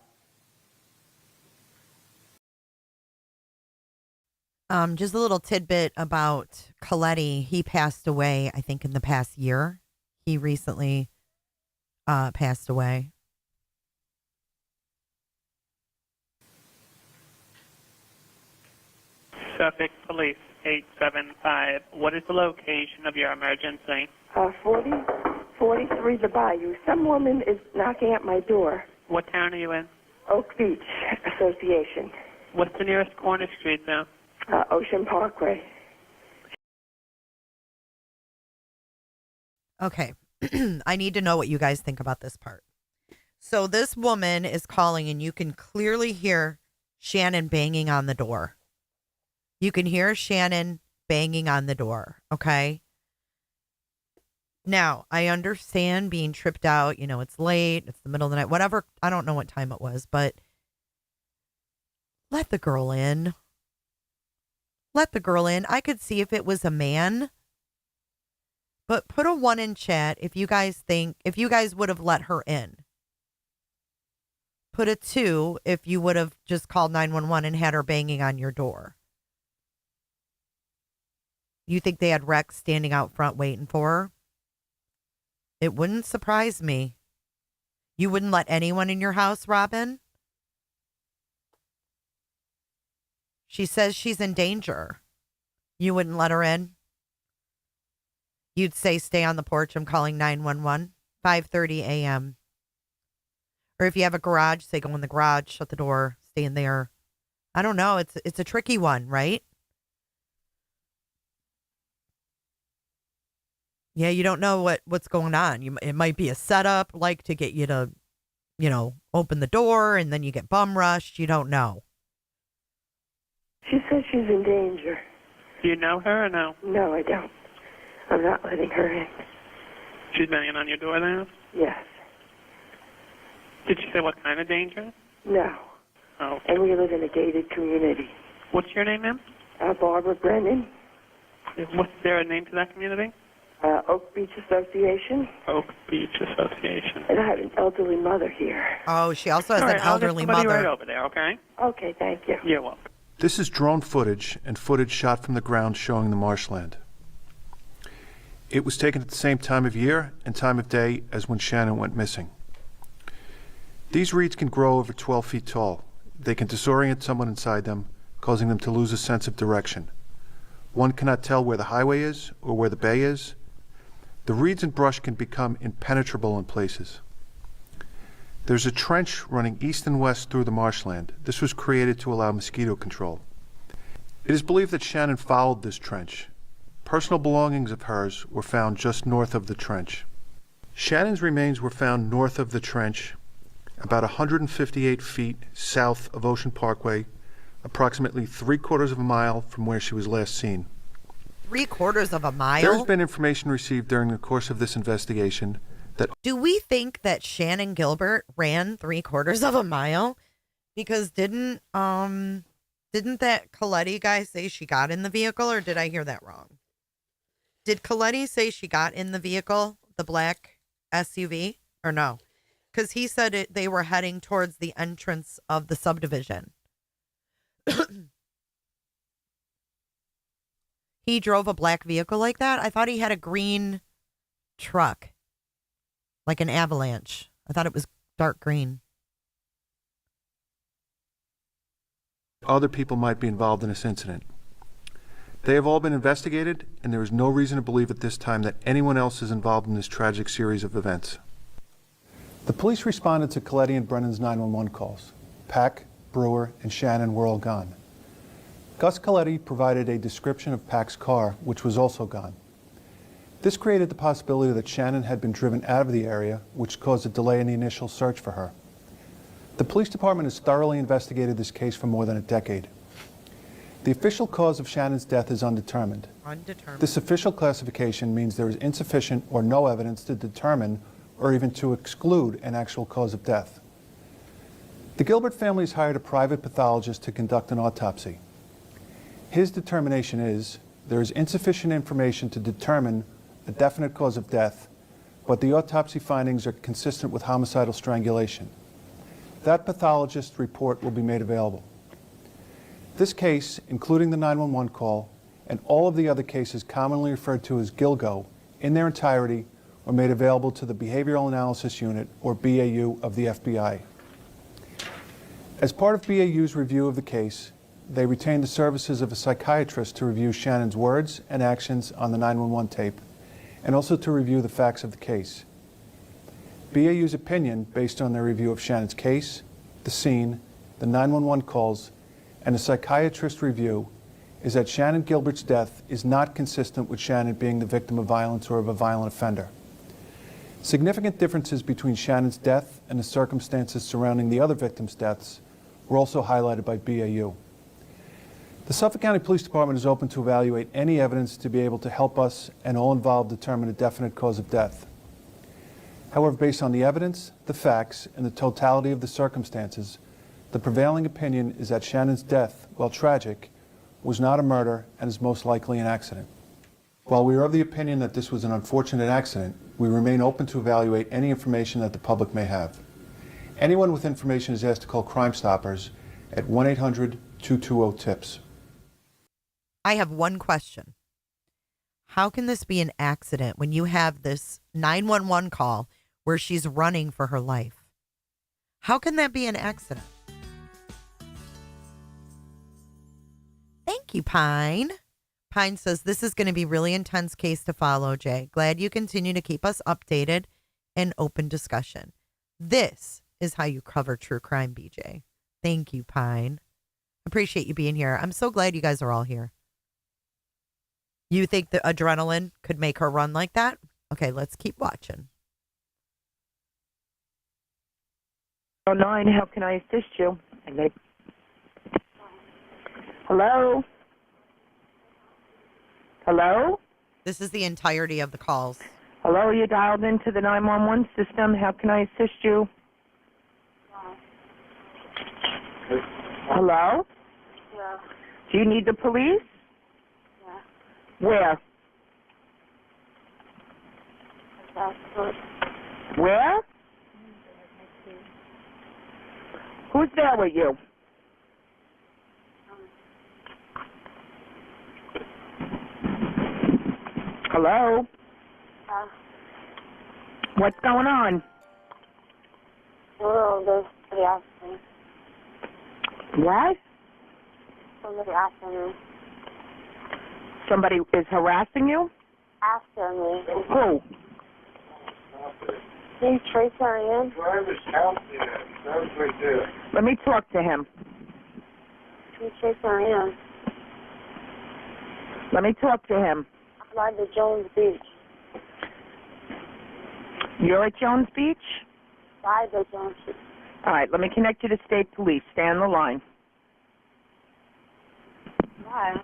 Just a little tidbit about Coletti. He passed away, I think, in the past year. He recently passed away. Suffolk Police 875. What is the location of your emergency? 43 The Bayou. Some woman is knocking at my door. What town are you in? Oak Beach Association. What's the nearest corner street now? Ocean Parkway. Okay. I need to know what you guys think about this part. So this woman is calling and you can clearly hear Shannon banging on the door. You can hear Shannon banging on the door. Okay. Now, I understand being tripped out. You know, it's late. It's the middle of the night. Whatever. I don't know what time it was, but let the girl in. Let the girl in. I could see if it was a man. But put a 1 in chat if you guys would have let her in. Put a 2 if you would have just called 911 and had her banging on your door. You think they had Rex standing out front waiting for her? It wouldn't surprise me. You wouldn't let anyone in your house, Robin? She says she's in danger. You wouldn't let her in? You'd say, stay on the porch. I'm calling 911. 5:30 a.m. Or if you have a garage, say go in the garage, shut the door, stay in there. I don't know. It's a tricky one, right? Yeah, you don't know what's going on. It might be a setup, like to get you to, open the door, and then you get bum rushed. You don't know. She says she's in danger. Do you know her or no? No, I don't. I'm not letting her in. She's banging on your door now? Yes. Did she say what kind of danger? No. Oh. And we live in a gated community. What's your name, ma'am? Barbara Brennan. What's there a name to that community? Oak Beach Association. Oak Beach Association. And I have an elderly mother here. Oh, she also has All an right, elderly I'll get somebody mother. right over there, okay? Okay, thank you. You're welcome. This is drone footage and footage shot from the ground showing the marshland. It was taken at the same time of year and time of day as when Shannon went missing. These reeds can grow over 12 feet tall. They can disorient someone inside them, causing them to lose a sense of direction. One cannot tell where the highway is or where the bay is. The reeds and brush can become impenetrable in places. There's a trench running east and west through the marshland. This was created to allow mosquito control. It is believed that Shannon followed this trench. Personal belongings of hers were found just north of the trench. Shannon's remains were found north of the trench, about 158 feet south of Ocean Parkway, approximately 3/4 of a mile from where she was last seen. 3/4 of a mile? There has been information received during the course of this investigation that... Do we think that Shannon Gilbert ran 3/4 of a mile? Because didn't that Coletti guy say she got in the vehicle, or did I hear that wrong? Did Coletti say she got in the vehicle, the black SUV, or no? Because he said they were heading towards the entrance of the subdivision. He drove a black vehicle like that? I thought he had a green truck, like an Avalanche. I thought it was dark green. Other people might be involved in this incident. They have all been investigated, and there is no reason to believe at this time that anyone else is involved in this tragic series of events. The police responded to Coletti and Brennan's 911 calls. Pack, Brewer, and Shannon were all gone. Gus Coletti provided a description of Pack's car, which was also gone. This created the possibility that Shannon had been driven out of the area, which caused a delay in the initial search for her. The police department has thoroughly investigated this case for more than a decade. The official cause of Shannon's death is undetermined. This official classification means there is insufficient or no evidence to determine or even to exclude an actual cause of death. The Gilbert family has hired a private pathologist to conduct an autopsy. His determination is there is insufficient information to determine a definite cause of death, but the autopsy findings are consistent with homicidal strangulation. That pathologist's report will be made available. This case, including the 911 call, and all of the other cases commonly referred to as Gilgo, in their entirety, were made available to the Behavioral Analysis Unit, or BAU, of the FBI. As part of BAU's review of the case, they retained the services of a psychiatrist to review Shannon's words and actions on the 911 tape, and also to review the facts of the case. BAU's opinion, based on their review of Shannon's case, the scene, the 911 calls, and a psychiatrist's review, is that Shannon Gilbert's death is not consistent with Shannon being the victim of violence or of a violent offender. Significant differences between Shannon's death and the circumstances surrounding the other victims' deaths were also highlighted by BAU. The Suffolk County Police Department is open to evaluate any evidence to be able to help us and all involved determine a definite cause of death. However, based on the evidence, the facts, and the totality of the circumstances, the prevailing opinion is that Shannon's death, while tragic, was not a murder and is most likely an accident. While we are of the opinion that this was an unfortunate accident, we remain open to evaluate any information that the public may have. Anyone with information is asked to call Crime Stoppers at 1-800-220-TIPS. I have one question. How can this be an accident when you have this 911 call where she's running for her life? How can that be an accident? Thank you, Pine. Pine says, this is going to be really intense case to follow, Jay. Glad you continue to keep us updated and open discussion. This is how you cover true crime, BJ. Thank you, Pine. Appreciate you being here. I'm so glad you guys are all here. You think the adrenaline could make her run like that? Okay, let's keep watching. 09, how can I assist you? Hello? Hello? This is the entirety of the calls. Hello, you dialed into the 911 system. How can I assist you? Hello? Yeah. Do you need the police? Yeah. Where? Where? Who's there with you? Hello? What's going on? Well, there's somebody asking. What? Somebody asking me. Somebody is harassing you? After me. Who? Can you trace her in? Let me talk to him. Can you trace her in? Let me talk to him. I'm at the Jones Beach. You're at Jones Beach? By the Jones Beach. All right, let me connect you to state police. Stay on the line. Why?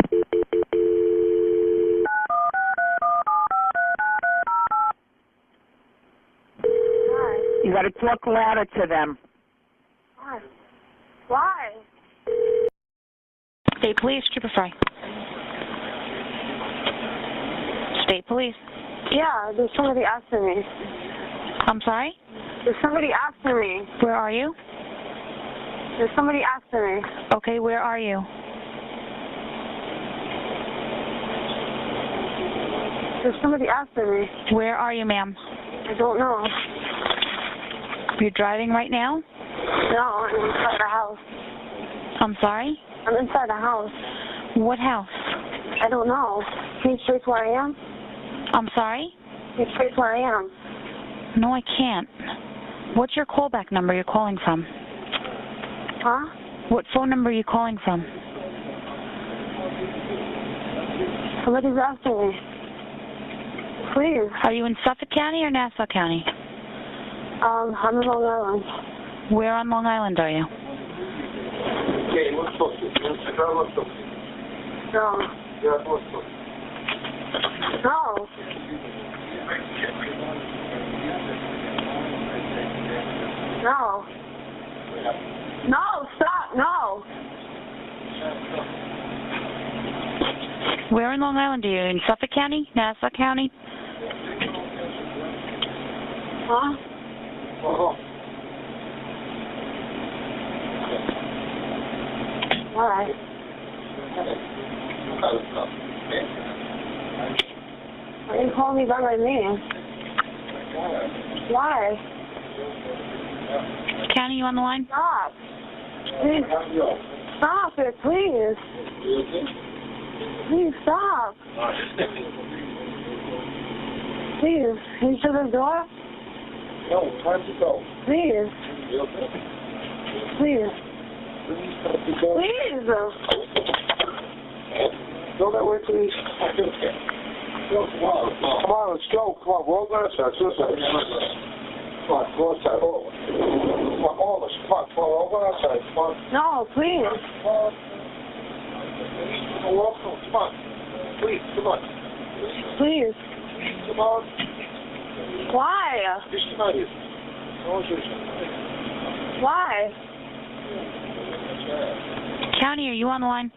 You got to talk louder to them. Why? Why? State Police, Trooper Fry. State Police. Yeah, there's somebody after me. I'm sorry? There's somebody after me. Where are you? There's somebody after me. Okay, where are you? There's somebody after me. Where are you, ma'am? I don't know. You're driving right now? No, I'm inside the house. I'm sorry? I'm inside the house. What house? I don't know. Can you trace where I am? I'm sorry? Can you trace where I am? No, I can't. What's your callback number you're calling from? Huh? What phone number are you calling from? Somebody's after me. Please. Are you in Suffolk County or Nassau County? I'm in Long Island. Where on Long Island are you? No. No. No. No, stop, no. Where in Long Island are you? In Suffolk County? Nassau County? Huh? Why? Why you call me by my name? Why? County, you on the line? Stop. Please. Stop it, please. Please stop. Please. Can you shut the door? No, time to go. Please. Please. Please. Go that way, please. Come on, let's go. Come on, roll that side. Come on, go outside. Come on, all of us. Come on, roll that side. Come on. No, please. Come on. Come on. Please, come on. Please. Come on. Why? Why? County, are you on the line?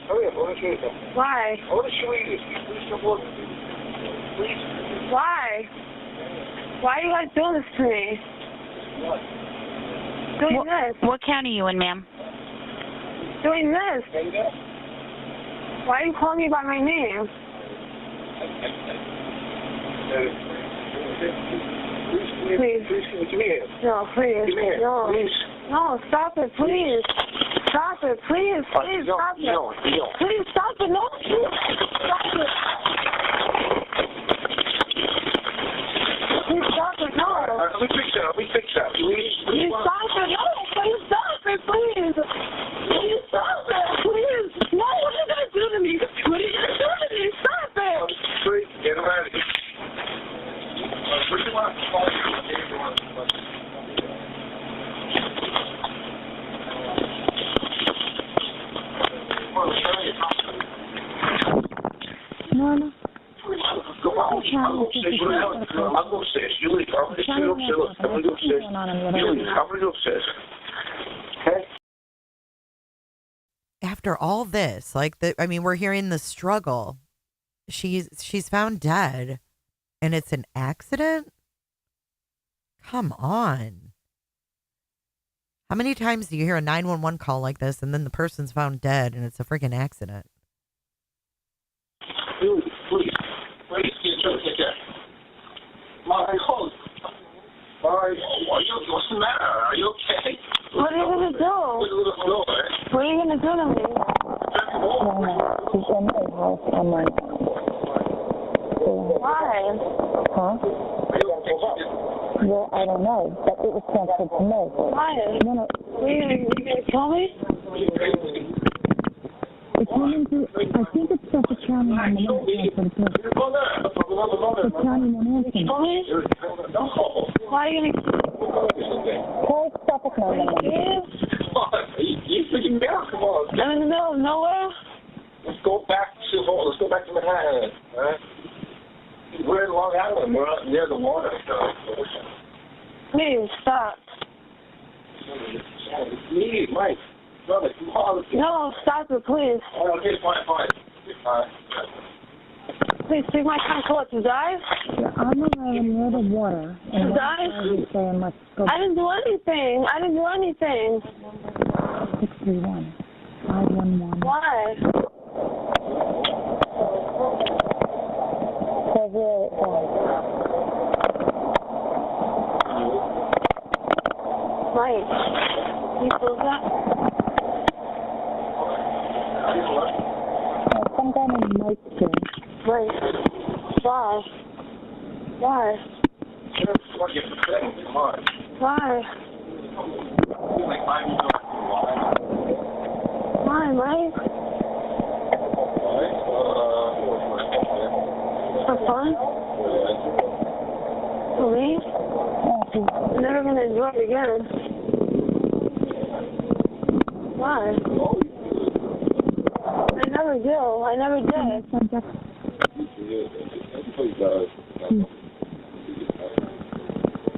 Hurry up, I want to show you something. Why? I want to show you this. Please come on. Please. Why? Why are you guys doing this to me? What? Doing this. What county are you in, ma'am? Doing this. Why are you calling me by my name? Please. Please, give me here. No, please. Give me here. No. Please. No, stop it, please. Stop it, please. Please, stop it. No. Please, stop it. No, please. Stop it. Please, stop it. No. Let me fix that. Please. Please, stop it. No, please, stop it, please. Please, stop it. Please. No, what are you going to do to me? What are you going to do to me? Stop it. Please, get him out of here. What do you want? Norma? Come on. I'm going upstairs. You leave. I'm going to go upstairs. You leave. I'm going to go upstairs. Okay? After all this, we're hearing the struggle. She's found dead, and it's an accident? Come on. How many times do you hear a 911 call like this, and then the person's found dead, and it's a freaking accident? Please, get your ticket. My host. What's the matter? Are you okay? What are you going to do? What are you going to do to me? She's in a house on my... Why? Huh? Well, I don't know, but it was transferred to me. Why? No. Are you going to kill me? It's coming to, I think it's Suffolk County on the left for the person. The county won't answer me. Why are you going to Call Suffolk on the left. You freaking down, come on. I'm in the middle of nowhere. Let's go back to Manhattan, all right? We're in Long Island. We're out near the water. Please, stop. Please, Mike. Brother, you holler. No, stop it, please. Okay, fine. Please take my time to what, to dive? You're on the way near the water. To dive? Saying, let's go. I didn't do anything. 631. 511. Why? Mike, you close that? Some guy named Mike here. Mike, why? Why? Why? Why, Mike? For fun? For me? I'm never going to enjoy it again. Why? I never do. I never did.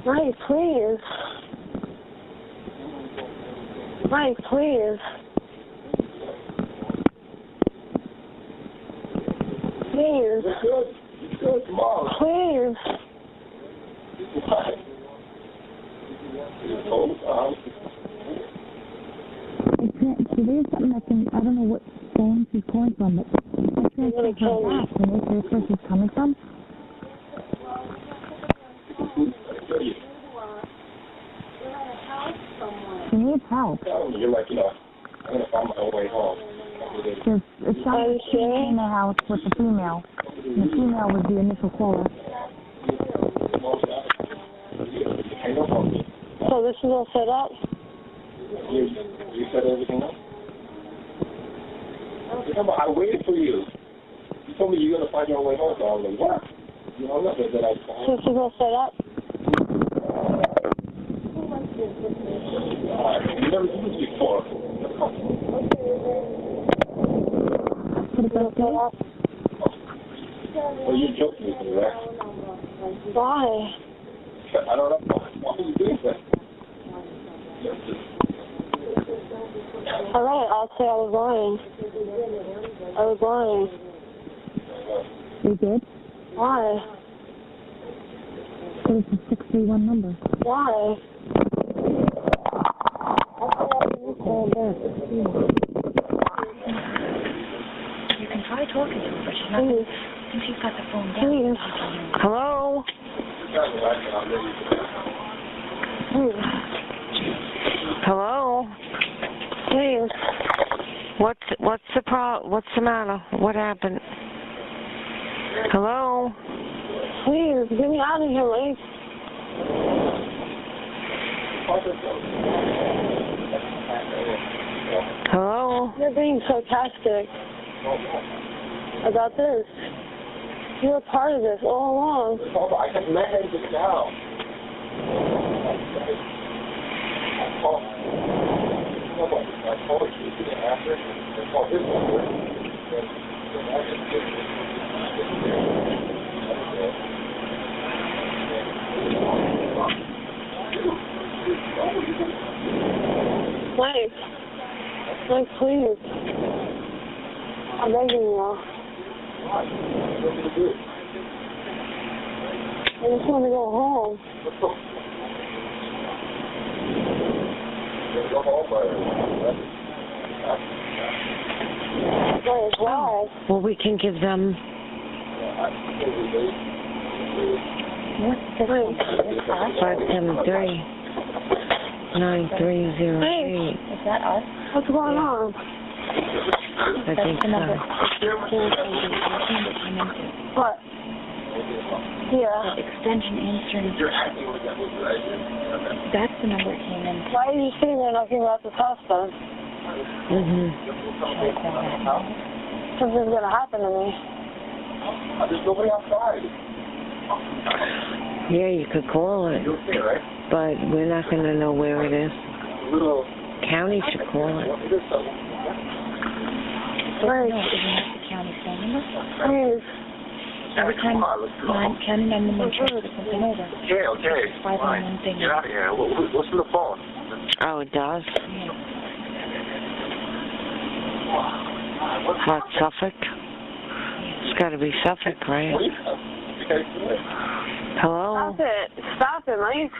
Mike, please. Mike, please. Please. Please. She did something I don't know what phone she's calling from, but I transferred her back. You know where she's coming from? She needs help. You're like, I'm going to find my way home. There's a shot in the house with the female. And the female was the initial caller. So this is all set up? You set everything up? I waited for you. You told me you're going to find your way home, so I was like, what? You know, nothing that I found. So this is all set up? You've never seen this before. Well, you're joking with me, right? Why? I don't know. Why are you doing that? All right, I'll say I was lying. You did? Why? It was a 631 number. Why? You can try talking to her, but she's not. Since she's got the phone down. Please. Hello? Hello? Please. What's the matter? What happened? Hello? Please, get me out of here, Lee. Hello? You're being sarcastic about this. You were part of this all along. I just met him just now. I told you after. I called his number. Mike, please. I'm begging you. I just want to go home. Why? Well, we can give them. What's the phone? 573-9308. Is that us? What's going on? I think so. What? Yeah. The extension answering. That's the number it came in. Why are you sitting there knocking about this house then? Something's gonna happen to me. There's nobody outside. Yeah, you could call it, but we're not going to know where it is. County should call it. Please. Isn't that the county phone number? Please. Every time county 911 tries to put something over. Okay. 511 thing. Get out of here. What's in the phone? Oh, it does? What, Suffolk? It's got to be Suffolk, right? Hello? Stop it. Stop it, Mike.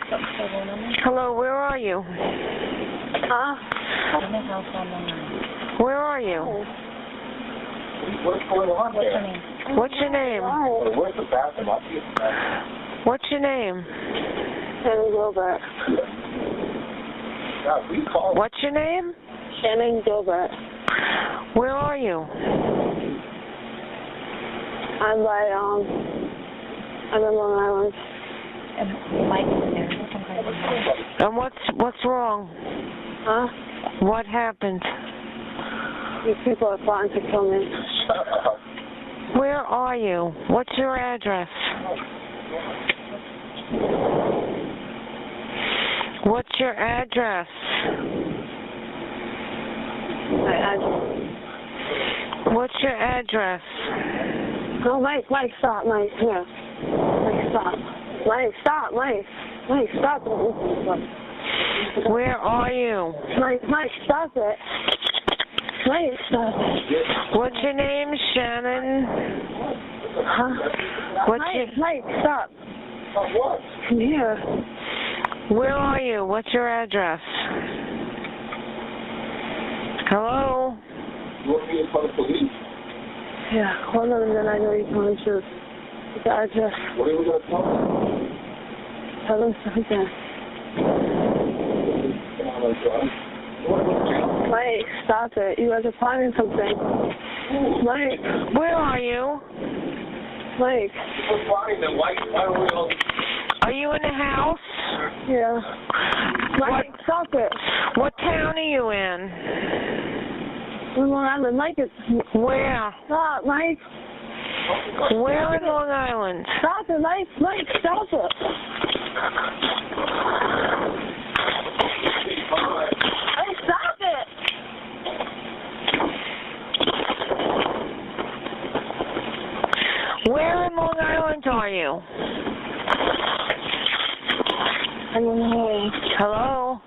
Hello, where are you? Huh? Where are you? What's going on there? What's your name? Where's the bathroom? I'll see you. What's your name? Shannon Gilbert. What's your name? Shannon Gilbert. Where are you? I'm by, I'm in Long Island. And what's wrong? Huh? What happened? These people are plotting to kill me. Where are you? What's your address? What's your address? My address. What's your address? Oh, Mike, stop, Mike. Here. Mike, stop. Mike, stop, Mike. Mike, stop. Where are you? Mike, stop it. Mike, stop it. What's your name, Shannon? Huh? Mike, stop. Come here. Where are you? What's your address? Hello? You want me in front of police? Yeah, hold on a minute. I know you're telling the truth. The address. What are we going to tell them? Tell them something. Mike, stop it. You guys are planning something. Mike. Where are you? Mike. We're fine then. Why are we all... Are you in the house? Yeah. Mike, stop it. What town are you in? Long Island. Mike, it's... Where? Stop, Mike. Where in Long Island? Stop it, Mike. Mike, stop it. Mike, stop it. Where in Long Island are you? I don't know. Hello?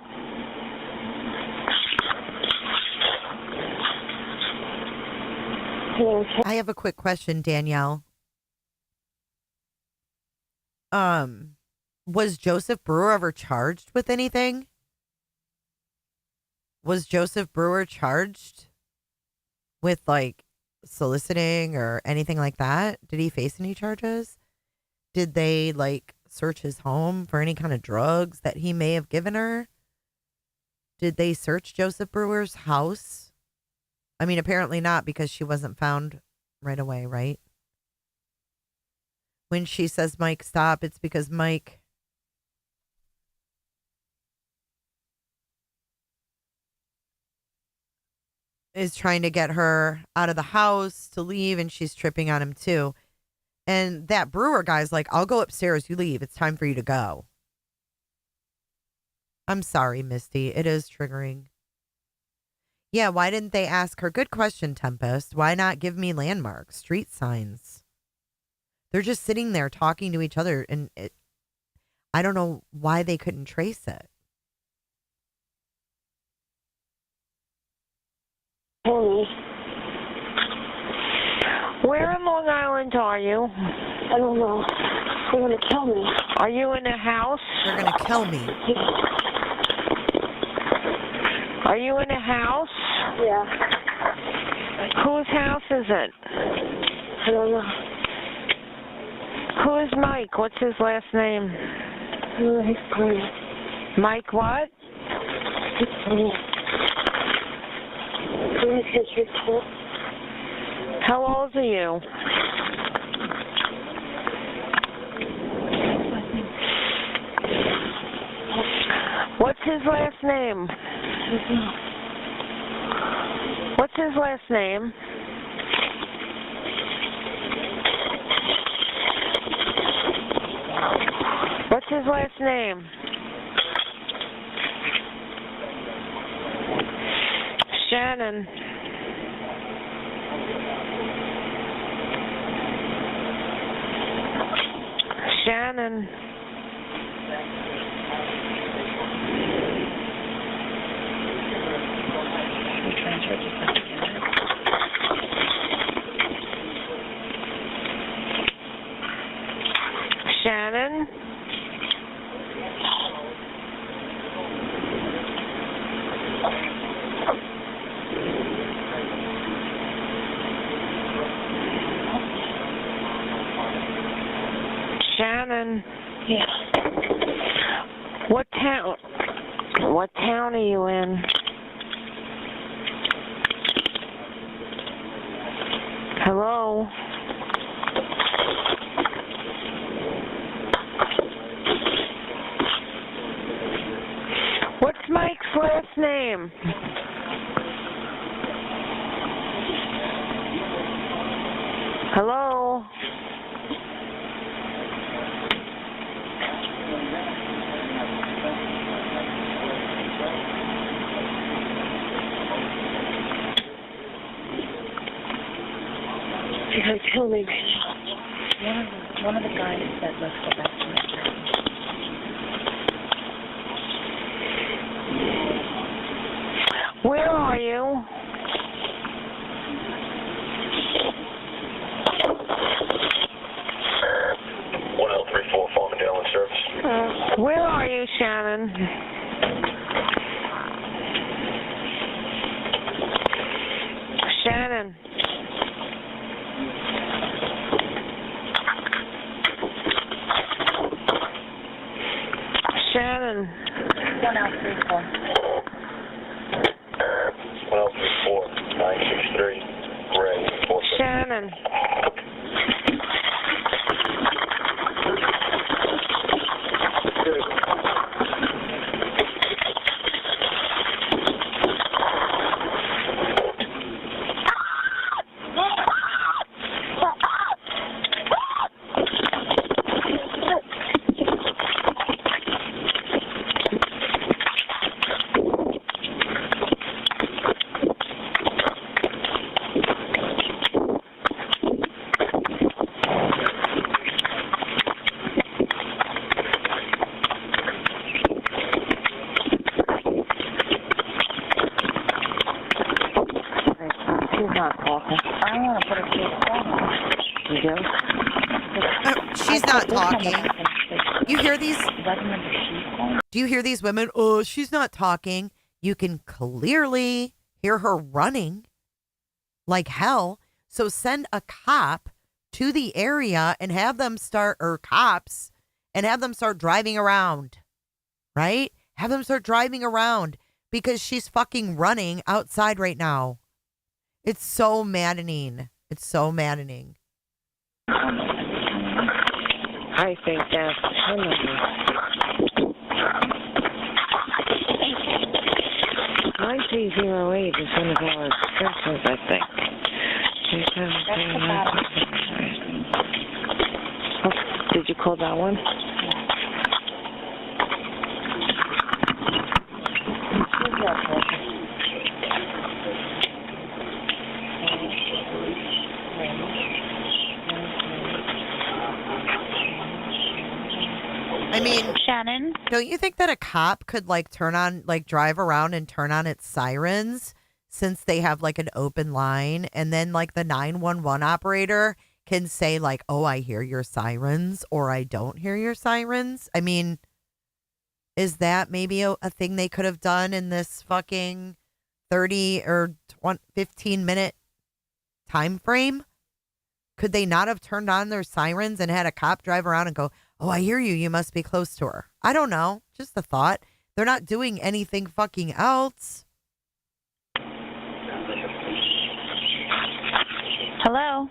I have a quick question, Danielle. Was Joseph Brewer ever charged with anything? Was Joseph Brewer charged with like soliciting or anything like that? Did he face any charges? Did they like search his home for any kind of drugs that he may have given her? Did they search Joseph Brewer's house? I mean, apparently not, because she wasn't found right away, right? When she says, Mike, stop, it's because Mike is trying to get her out of the house to leave, and she's tripping on him too. And that Brewer guy's like, I'll go upstairs, you leave. It's time for you to go. I'm sorry, Misty. It is triggering. Yeah, why didn't they ask her? Good question, Tempest. Why not give me landmarks, street signs? They're just sitting there talking to each other, and I don't know why they couldn't trace it. Where in Long Island are you? I don't know. They're going to kill me. Are you in a house? They're going to kill me. Are you in a house? Yeah. Whose house is it? I don't know. Who is Mike? What's his last name? Mike what? How old are you? What's his last name? What's his last name? What's his last name? Shannon. Shannon. Shannon. Yeah. What town? What town are you in? Hello? What's Mike's last name? Hello? She's gonna kill me. One of the guys said, let's go back to my friend. Where are you? Farmingdale in service. Where are you, Shannon? Shannon. Shannon. 1034. 1034, 963, Gray, 4. Shannon. She's not talking. You hear these? Do you hear these women? Oh, she's not talking. You can clearly hear her running like hell. So send a cop to the area and have them start, or cops, and have them start driving around, right? Have them start driving around because she's fucking running outside right now. It's so maddening. It's so maddening. I think that's 9308 is one of our extensions, I think. Did you call that one? I mean, Shannon, don't you think that a cop could like drive around and turn on its sirens since they have like an open line, and then like the 911 operator can say like, oh, I hear your sirens, or I don't hear your sirens? I mean, is that maybe a thing they could have done in this fucking 30 or 15 minute time frame? Could they not have turned on their sirens and had a cop drive around and go, oh, I hear you. You must be close to her. I don't know. Just a thought. They're not doing anything fucking else. hello?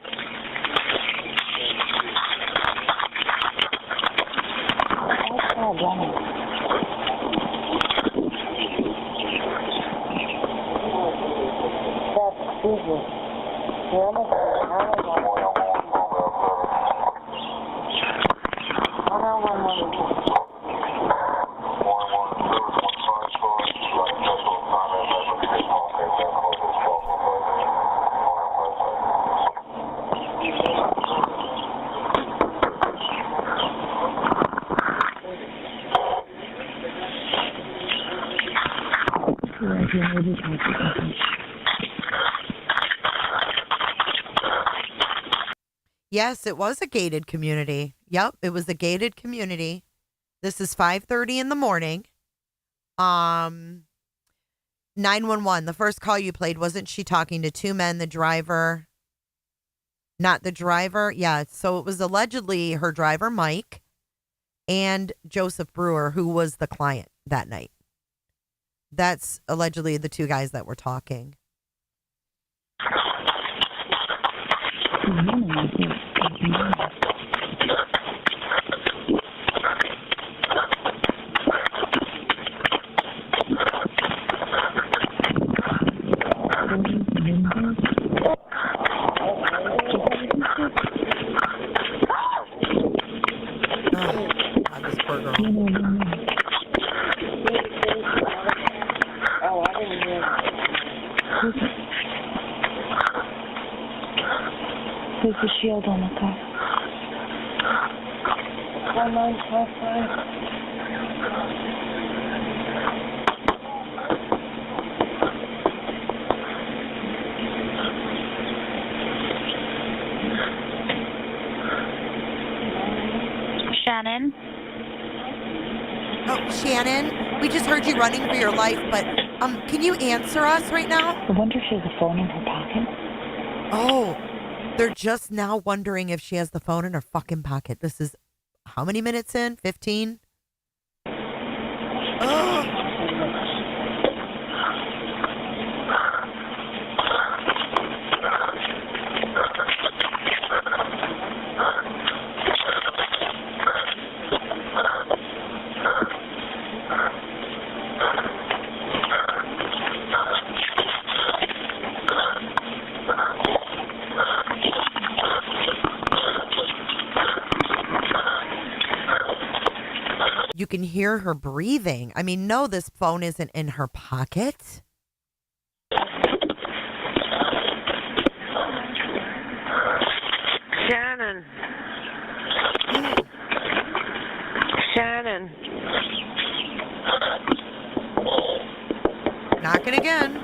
Yes, it was a gated community. Yep, it was a gated community. This is 5:30 in the morning. 911, the first call you played, wasn't she talking to two men, the driver? Not the driver? Yeah, so it was allegedly her driver, Mike, and Joseph Brewer, who was the client that night. That's allegedly the two guys that were talking. There's a shield on the car. 1955. Shannon? Oh, Shannon, we just heard you running for your life, but can you answer us right now? I wonder if she has a phone in her pocket. Oh, they're just now wondering if she has the phone in her fucking pocket. This is how many minutes in? 15? Oh. You can hear her breathing. I mean, no, this phone isn't in her pocket. Shannon. Shannon. Knocking again.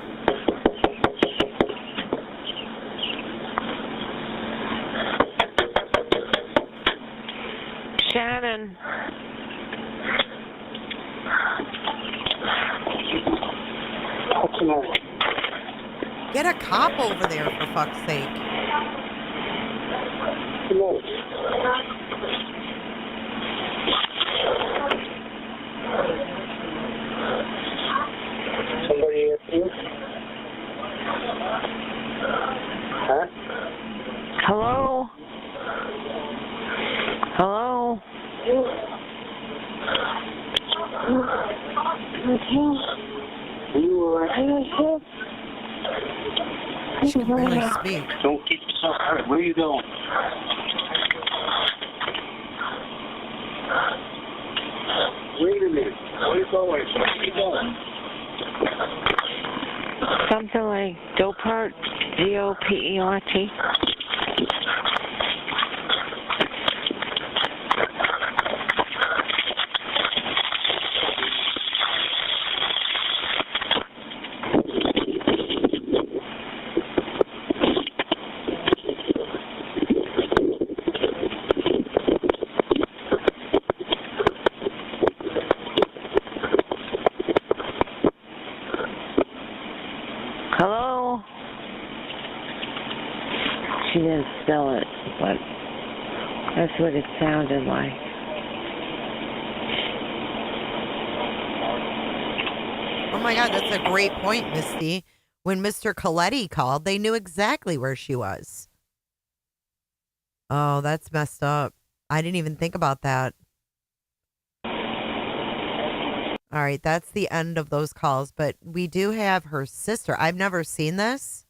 Shannon. Get a cop over there, for fuck's sake. Somebody asked you? Huh? Hello? Hello? Are you alright? She can barely speak. Don't get yourself hurt. Where are you going? Wait a minute. Where are you going? Where are you going? Something like Dopert, D-O-P-E-R-T. Hello? She didn't spell it, but that's what it sounded like. Oh my God, that's a great point, Misty. When Mr. Coletti called, they knew exactly where she was. Oh, that's messed up. I didn't even think about that. All right, that's the end of those calls, but we do have her sister. I've never seen this.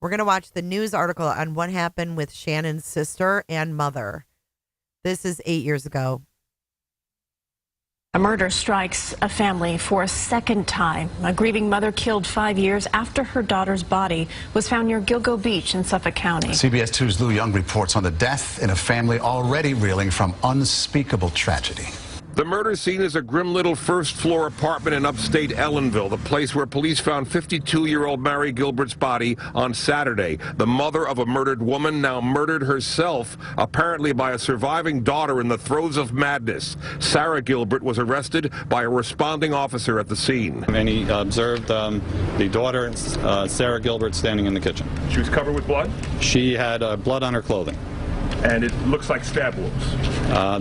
We're going to watch the news article on what happened with Shannon's sister and mother. This is 8 years ago. A murder strikes a family for a second time. A grieving mother killed 5 years after her daughter's body was found near Gilgo Beach in Suffolk County. CBS 2's Lou Young reports on the death in a family already reeling from unspeakable tragedy. The murder scene is a grim little first-floor apartment in upstate Ellenville, the place where police found 52-year-old Mary Gilbert's body on Saturday. The mother of a murdered woman now murdered herself, apparently by a surviving daughter in the throes of madness. Sarah Gilbert was arrested by a responding officer at the scene. And he observed the daughter, Sarah Gilbert, standing in the kitchen. She was covered with blood? She had blood on her clothing. and it looks like stab wounds.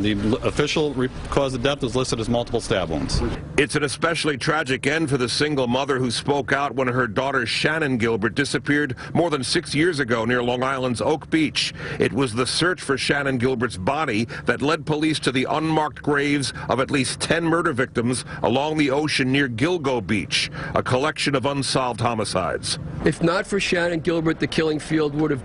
The official cause of death is listed as multiple stab wounds. It's an especially tragic end for the single mother who spoke out when her daughter Shannon Gilbert disappeared more than 6 years ago near Long Island's Oak Beach. It was the search for Shannon Gilbert's body that led police to the unmarked graves of at least 10 murder victims along the ocean near Gilgo Beach, a collection of unsolved homicides. If not for Shannon Gilbert, the killing field would have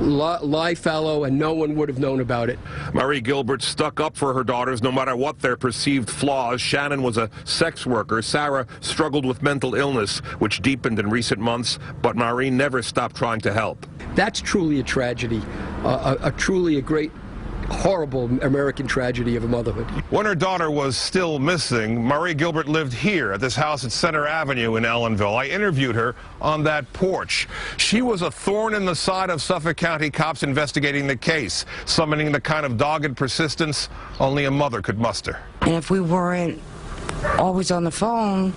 lie fallow and no one would have known about it. Marie Gilbert stuck up for her daughters no matter what their perceived flaws. Shannon was a sex worker. Sarah struggled with mental illness, which deepened in recent months, but Marie never stopped trying to help. That's truly a tragedy, truly a great, horrible American tragedy of a motherhood. When her daughter was still missing, Marie Gilbert lived here at this house at Center Avenue in Ellenville. I interviewed her on that porch. She was a thorn in the side of Suffolk County cops investigating the case, summoning the kind of dogged persistence only a mother could muster. And if we weren't always on the phone,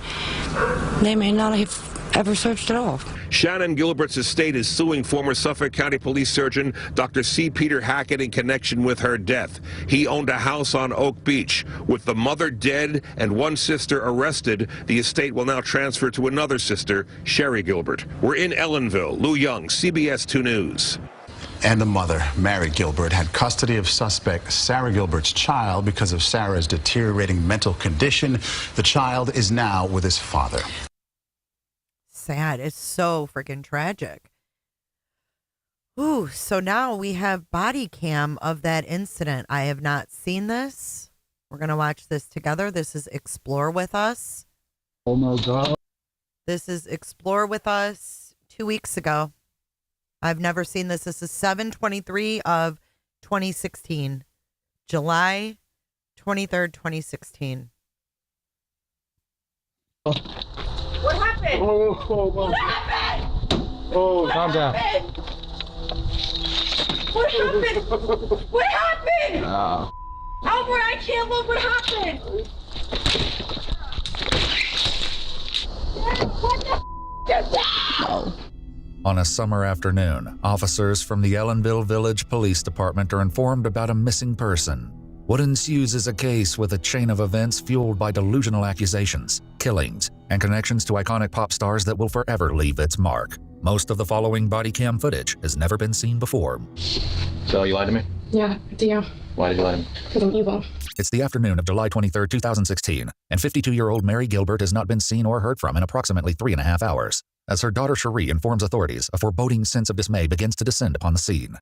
they may not have ever searched it off. Shannon Gilbert's estate is suing former Suffolk County Police Surgeon Dr. C. Peter Hackett in connection with her death. He owned a house on Oak Beach. With the mother dead and one sister arrested, the estate will now transfer to another sister, Sherry Gilbert. We're in Ellenville. Lou Young, CBS 2 News. And the mother, Mary Gilbert, had custody of suspect Sarah Gilbert's child because of Sarah's deteriorating mental condition. The child is now with his father. Sad. It's so freaking tragic. Ooh, so now we have body cam of that incident. I have not seen this. We're going to watch this together. This is Explore With Us. Oh my God. This is Explore With Us 2 weeks ago. I've never seen this. This is 7/23 of 2016. July 23rd, 2016. What happened? What happened? Oh, calm down. What happened? What happened? Albert, I can't look. What happened? What the is that? On a summer afternoon, officers from the Ellenville Village Police Department are informed about a missing person. What ensues is a case with a chain of events fueled by delusional accusations, killings, and connections to iconic pop stars that will forever leave its mark. Most of the following body cam footage has never been seen before. So you lied to me? Yeah, do. Why did you lie to me? Because I'm evil. It's the afternoon of July 23, 2016, and 52-year-old Mary Gilbert has not been seen or heard from in approximately 3.5 hours. As her daughter Cherie informs authorities, a foreboding sense of dismay begins to descend upon the scene.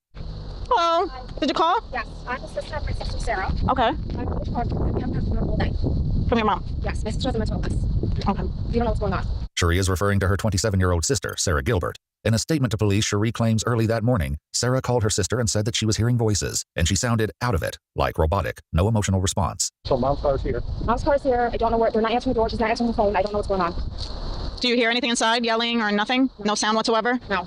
Hello. Did you call? Yes, I'm the sister of my sister Sarah. Okay. I'm the card from the whole night. From your mom? Yes, my sister has a mental illness. Okay. You don't know what's going on. Cherie is referring to her 27-year-old sister, Sarah Gilbert. In a statement to police, Cherie claims early that morning, Sarah called her sister and said that she was hearing voices, and she sounded out of it, like robotic, no emotional response. So mom's car's here. Mom's car's here. I don't know where. They're not answering the door. She's not answering the phone. I don't know what's going on. Do you hear anything inside, yelling or nothing? No sound whatsoever? No.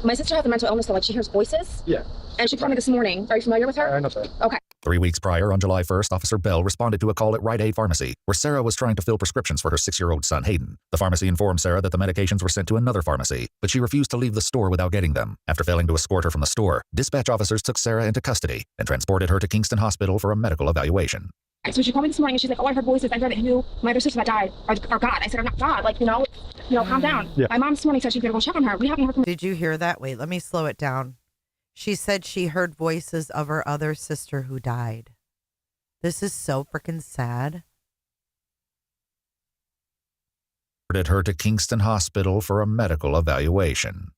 My sister has a mental illness, though. Like, she hears voices. Yeah. And she called me this morning. Are you familiar with her? I know that. Okay. 3 weeks prior, on July 1st, Officer Bell responded to a call at Rite Aid Pharmacy, where Sarah was trying to fill prescriptions for her 6-year-old son, Hayden. The pharmacy informed Sarah that the medications were sent to another pharmacy, but she refused to leave the store without getting them. After failing to escort her from the store, dispatch officers took Sarah into custody and transported her to Kingston Hospital for a medical evaluation. So she called me this morning and she's like, oh, I heard voices. I heard that you, my other sister that died, are God. I said, I'm not God. Like, calm down. Yeah. My mom this morning said she's going to go check on her. We haven't heard from her. Did you hear that? Wait, let me slow it down. She said she heard voices of her other sister who died. This is so freaking sad. Transported her to Kingston Hospital for a medical evaluation.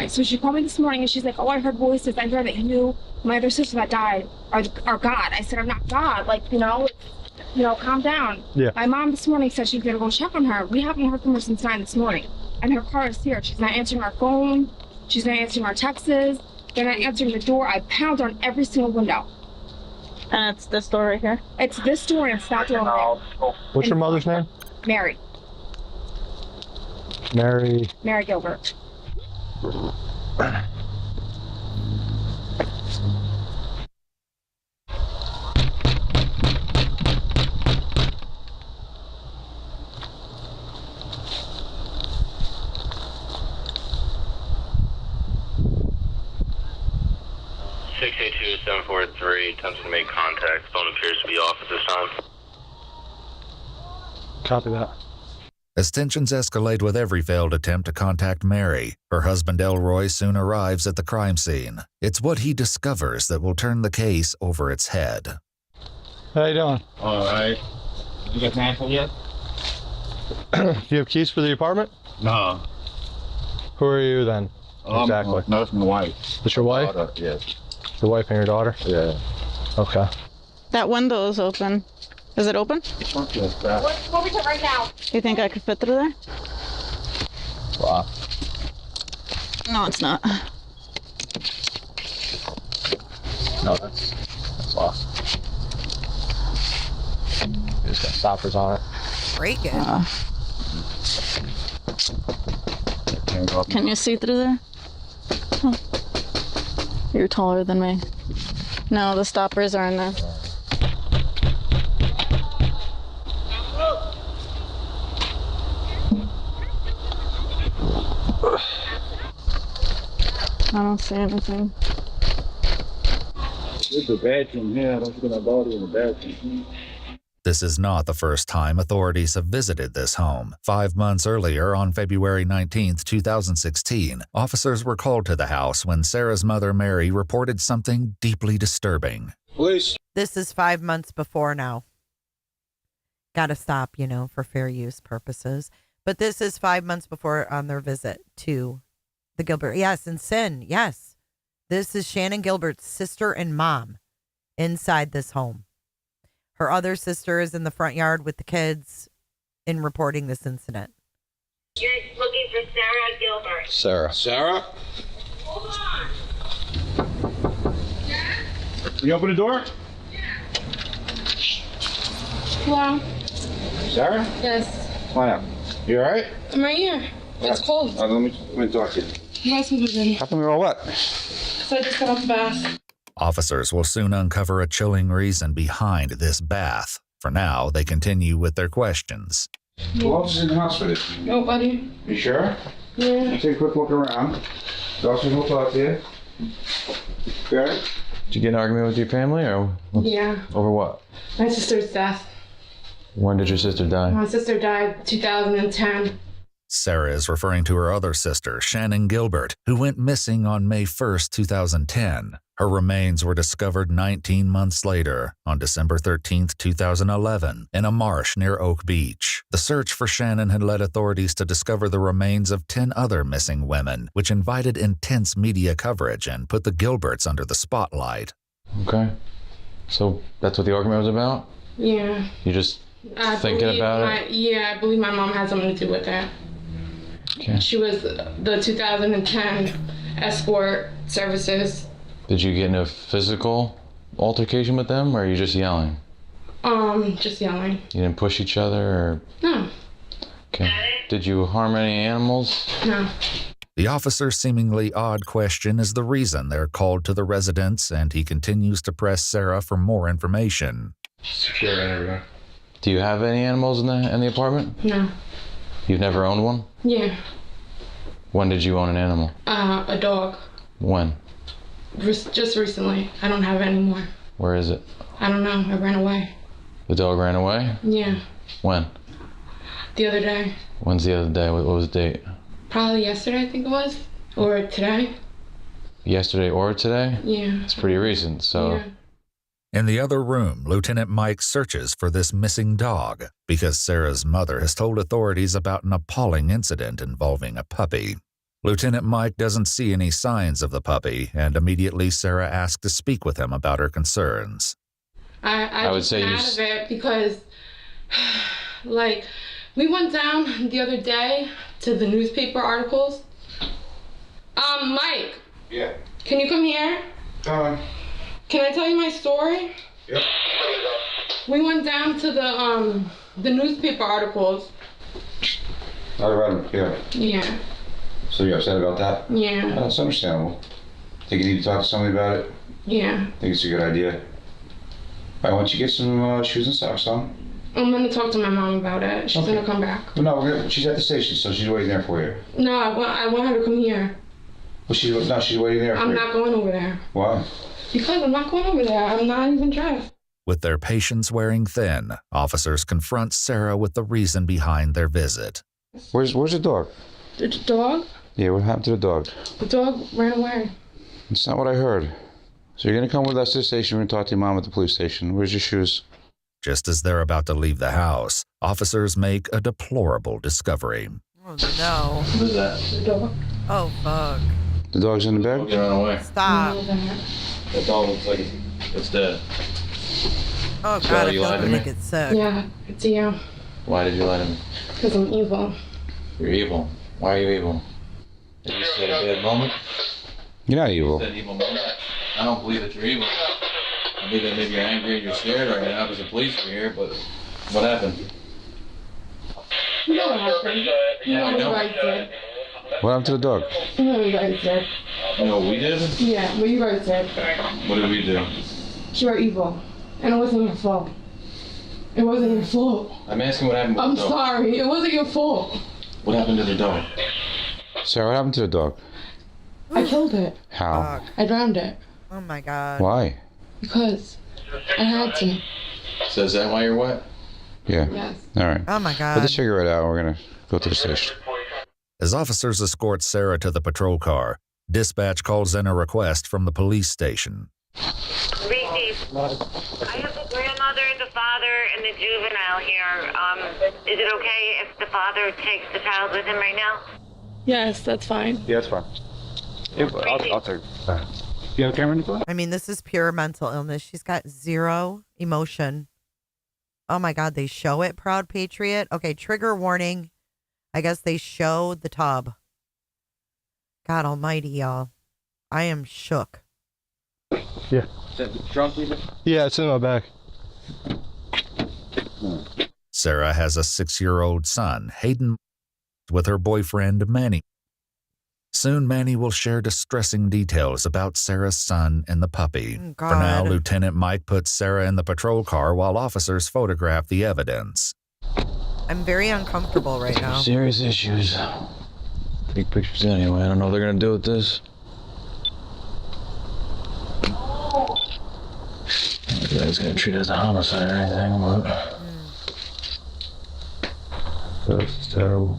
So she called me this morning and she's like, oh, I heard voices. I heard that you, my other sister that died, are God. I said, I'm not God. Like, calm down. Yeah. My mom this morning said she's going to go check on her. We haven't heard from her since 9 this morning. And her car is here. She's not answering our phone. She's not answering our texts. They're not answering the door. I pound on every single window. And it's this door right here? It's this door and it's that door over there. What's your mother's name? Mary. Mary Gilbert. 322-743, attempting to make contact. Phone appears to be off at this time. Copy that. As tensions escalate with every failed attempt to contact Mary, her husband Elroy soon arrives at the crime scene. It's what he discovers that will turn the case over its head. How you doing? All right. You got an answer yet? Do you have keys for the apartment? No. Who are you then? Exactly. No, it's my wife. It's your wife? Yes. Your wife and your daughter? Yeah. Okay. That window is open. Is it open? What we can right now? You think I could fit through there? Wow. No, it's not. No, that's lost. You just got stoppers on it. Break it. Can you see through there? Oh. You're taller than me. No, the stoppers are in there. I don't see anything. There's a bathroom here. I don't see my body in the bathroom. This is not the first time authorities have visited this home. 5 months earlier, on February 19, 2016, officers were called to the house when Sarah's mother, Mary, reported something deeply disturbing. Police. This is 5 months before now. Gotta stop, for fair use purposes. But this is 5 months before on their visit to the Gilbert. Yes, and Sin. Yes. This is Shannon Gilbert's sister and mom inside this home. Her other sister is in the front yard with the kids in reporting this incident. You're looking for Sarah Gilbert. Sarah? Hold on. Can you open the door? Hello? Sarah? Yes. Come on out. You all right? I'm right here. It's cold. Let me talk to you. You guys move in. How come you're all wet? So I just got off the bath. Officers will soon uncover a chilling reason behind this bath. For now, they continue with their questions. Who else is in the house with you? Nobody. You sure? Yeah. Let's take a quick look around. The officers will talk to you. Okay? Did you get in an argument with your family, or Yeah. over what? My sister's death. When did your sister die? My sister died 2010. Sarah is referring to her other sister, Shannon Gilbert, who went missing on May 1st, 2010. Her remains were discovered 19 months later, on December 13th, 2011, in a marsh near Oak Beach. The search for Shannon had led authorities to discover the remains of 10 other missing women, which invited intense media coverage and put the Gilberts under the spotlight. Okay. So that's what the argument was about? Yeah. You just thinking about it? Yeah, I believe my mom had something to do with that. Okay. She was the 2010 escort services. Did you get in a physical altercation with them, or are you just yelling? Just yelling. You didn't push each other, or? No. Okay. Did you harm any animals? No. The officer's seemingly odd question is the reason they're called to the residence, and he continues to press Sarah for more information. Secure interview. Do you have any animals in the apartment? No. You've never owned one? Yeah. When did you own an animal? A dog. When? Just recently. I don't have it anymore. Where is it? I don't know. I ran away. The dog ran away? Yeah. When? The other day. When's the other day? What was the date? Probably yesterday, I think it was. Or today. Yesterday or today? Yeah. It's pretty recent, so... Yeah. In the other room, Lieutenant Mike searches for this missing dog because Sarah's mother has told authorities about an appalling incident involving a puppy. Lieutenant Mike doesn't see any signs of the puppy, and immediately Sarah asks to speak with him about her concerns. I would say out of it because, like, we went down the other day to the newspaper articles. Mike. Yeah. Can you come here? Can I tell you my story? Yep. We went down to the newspaper articles. I read them, yeah. Yeah. So you're upset about that? Yeah. That's understandable. Think you need to talk to somebody about it? Yeah. Think it's a good idea. All right, why don't you get some shoes and socks on? I'm gonna talk to my mom about it. She's gonna come back. Well, no, she's at the station, so she's waiting there for you. No, I want her to come here. Well, she's waiting there for you. I'm not going over there. Why? Because I'm not going over there. I'm not even dressed. With their patience wearing thin, officers confront Sarah with the reason behind their visit. Where's the dog? The dog? Yeah, what happened to the dog? The dog ran away. That's not what I heard. So you're gonna come with us to the station and talk to your mom at the police station. Where's your shoes? Just as they're about to leave the house, officers make a deplorable discovery. Oh, no. What is that? The dog. Oh, fuck. The dog's in the bed? It ran away. Stop. That dog looks like it's dead. Oh, So God, I you feel lied like to I me? get sick. Yeah, it's you. Why did you lie to me? Because I'm evil. You're evil. Why are you evil? Did you say a bad moment? You're not evil. Said evil moment. I don't believe that you're evil. I believe that maybe you're angry and you're scared right now because the police are here, but what happened? You know what happened. You know what you guys did. What happened to the dog? You know what you guys did. You know what we did? Yeah, what you guys did. What did we do? You were evil. And it wasn't your fault. It wasn't your fault. I'm asking what happened with I'm the dog. sorry. It wasn't your fault. What happened to the dog? Sarah, what happened to the dog? I killed it. How? I drowned it. Oh, my God. Why? Because I had to. So is that why you're wet? Yeah. Yes. All right. Oh, my God. Put the cigarette out. We're gonna go to the station. As officers escort Sarah to the patrol car, dispatch calls in a request from the police station. Receive. I have the grandmother, the father, and the juvenile here. Is it okay if the father takes the child with him right now? Yes, that's fine. Yeah, that's fine. I'll take it. You have a camera in the car? I mean, this is pure mental illness. She's got zero emotion. Oh, my God. They show it, Proud Patriot. Okay, trigger warning. I guess they show the tub. God almighty, y'all. I am shook. Yeah. Is that the trunk even? Yeah, it's in my bag. Sarah has a 6-year-old son, Hayden, with her boyfriend, Manny. Soon, Manny will share distressing details about Sarah's son and the puppy. Oh, For now, God. Lieutenant Mike puts Sarah in the patrol car while officers photograph the evidence. I'm very uncomfortable right now. Serious issues. Take pictures anyway. I don't know what they're gonna do with this. The guy's gonna treat it as a homicide or anything, but that's terrible.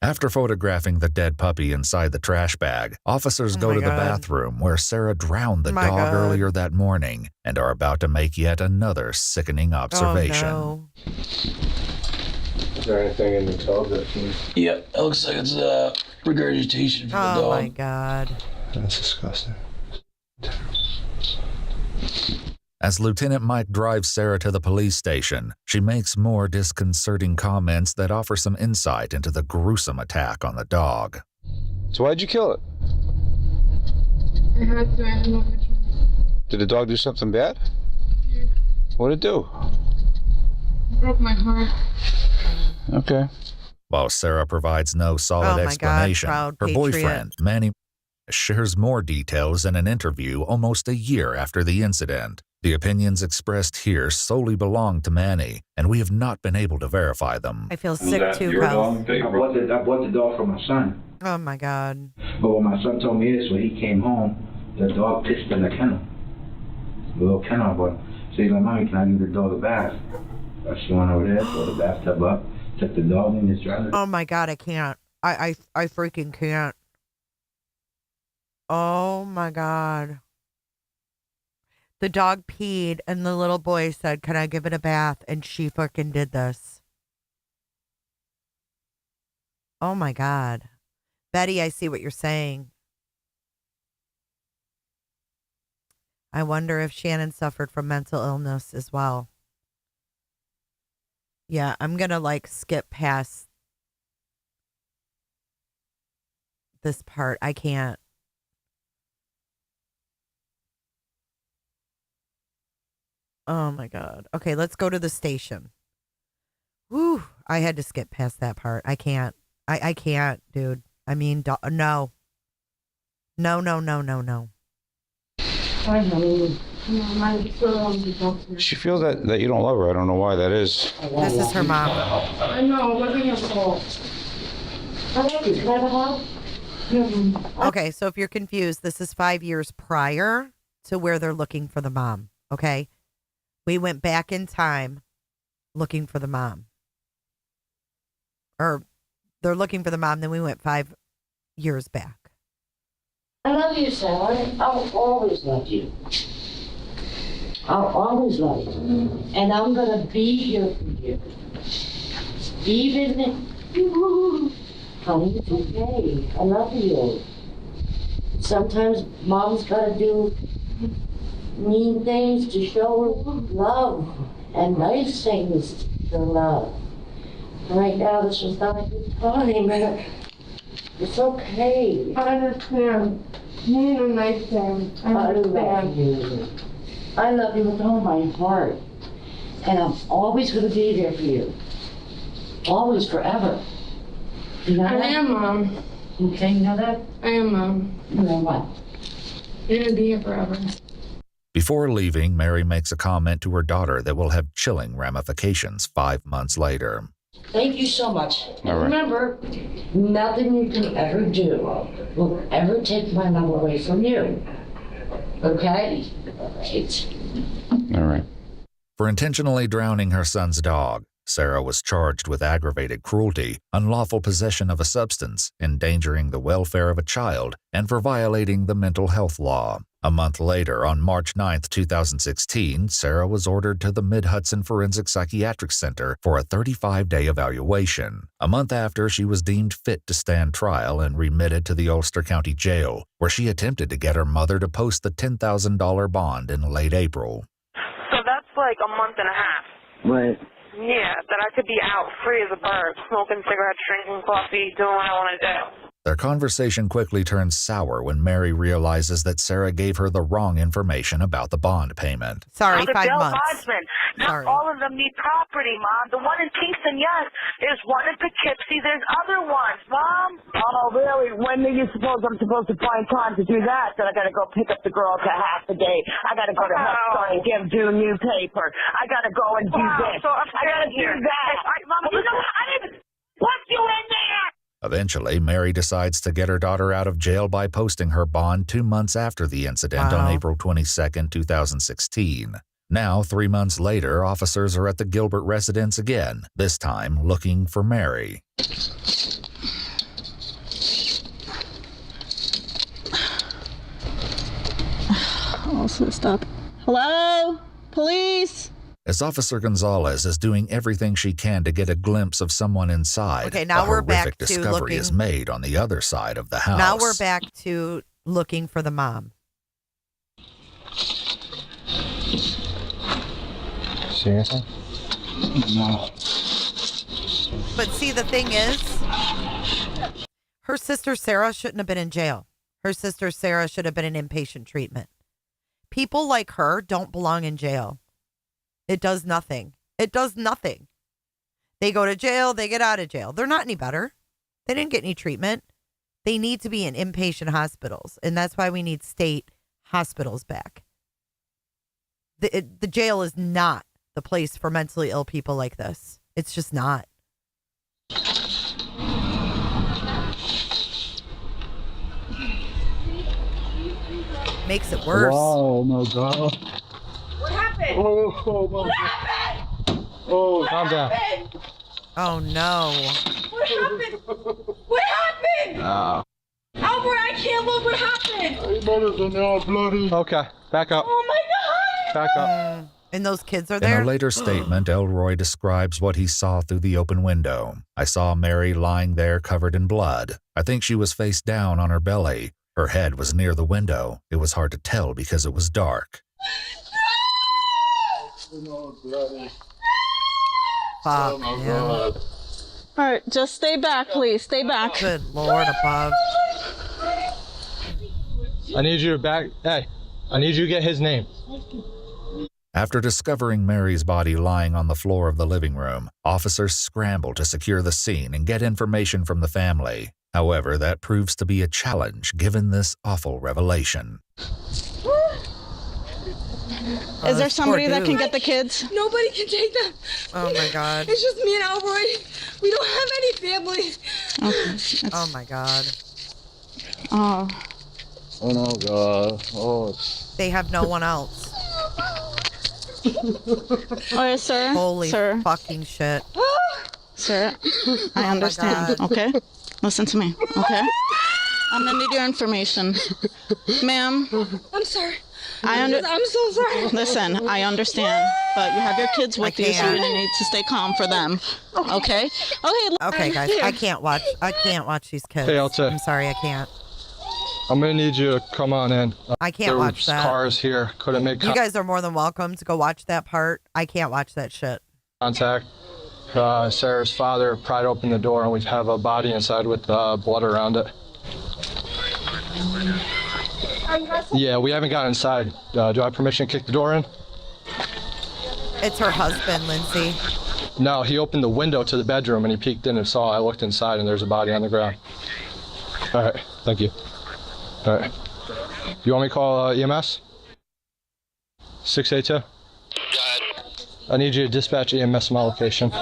After photographing the dead puppy inside the trash bag, officers go my to the God. bathroom where Sarah drowned the My dog God. earlier that morning and are about to make yet another sickening observation. Oh, Is there anything in the tub that you... Yeah, it looks like it's regurgitation no. from the Oh, dog. my God. That's disgusting. As Lieutenant Mike drives Sarah to the police station, she makes more disconcerting comments that offer some insight into the gruesome attack on the dog. So why'd you kill it? I had to. I had no choice. Did the dog do something bad? Yeah. What'd it do? It broke my heart. Okay. While Sarah provides no solid Oh my God, explanation, Proud her Patriot. boyfriend, Manny, shares more details in an interview almost a year after the incident. The opinions expressed here solely belong to Manny, and we have not been able to verify them. I feel sick too, Kyle. I bought the dog for my son. Oh, my God. But when my son told me this, when he came home, the dog pissed in the kennel. The little kennel, but so he's like, Mommy, can I give the dog a bath? She went over there, threw the bathtub up, took the dog in, just drowned it. Oh, my God. I can't. I freaking can't. Oh, my God. The dog peed, and the little boy said, can I give it a bath? And she fucking did this. Oh, my God. Betty, I see what you're saying. I wonder if Shannon suffered from mental illness as well. Yeah, I'm going to skip past this part. I can't. Oh my God. Okay, let's go to the station. Woo, I had to skip past that part. I can't. I can't, dude. I mean, no. No, no, no, no, no. She feels that you don't love her. I don't know why that is. This is her mom. I know, it wasn't your fault. I love you. Can I have a hug? Okay, so if you're confused, this is 5 years prior to where they're looking for the mom, okay? We went back in time looking for the mom. Or they're looking for the mom, then we went 5 years back. I love you, Sarah. I'll always love you. I'll always love you. And I'm going to be here for you. Even, honey, it's okay. I love you. Sometimes mom's got to do mean things to show her love and nice things to show love. Right now, this is not a good time. It's okay. I understand. You need a nice thing. I understand. You. I love you with all my heart. And I'm always going to be there for you. Always, forever. You know that? I am, Mom. Okay, you know that? I am, Mom. You know what? You're going to be here forever. Before leaving, Mary makes a comment to her daughter that will have chilling ramifications 5 months later. Thank you so much. All right. Remember, nothing you can ever do will ever take my love away from you. Okay? All right. For intentionally drowning her son's dog, Sarah was charged with aggravated cruelty, unlawful possession of a substance, endangering the welfare of a child, and for violating the mental health law. A month later, on March 9, 2016, Sarah was ordered to the Mid-Hudson Forensic Psychiatric Center for a 35-day evaluation. A month after, she was deemed fit to stand trial and remitted to the Ulster County Jail, where she attempted to get her mother to post the $10,000 bond in late April. So that's like a month and a half. Right. Yeah, that I could be out free as a bird, smoking cigarettes, drinking coffee, doing what I want to do. Their conversation quickly turns sour when Mary realizes that Sarah gave her the wrong information about the bond payment. Sorry, the 5 Bill months. Bondsman. Not Sorry. all of them need property, Mom. The one in Kingston, yes. There's one in Poughkeepsie. There's other ones, Mom. Oh, really? When do you suppose I'm supposed to find time to do that? That I got to go pick up the girls a half a day. I got to go to Health Store and give due new paper. I got to go and do this. So I'm I got to do here. that. Mom, You know, I didn't put you in there. Eventually, Mary decides to get her daughter out of jail by posting her bond 2 months after the incident on April 22, 2016. Now, 3 months later, officers are at the Gilbert residence again, this time looking for Mary. Oh, so stop. Hello? Police? As Officer Gonzalez is doing everything she can to get a glimpse of someone inside, Okay, now a we're back horrific to discovery looking- is made on the other side of the house. Now we're back to looking for the mom. See anything? No. But see, the thing is, her sister Sarah shouldn't have been in jail. Her sister Sarah should have been in inpatient treatment. People like her don't belong in jail. It does nothing. It does nothing. They go to jail, they get out of jail. They're not any better. They didn't get any treatment. They need to be in inpatient hospitals, and that's why we need state hospitals back. The jail is not the place for mentally ill people like this. It's just not. Makes it worse. Oh my God. What happened? Oh my What happened? Oh, calm down. Oh no. What happened? What happened? Albert, I can't look. What happened? Okay, back up. Oh my God. Back up. And those kids are In there? a later statement, Elroy describes what he saw through the open window. I saw Mary lying there covered in blood. I think she was face down on her belly. Her head was near the window. It was hard to tell because it was dark. Fuck, man. All right, just stay back, please. Stay back. Good Lord above. I need you to back. Hey, I need you to get his name. After discovering Mary's body lying on the floor of the living room, officers scramble to secure the scene and get information from the family. However, that proves to be a challenge given this awful revelation. Is there somebody that can get the kids? Nobody can take them. Oh my God. It's just me and Elroy. We don't have any family. Okay. Oh my God. Oh. Oh no, God. Oh. They have no one else. All right, sir. Holy sir. fucking shit. Sir, I understand, okay? Listen to me, okay? I'm gonna need your information. Ma'am. I'm sorry. I'm so sorry. Listen, I understand, but you have your kids with you, so you need to stay calm for them. Okay? Okay, guys, I can't watch these kids. Hey, Alta. I'm sorry, I can't. I'm gonna need you to come on in. I can't watch that. Cars here. Couldn't make You guys are more than welcome to go watch that part. I can't watch that shit. contact. Sarah's father pried open the door, and we have a body inside with blood around it. Yeah, we haven't got inside. Do I have permission to kick the door in? It's her husband, Lindsay. No, he opened the window to the bedroom and he peeked in and saw. I looked inside and there's a body on the ground. All right, thank you. All right. You want me to call EMS? 682? I need you to dispatch EMS to my location.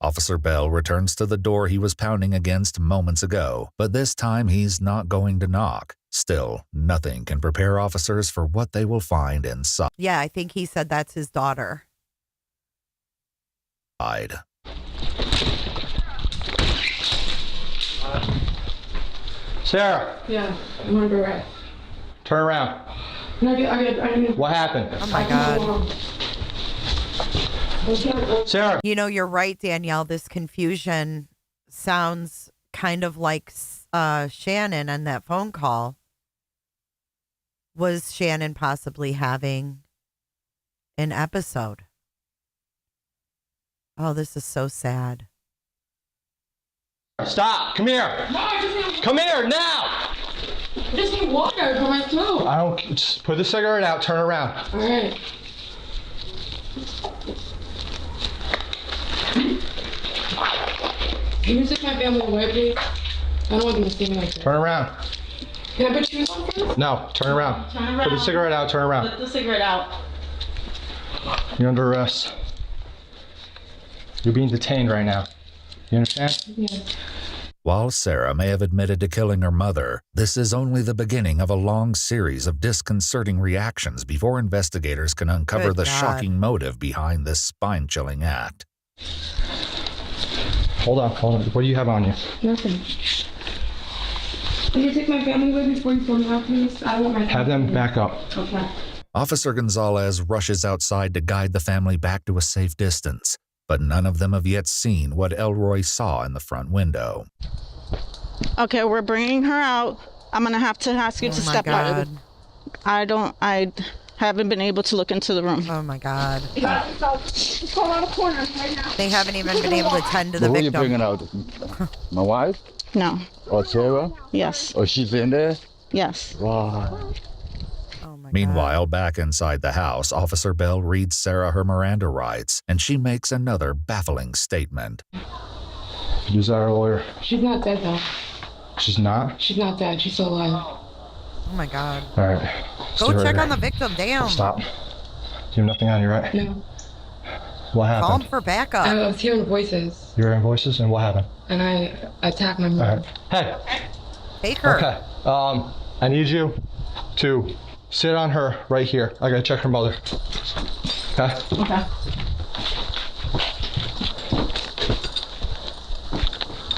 Officer Bell returns to the door he was pounding against moments ago, but this time he's not going to knock. Still, nothing can prepare officers for what they will find inside. Yeah, I think he said that's his daughter. Sarah. Yeah, I'm on the right. Turn around. What happened? Oh my God. Sarah. You know, you're right, Danielle. This confusion sounds kind of like Shannon on that phone call. Was Shannon possibly having an episode? Oh, this is so sad. Stop. Come here. Come here now. I just need water for my throat. I don't. Just put the cigarette out. Turn around. All right. Can you take my family away, please? I don't want them to see me like this. Turn around. Can I put shoes on first? No. Turn around. Turn around. Put the cigarette out. Turn around. Put the cigarette out. You're under arrest. You're being detained right now. You understand? Yes. While Sarah may have admitted to killing her mother, this is only the beginning of a long series of disconcerting reactions before investigators can uncover the shocking motive behind this spine-chilling act. Hold on. What do you have on you? Nothing. Can you take my family away before you phone me out, please? I want my family. Have them back up. Okay. Officer Gonzalez rushes outside to guide the family back to a safe distance, but none of them have yet seen what Elroy saw in the front window. Okay, we're bringing her out. I'm going to have to ask you to step out. I haven't been able to look into the room. Oh, my God. Just go around the corner right now. They haven't even been able to tend to the Who are you victim. bringing out? My wife? No. Or Sarah? Yes. Or she's in there? Yes. Wow. Meanwhile, back inside the house, Officer Bell reads Sarah her Miranda rights, and she makes another baffling statement. Use our lawyer. She's not dead, though. She's not? She's not dead. She's still alive. Oh, my God. All right. Go check on the victim. Damn. Stop. You have nothing on you, right? No. What happened? Call him for backup. I was hearing voices. You were hearing voices, and what happened? And I attacked my mom. All right. Hey. Take her. Okay. I need you to sit on her right here. I gotta check her mother. Okay? Okay.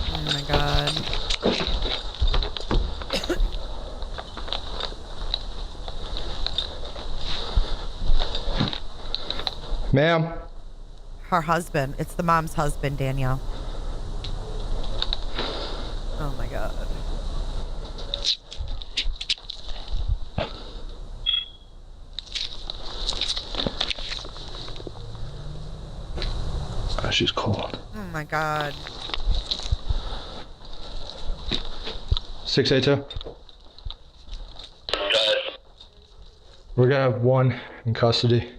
Oh, my God. Ma'am. Her husband. It's the mom's husband, Danielle. Oh, my God. She's cold. Oh, my God. 682. We're gonna have one in custody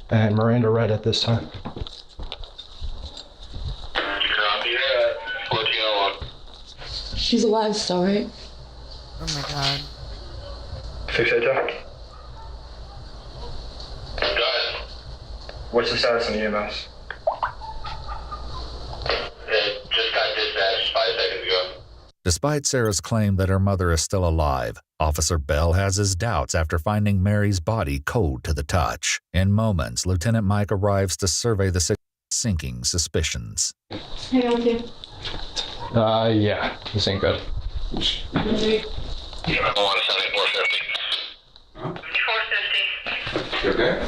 and Miranda Red at this time. She's alive still, right? Oh, my God. 682. What's the status on the EMS? Just got dispatched 5 seconds ago. Despite Sarah's claim that her mother is still alive, Officer Bell has his doubts after finding Mary's body cold to the touch. In moments, Lieutenant Mike arrives to survey the sinking suspicions. Hang on, dude. Yeah, this ain't good. You okay?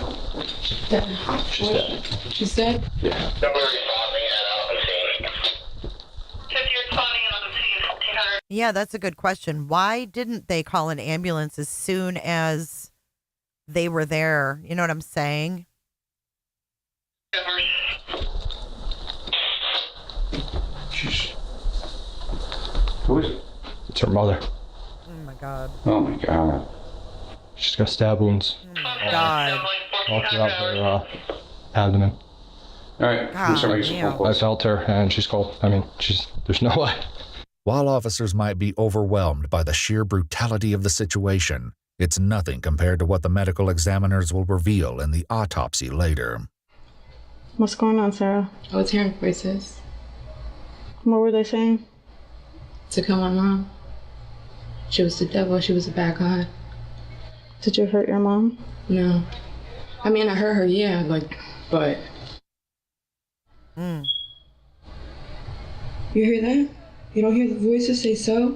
She's dead. She's dead? Yeah. Yeah, that's a good question. Why didn't they call an ambulance as soon as they were there? You know what I'm saying? Sheesh. Who is it? It's her mother. Oh my God. Oh my God. She's got stab wounds. Oh my God. All throughout her abdomen. All right. I'm sorry, make some phone I calls. felt her, and she's cold. I mean, there's no way. While officers might be overwhelmed by the sheer brutality of the situation, it's nothing compared to what the medical examiners will reveal in the autopsy later. What's going on, Sarah? I was hearing voices. What were they saying? To kill my mom. She was the devil. She was a bad guy. Did you hurt your mom? No. I mean, I hurt her, yeah, but... Mm. You hear that? You don't hear the voices say so?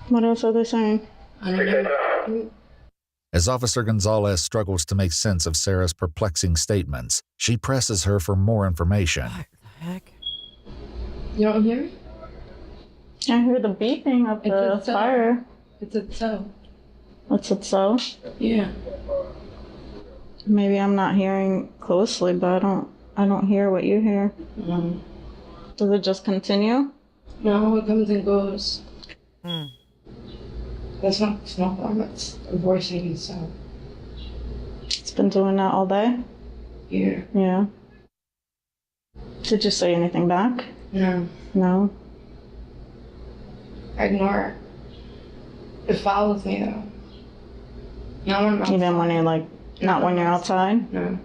What else are they saying? I don't know. As Officer Gonzalez struggles to make sense of Sarah's perplexing statements, she presses her for more information. What the heck? You don't hear it? I hear the beeping of the fire. It's a so. What's it so? Yeah. Maybe I'm not hearing closely, but I don't hear what you hear. Mm. Does it just continue? No, it comes and goes. Mm. That's not smoke bomb, it's a voice making sound. It's been doing that all day? Yeah. Yeah. Did you say anything back? No. No? I ignore it. It follows me though. Not when I'm outside. Even when you're not when you're outside? No.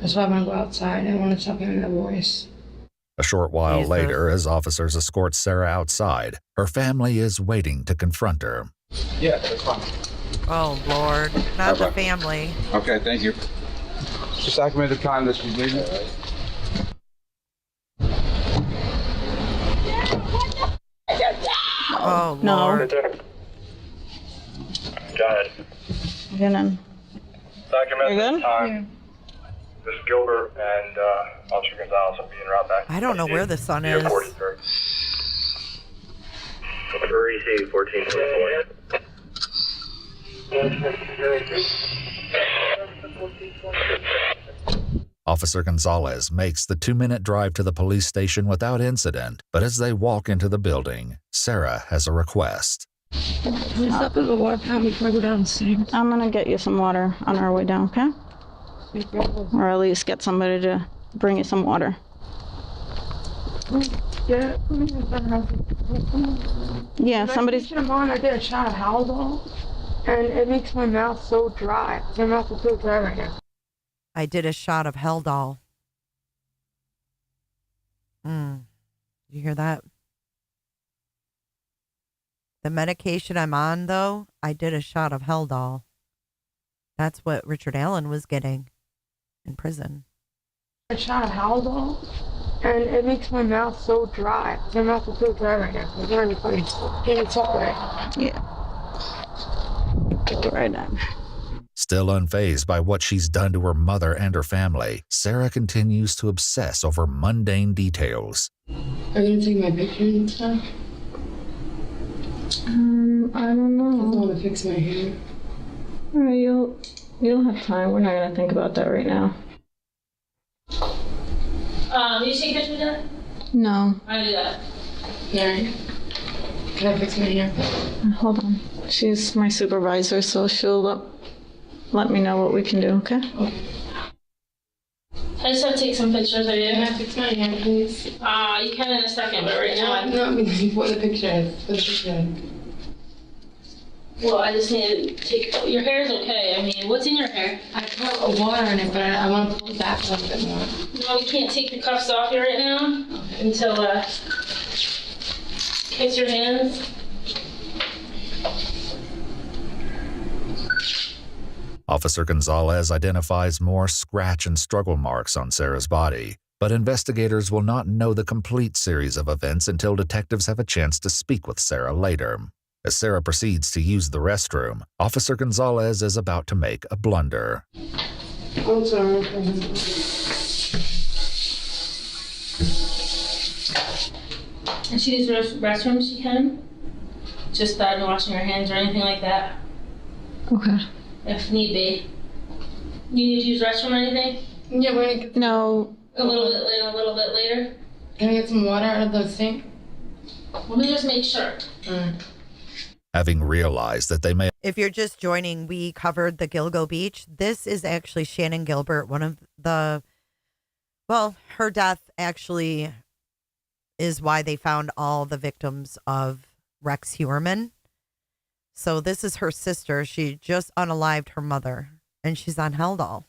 That's why I want to go outside. I want to stop hearing that voice. A short while later, as officers escort Sarah outside, her family is waiting to confront her. Yeah, that's fine. Oh, Lord. Not the family. Okay, thank you. Just document the time that she's leaving. Oh, No. Lord. Go ahead. Get in. Document You good? the time. This is Gilbert and Officer Gonzalez will be en route back. I don't know where the son Via is. 43rd. Number EC 1424. Officer Gonzalez makes the 2-minute drive to the police station without incident, but as they walk into the building, Sarah has a request. Please stop at the water fountain before I go downstairs. I'm gonna get you some water on our way down, okay? Or at least get somebody to bring you some water. Yeah, Yeah, somebody's... I did a shot of Haldol, and it makes my mouth so dry. My mouth is so dry right now. I did a shot of Haldol. Did you hear that? The medication I'm on, though, I did a shot of Haldol. That's what Richard Allen was getting in prison. A shot of Haldol, and it makes my mouth so dry. My mouth is so dry right now. It's not even funny. It's all right. Yeah. Get right on. Still unfazed by what she's done to her mother and her family, Sarah continues to obsess over mundane details. Are you gonna take my picture and stuff? I don't know. I want to fix my hair. Alright, you'll have time. We're not gonna think about that right now. Did you take pictures of that? No. I do that. Alright. Can I fix my hair? Hold on. She's my supervisor, so she'll let me know what we can do, okay? I just have to take some pictures of you. Can I fix my hair, please? You can in a second, but right now... No, before the picture is. For the picture. Well, I just need to take, your hair's okay. I mean, what's in your hair? I put water in it, but I want to pull it back a little bit more. No, we can't take the cuffs off you right now until, kiss your hands. Officer Gonzalez identifies more scratch and struggle marks on Sarah's body, but investigators will not know the complete series of events until detectives have a chance to speak with Sarah later. As Sarah proceeds to use the restroom, Officer Gonzalez is about to make a blunder. I'm sorry. And she uses restroom, she can. Just without washing her hands or anything like that. Okay. If need be. You need to use the restroom or anything? Yeah, we're gonna get No. A little bit later. Can I get some water out of the sink? Let me just make sure. Having realized that they may... If you're just joining, we covered the Gilgo Beach. This is actually Shannon Gilbert, one of the... Well, her death actually is why they found all the victims of Rex Heuermann. So this is her sister. She just unalived her mother, and she's on Haldol.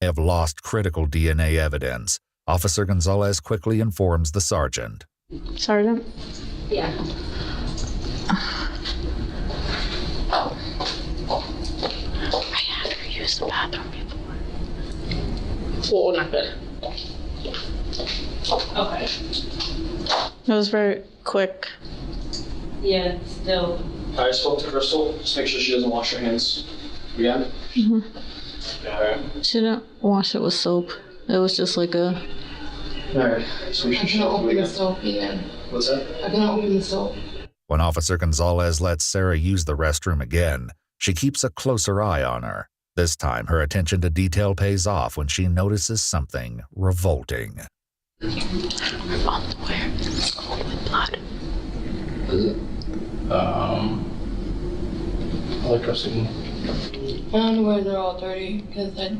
have lost critical DNA evidence. Officer Gonzalez quickly informs the sergeant. Sergeant? Yeah. I had her use the bathroom before. Oh, not good. Okay. It was very quick. Yeah, still. I spoke to Crystal. Just make sure she doesn't wash her hands again. She didn't wash it with soap. It was just like a... Alright, so we should I can open the soap again. What's that? I can open the soap. When Officer Gonzalez lets Sarah use the restroom again, she keeps a closer eye on her. This time, her attention to detail pays off when she notices something revolting. Her underwear is covered with blood. Is it? I like dressing. My underwears are all dirty because I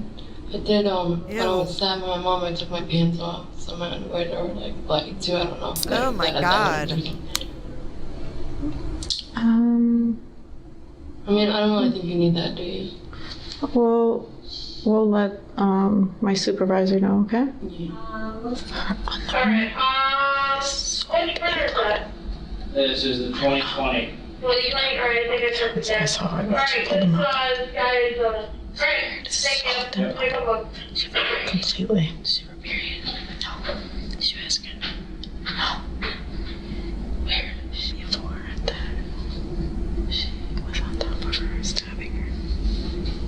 did, when I was stabbing my mom, I took my pants off. So my underwears are like bloody too, I don't know. Oh my God. I mean, I don't really think you need that, do you? Well, we'll let my supervisor know, okay? Alright, which printer is that? This is the 2020. Well, you might, alright, I think I took the test. Alright, this guy's, alright, thank you. Take a look. Completely. Super period. No. She was asking. No. Where? She before that. She was on top of her, stabbing her.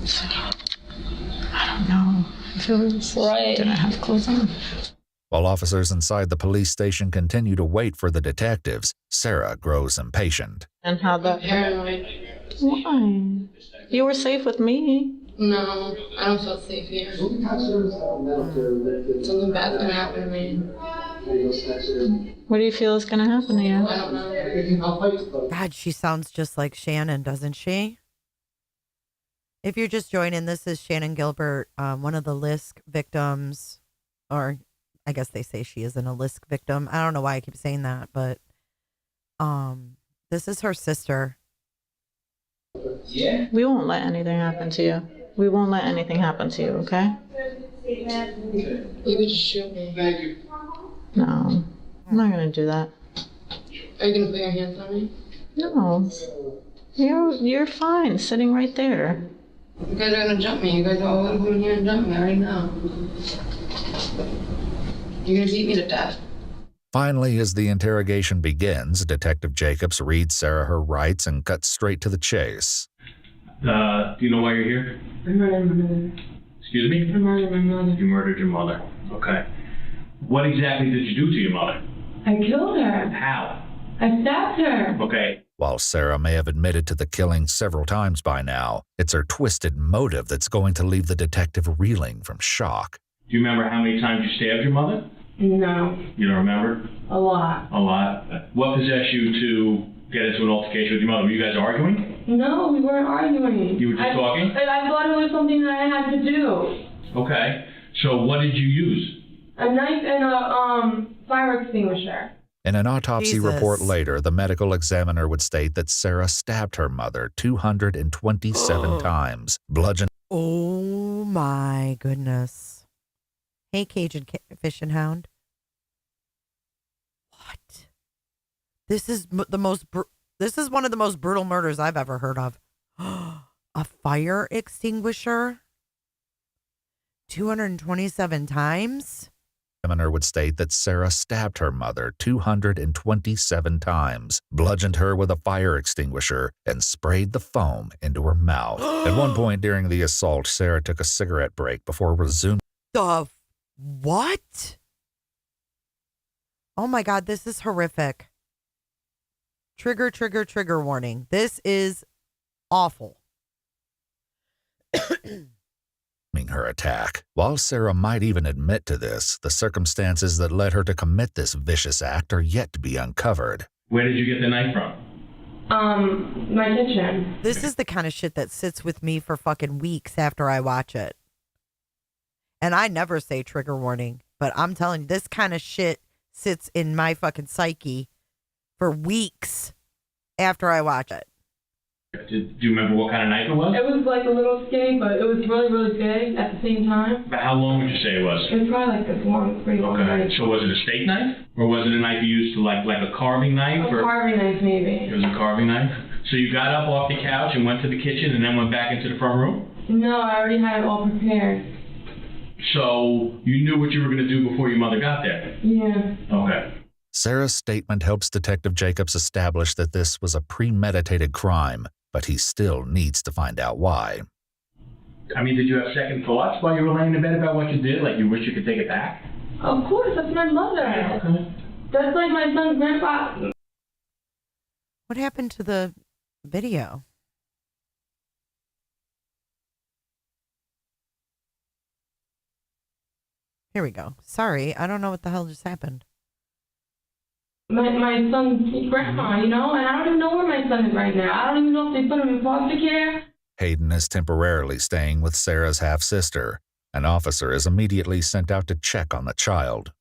So, I don't know if it was right. Did I have clothes on? While officers inside the police station continue to wait for the detectives, Sarah grows impatient. And how that... Paranoid. Why? You were safe with me. No, I don't feel safe here. Something bad's gonna happen to me. What do you feel is going to happen to you? I don't know. God, she sounds just like Shannon, doesn't she? If you're just joining, this is Shannon Gilbert, one of the LISK victims, or I guess they say she isn't a LISK victim. I don't know why I keep saying that, but this is her sister. Yeah. We won't let anything happen to you. We won't let anything happen to you, okay? You could just shoot me. Thank you. No, I'm not going to do that. Are you gonna put your hands on me? No. You're fine, sitting right there. You guys are gonna jump me. You guys are all gonna come in here and jump me right now. You're gonna beat me to death. Finally, as the interrogation begins, Detective Jacobs reads Sarah her rights and cuts straight to the chase. Do you know why you're here? I murdered my mother. Excuse me? I murdered my mother. You murdered your mother. Okay. What exactly did you do to your mother? I killed her. How? I stabbed her. Okay. While Sarah may have admitted to the killing several times by now, it's her twisted motive that's going to leave the detective reeling from shock. Do you remember how many times you stabbed your mother? No. You don't remember? A lot. A lot? What possessed you to get into an altercation with your mother? Were you guys arguing? No, we weren't arguing. You were just talking? I thought it was something that I had to do. Okay. So what did you use? A knife and a fire extinguisher. In an autopsy Jesus. report later, the medical examiner would state that Sarah stabbed her mother 227 times, bludgeoned. Oh my goodness. Hey, Cajun Fish and Hound. What? This is this is one of the most brutal murders I've ever heard of. A fire extinguisher? 227 times? The examiner would state that Sarah stabbed her mother 227 times, bludgeoned her with a fire extinguisher, and sprayed the foam into her mouth. At one point during the assault, Sarah took a cigarette break before resuming. What? Oh my God, this is horrific. Trigger, trigger, trigger warning. This is awful. Her attack. While Sarah might even admit to this, the circumstances that led her to commit this vicious act are yet to be uncovered. Where did you get the knife from? My kitchen. This is the kind of shit that sits with me for fucking weeks after I watch it. And I never say trigger warning, but I'm telling you, this kind of shit sits in my fucking psyche for weeks after I watch it. Do you remember what kind of knife it was? It was like a little skinny, but it was really, really big at the same time. But how long would you say it was? It was probably like this long, pretty long knife. So was it a steak knife? Or was it a knife you used to like a carving knife? A carving knife, maybe. It was a carving knife? So you got up off the couch and went to the kitchen and then went back into the front room? No, I already had it all prepared. So you knew what you were going to do before your mother got there? Yeah. Okay. Sarah's statement helps Detective Jacobs establish that this was a premeditated crime, but he still needs to find out why. I mean, did you have second thoughts while you were laying in bed about what you did? Like you wish you could take it back? Of course, that's my mother. Okay. That's like my son's grandpa. What happened to the video? Here we go. Sorry, I don't know what the hell just happened. My son's grandma, you know, and I don't even know where my son is right now. I don't even know if they put him in foster care. Hayden is temporarily staying with Sarah's half-sister. An officer is immediately sent out to check on the child.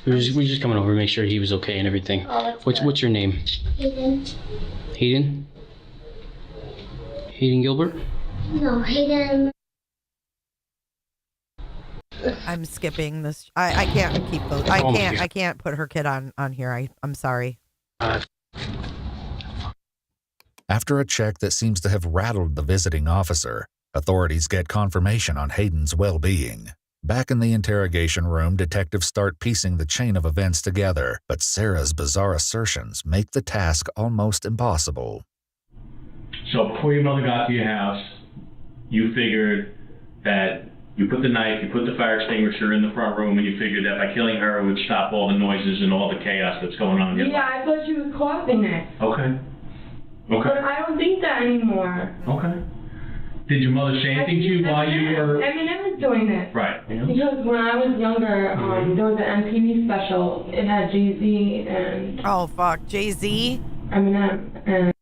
We're just coming over to make sure he was okay and everything. Oh, What's your name? Hayden. Hayden? Hayden Gilbert? No, Hayden. I'm skipping this. I can't keep those. I can't put her kid on here. I'm sorry. After a check that seems to have rattled the visiting officer, authorities get confirmation on Hayden's well-being. Back in the interrogation room, detectives start piecing the chain of events together, but Sarah's bizarre assertions make the task almost impossible. So before your mother got to your house, you figured that you put the knife, you put the fire extinguisher in the front room, and you figured that by killing her it would stop all the noises and all the chaos that's going on in your life. Yeah, I thought she was coughing it. Okay. But I don't think that anymore. Okay. Did your mother say anything to you while you were... Eminem was doing it. Right. Yeah. Because when I was younger, there was an MTV special. It had Jay-Z and... Oh, fuck. Jay-Z? Eminem and...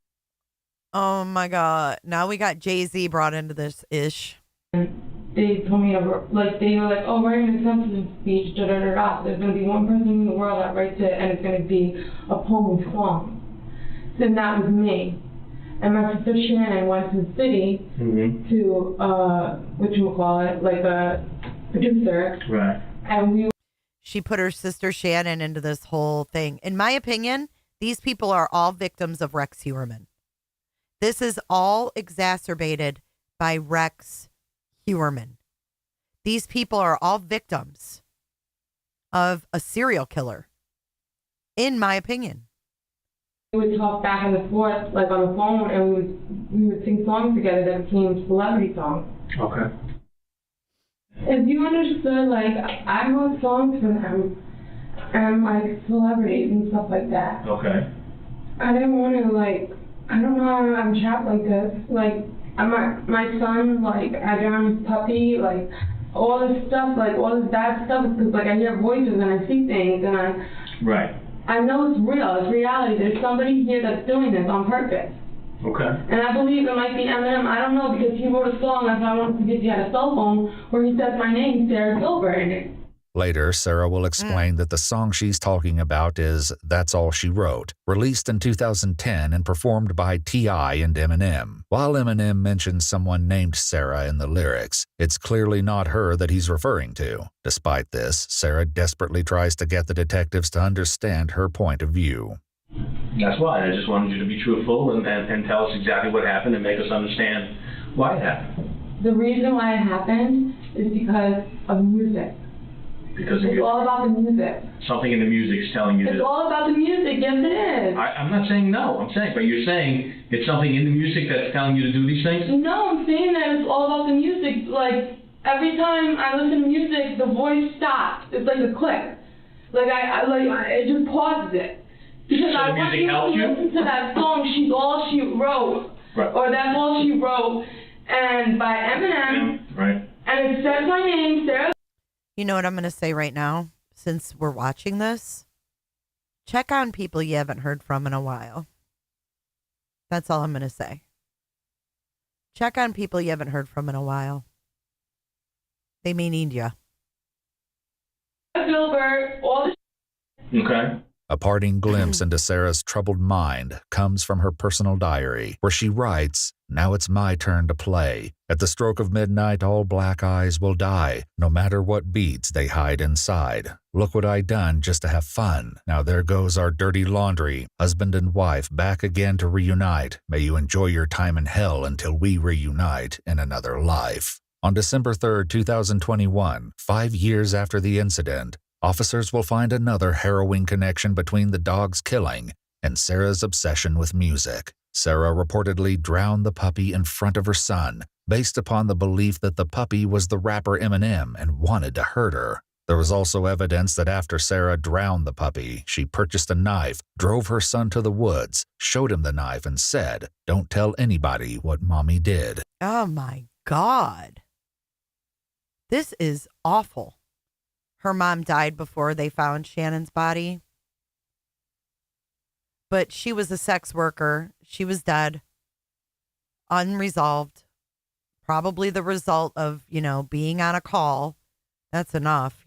Oh, my God. Now we got Jay-Z brought into this ish. They told me, they were like, oh, we're in an acceptance speech, da-da-da-da. There's going to be one person in the world that writes it, and it's going to be a poem in song. So that was me. And my sister Shannon went to the city to, whatchamacallit, like a producer. Right. And she put her sister Shannon into this whole thing. In my opinion, these people are all victims of Rex Heuermann. This is all exacerbated by Rex Heuermann. These people are all victims of a serial killer, in my opinion. We would talk back and forth, like on the phone, and we would sing songs together that became celebrity songs. Okay. If you understood, like, I wrote songs for them, and like celebrities and stuff like that. Okay. I didn't want to, like, I don't know how I'm trapped like this. Like, my son, like, I got him his puppy, like, all this stuff, like, all this bad stuff, because, like, I hear voices and I see things, and Right. I know it's real, it's reality. There's somebody here that's doing this on purpose. Okay. And I believe it might be Eminem, I don't know, because he wrote a song, that's why I wanted to see if he had a cell phone, where he says my name, Sarah Gilbert, in it. Later, Sarah will explain that the song she's talking about is That's All She Wrote, released in 2010 and performed by T.I. and Eminem. While Eminem mentions someone named Sarah in the lyrics, it's clearly not her that he's referring to. Despite this, Sarah desperately tries to get the detectives to understand her point of view. That's why. I just wanted you to be truthful and tell us exactly what happened and make us understand why it happened. The reason why it happened is because of music. Because it's all about the music. Something in the music's telling you It's that. all about the music, yes it is. I'm not saying no, but you're saying it's something in the music that's telling you to do these things? No, I'm saying that it's all about the music. Like, every time I listen to music, the voice stops. It's like a click. It just pauses it. Because So I the want music you to helps you? listen to that song, She's All She Wrote. Right. Or That's All She Wrote. And by Eminem. Right. And it says my name, Sarah. You know what I'm going to say right now, since we're watching this? Check on people you haven't heard from in a while. That's all I'm going to say. Check on people you haven't heard from in a while. They may need you. Gilbert, all the Okay. A parting glimpse into Sarah's troubled mind comes from her personal diary, where she writes, "Now it's my turn to play. At the stroke of midnight, all black eyes will die, no matter what beads they hide inside. Look what I done just to have fun. Now there goes our dirty laundry. Husband and wife back again to reunite. May you enjoy your time in hell until we reunite in another life." On December 3rd, 2021, 5 years after the incident, officers will find another harrowing connection between the dog's killing and Sarah's obsession with music. Sarah reportedly drowned the puppy in front of her son, based upon the belief that the puppy was the rapper Eminem and wanted to hurt her. There was also evidence that after Sarah drowned the puppy, she purchased a knife, drove her son to the woods, showed him the knife, and said, "Don't tell anybody what Mommy did." Oh my God. This is awful. Her mom died before they found Shannon's body. But she was a sex worker. She was dead. Unresolved. Probably the result of, being on a call. That's enough,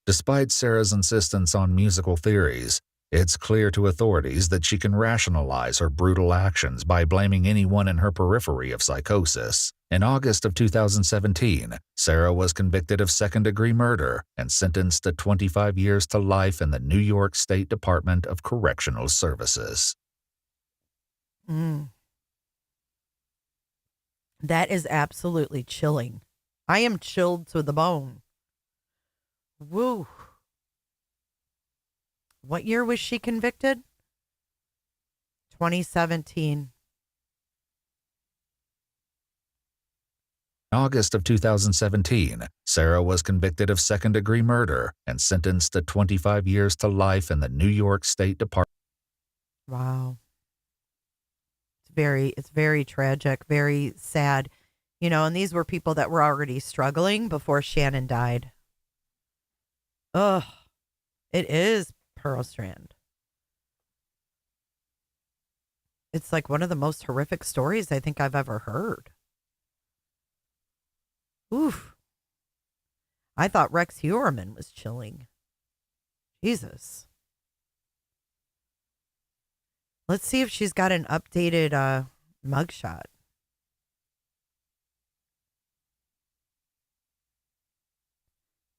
Despite Sarah's insistence on musical theories, it's clear to authorities that she can rationalize her brutal actions by blaming anyone in her periphery of psychosis. In August of 2017, Sarah was convicted of second-degree murder and sentenced to 25 years to life in the New York State Department of Correctional Services. That is absolutely chilling. I am chilled to the bone. Woo. What year was she convicted? 2017. In August of 2017, Sarah was convicted of second-degree murder and sentenced to 25 years to life in the New York State Department. Wow. It's very tragic, very sad. And these were people that were already struggling before Shannon died. Ugh. It is Pearl Strand. It's like one of the most horrific stories I think I've ever heard. Oof. I thought Rex Heuermann was chilling. Jesus. Let's see if she's got an updated mugshot.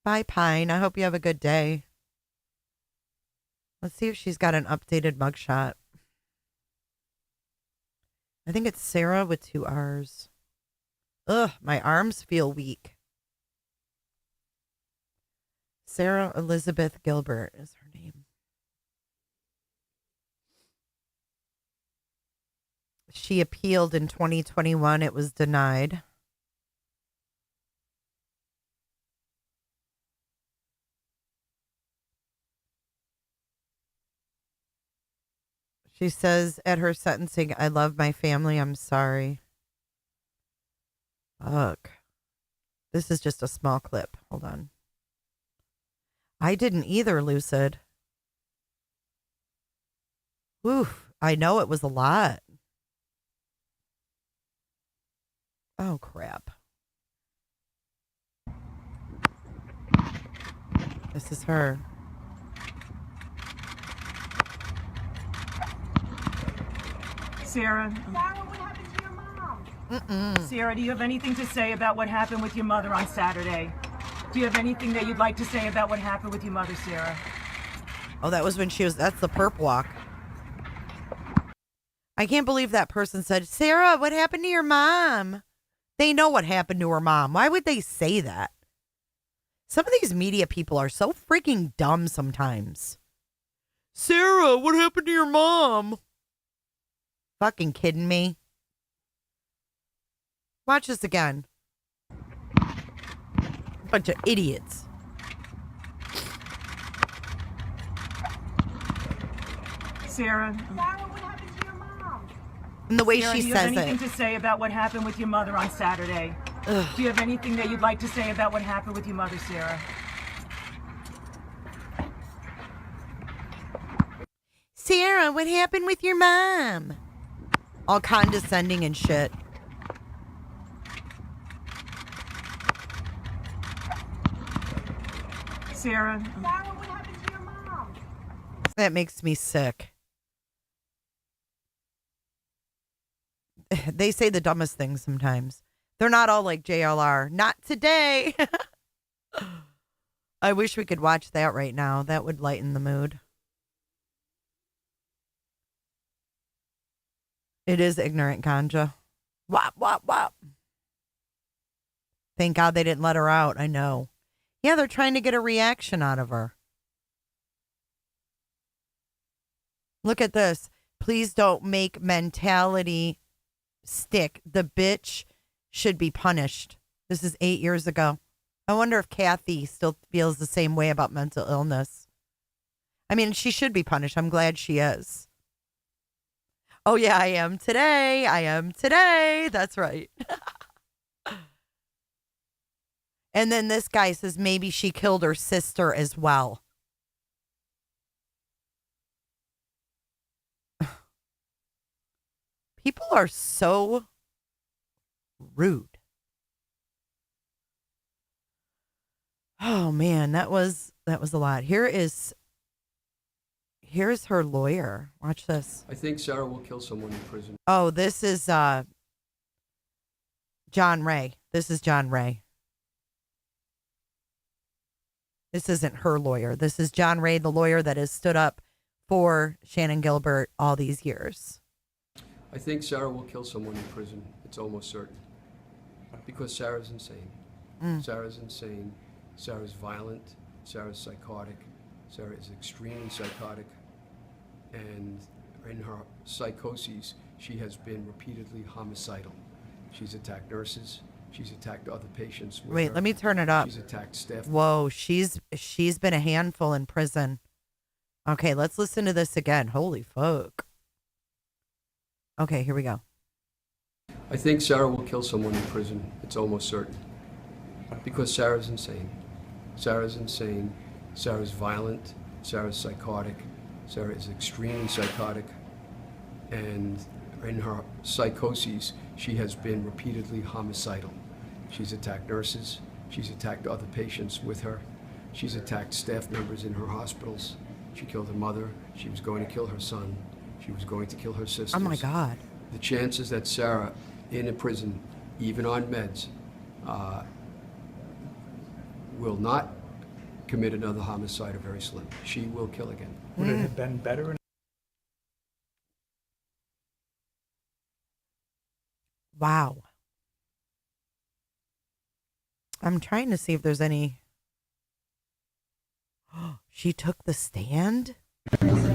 Bye, Pine. I hope you have a good day. Let's see if she's got an updated mugshot. I think it's Sarah with 2 R's. Ugh, my arms feel weak. Sarah Elizabeth Gilbert is her name. She appealed in 2021. It was denied. She says at her sentencing, "I love my family. I'm sorry." Fuck. This is just a small clip. Hold on. I didn't either, Lucid. Oof. I know it was a lot. Oh, crap. This is her. Sarah, what happened to your mom? Sarah, do you have anything to say about what happened with your mother on Saturday? Do you have anything that you'd like to say about what happened with your mother, Sarah? Oh, that was when that's the perp walk. I can't believe that person said, Sarah, what happened to your mom? They know what happened to her mom. Why would they say that? Some of these media people are so freaking dumb sometimes. Sarah, what happened to your mom? Fucking kidding me? Watch this again. Bunch of idiots. Sarah, what happened to your mom? And the way Sarah, she do you says have anything it. to say about what happened with your mother on Saturday? Ugh. Do you have anything that you'd like to say about what happened with your mother, Sarah? Sarah, what happened with your mom? All condescending and shit. Sarah, what happened to your mom? That makes me sick. They say the dumbest things sometimes. They're not all like JLR. Not today. I wish we could watch that right now. That would lighten the mood. It is ignorant ganja. Wop, wop, wop. Thank God they didn't let her out. I know. Yeah, they're trying to get a reaction out of her. Look at this. Please don't make mentality stick. The bitch should be punished. This is 8 years ago. I wonder if Kathy still feels the same way about mental illness. I mean, she should be punished. I'm glad she is. Oh, yeah, I am today. I am today. That's right. And then this guy says maybe she killed her sister as well. People are so rude. Oh man, that was a lot. Here's her lawyer. Watch this. I think Sarah will kill someone in prison. Oh, this is John Ray. This is John Ray. This isn't her lawyer. This is John Ray, the lawyer that has stood up for Shannon Gilbert all these years. I think Sarah will kill someone in prison. It's almost certain. Because Sarah's insane. Sarah's insane. Sarah's violent. Sarah's psychotic. Sarah is extremely psychotic. And in her psychoses, she has been repeatedly homicidal. She's attacked nurses. She's attacked other patients. Wait, let me turn it up. She's attacked staff. Whoa, she's been a handful in prison. Okay, let's listen to this again. Holy fuck. Okay, here we go. I think Sarah will kill someone in prison. It's almost certain. Because Sarah's insane. Sarah's insane. Sarah's violent. Sarah's psychotic. Sarah is extremely psychotic. And in her psychoses, she has been repeatedly homicidal. She's attacked nurses. She's attacked other patients with her. She's attacked staff members in her hospitals. She killed her mother. She was going to kill her son. She was going to kill her sisters. Oh my God. The chances that Sarah, in a prison, even on meds, will not commit another homicide are very slim. She will kill again. Would it have been better? Wow. I'm trying to see if there's any. She took the stand?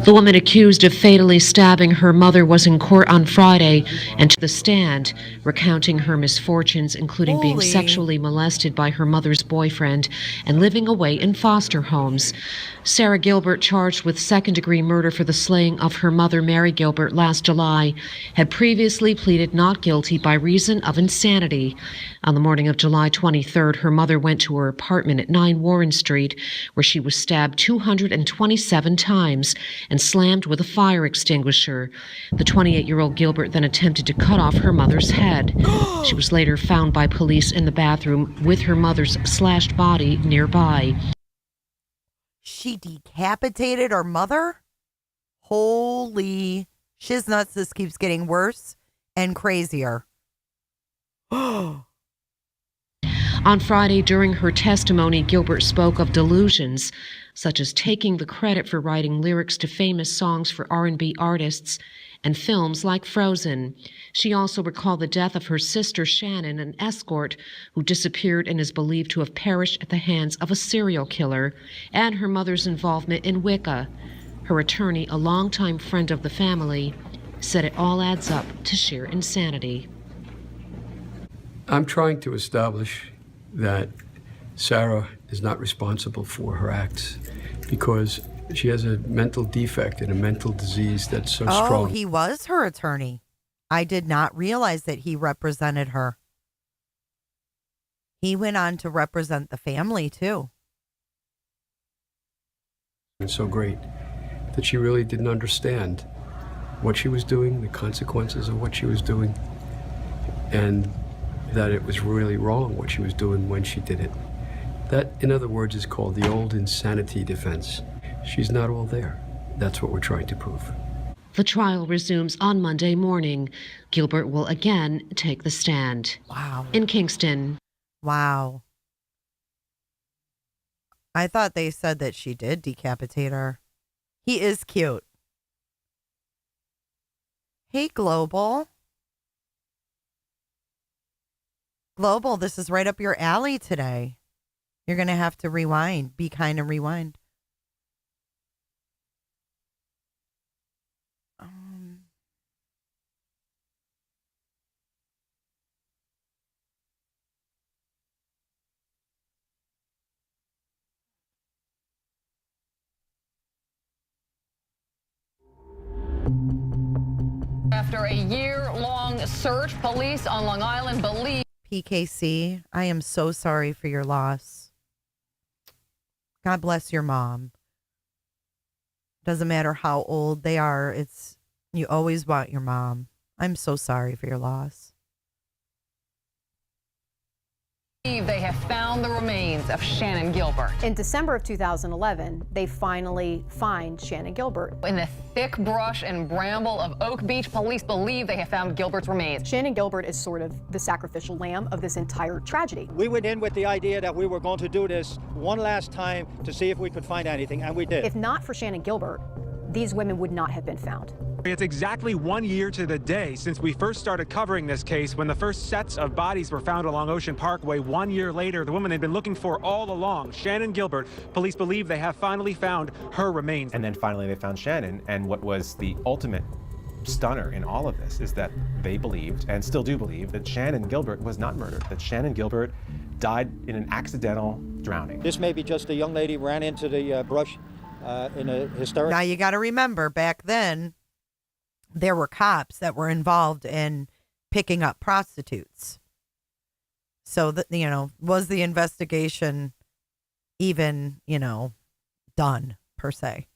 The woman accused of fatally stabbing her mother was in court on Friday and took the stand, recounting her misfortunes, including being sexually molested by her mother's boyfriend and living away in foster homes. Sarah Gilbert, charged with second-degree murder for the slaying of her mother, Mary Gilbert, last July, had previously pleaded not guilty by reason of insanity. On the morning of July 23rd, her mother went to her apartment at 9 Warren Street, where she was stabbed 227 times and slammed with a fire extinguisher. The 28-year-old Gilbert then attempted to cut off her mother's head. She was later found by police in the bathroom with her mother's slashed body nearby. she decapitated her mother? Holy shiznuts, this keeps getting worse and crazier. On Friday, during her testimony, Gilbert spoke of delusions, such as taking the credit for writing lyrics to famous songs for R&B artists and films like Frozen. She also recalled the death of her sister Shannon, an escort who disappeared and is believed to have perished at the hands of a serial killer, and her mother's involvement in Wicca. Her attorney, a longtime friend of the family, said it all adds up to sheer insanity. I'm trying to establish that Sarah is not responsible for her acts because she has a mental defect and a mental disease that's so strong. Oh, he was her attorney. I did not realize that he represented her. He went on to represent the family, too. And so great that she really didn't understand what she was doing, the consequences of what she was doing, and that it was really wrong what she was doing when she did it. That, in other words, is called the old insanity defense. She's not all there. That's what we're trying to prove. The trial resumes on Monday morning. Gilbert will again take the stand. Wow. In Kingston. Wow. I thought they said that she did decapitate her. He is cute. Hey, Global. Global, this is right up your alley today. You're going to have to rewind. Be kind and rewind. After a year-long search, police on Long Island believe... PKC, I am so sorry for your loss. God bless your mom. Doesn't matter how old they are, you always want your mom. I'm so sorry for your loss. They have found the remains of Shannon Gilbert. In December of 2011, they finally find Shannon Gilbert. In the thick brush and bramble of Oak Beach, police believe they have found Gilbert's remains. Shannon Gilbert is sort of the sacrificial lamb of this entire tragedy. We went in with the idea that we were going to do this one last time to see if we could find anything, and we did. If not for Shannon Gilbert, these women would not have been found. It's exactly 1 year to the day since we first started covering this case when the first sets of bodies were found along Ocean Parkway. 1 year later, the woman they'd been looking for all along, Shannon Gilbert, police believe they have finally found her remains. And then finally they found Shannon, and what was the ultimate stunner in all of this is that they believed, and still do believe, that Shannon Gilbert was not murdered, that Shannon Gilbert died in an accidental drowning. This may be just a young lady ran into the brush in a hysterical... Now you got to remember, back then, there were cops that were involved in picking up prostitutes. So that, was the investigation even, done per se?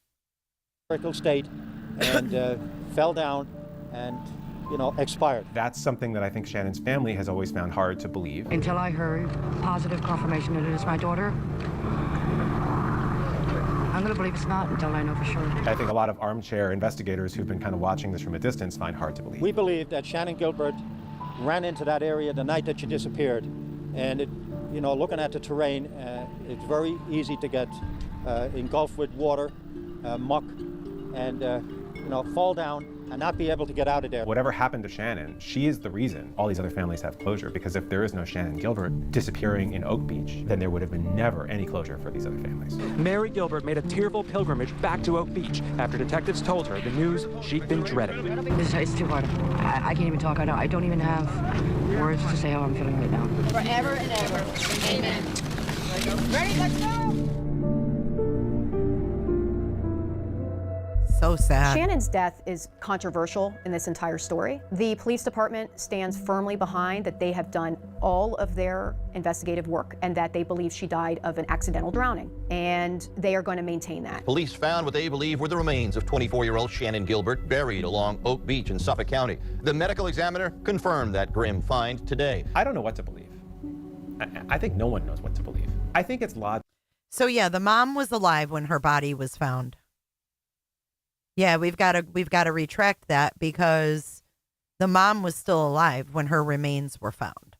State and fell down and, expired. That's something that I think Shannon's family has always found hard to believe. Until I heard positive confirmation that it is my daughter, I'm going to believe it's not until I know for sure. I think a lot of armchair investigators who've been kind of watching this from a distance find hard to believe. We believe that Shannon Gilbert ran into that area the night that she disappeared. And, looking at the terrain, it's very easy to get engulfed with water, muck, and, fall down and not be able to get out of there. Whatever happened to Shannon, she is the reason all these other families have closure, because if there is no Shannon Gilbert disappearing in Oak Beach, then there would have been never any closure for these other families. Mary Gilbert made a tearful pilgrimage back to Oak Beach after detectives told her the news she'd been dreading. It's too hard. I can't even talk. I don't even have words to say how I'm feeling right now. Forever and ever. Amen. Ready, let's go! So sad. Shannon's death is controversial in this entire story. The police department stands firmly behind that they have done all of their investigative work and that they believe she died of an accidental drowning. And they are going to maintain that. Police found what they believe were the remains of 24-year-old Shannon Gilbert buried along Oak Beach in Suffolk County. The medical examiner confirmed that grim find today. I don't know what to believe. I think no one knows what to believe. I think it's logical. So yeah, the mom was alive when her body was found. Yeah, we've got to retract that because the mom was still alive when her remains were found.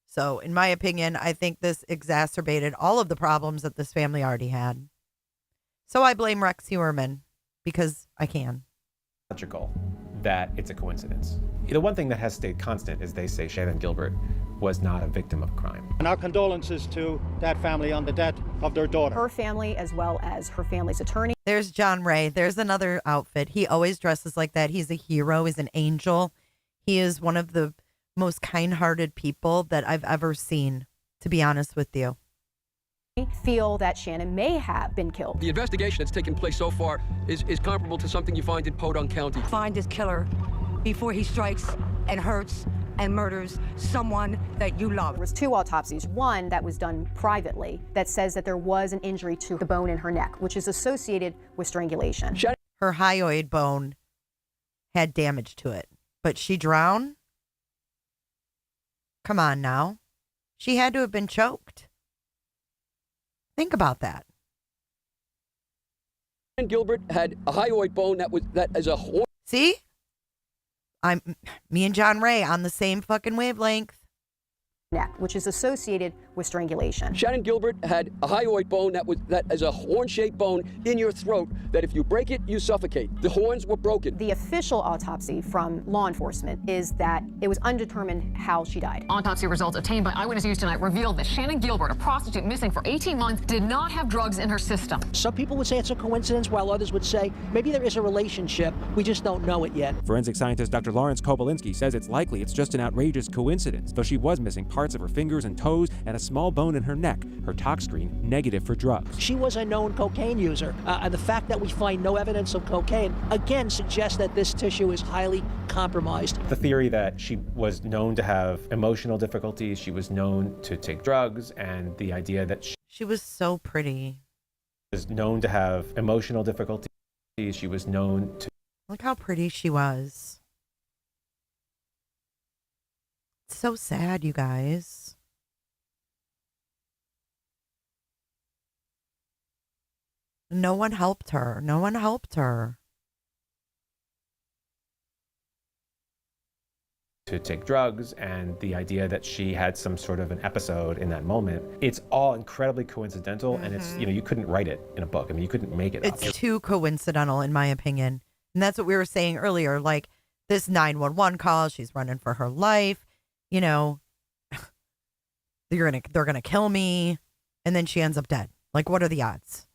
So, in my opinion, I think this exacerbated all of the problems that this family already had. So I blame Rex Heuermann because I can. Logical that it's a coincidence. The one thing that has stayed constant is they say Shannon Gilbert was not a victim of crime. And our condolences to that family on the death of their daughter. Her family, as well as her family's attorney. There's John Ray. There's another outfit. He always dresses like that. He's a hero. He's an angel. He is one of the most kind-hearted people that I've ever seen, to be honest with you. Feel that Shannon may have been killed. The investigation that's taken place so far is comparable to something you find in Podunk County. Find this killer before he strikes and hurts and murders someone that you love. There was 2 autopsies, one that was done privately that says that there was an injury to the bone in her neck, which is associated with strangulation. Her hyoid bone had damage to it, but she drowned? Come on now. She had to have been choked. Think about that. And Gilbert had a hyoid bone that is a horn. See? Me and John Ray on the same fucking wavelength. Neck, which is associated with strangulation. Shannon Gilbert had a hyoid bone that is a horn-shaped bone in your throat that if you break it, you suffocate. The horns were broken. The official autopsy from law enforcement is that it was undetermined how she died. Autopsy results obtained by Eyewitness News tonight revealed that Shannon Gilbert, a prostitute missing for 18 months, did not have drugs in her system. Some people would say it's a coincidence, while others would say maybe there is a relationship. We just don't know it yet. Forensic scientist Dr. Lawrence Kobolinski says it's likely it's just an outrageous coincidence, though she was missing parts of her fingers and toes and a small bone in her neck, her tox screen negative for drugs. She was a known cocaine user, and the fact that we find no evidence of cocaine, again, suggests that this tissue is highly compromised. The theory that she was known to have emotional difficulties, she was known to take drugs, and the idea that she was so pretty. Was known to have emotional difficulties, she was known to... Look how pretty she was. It's so sad, you guys. No one helped her. No one helped her. To take drugs, and the idea that she had some sort of an episode in that moment. It's all incredibly coincidental, and it's, you couldn't write it in a book. I mean, you couldn't make it up. It's too coincidental, in my opinion. And that's what we were saying earlier. Like, this 911 call, she's running for her life. You know, they're gonna kill me, and then she ends up dead. Like, what are the odds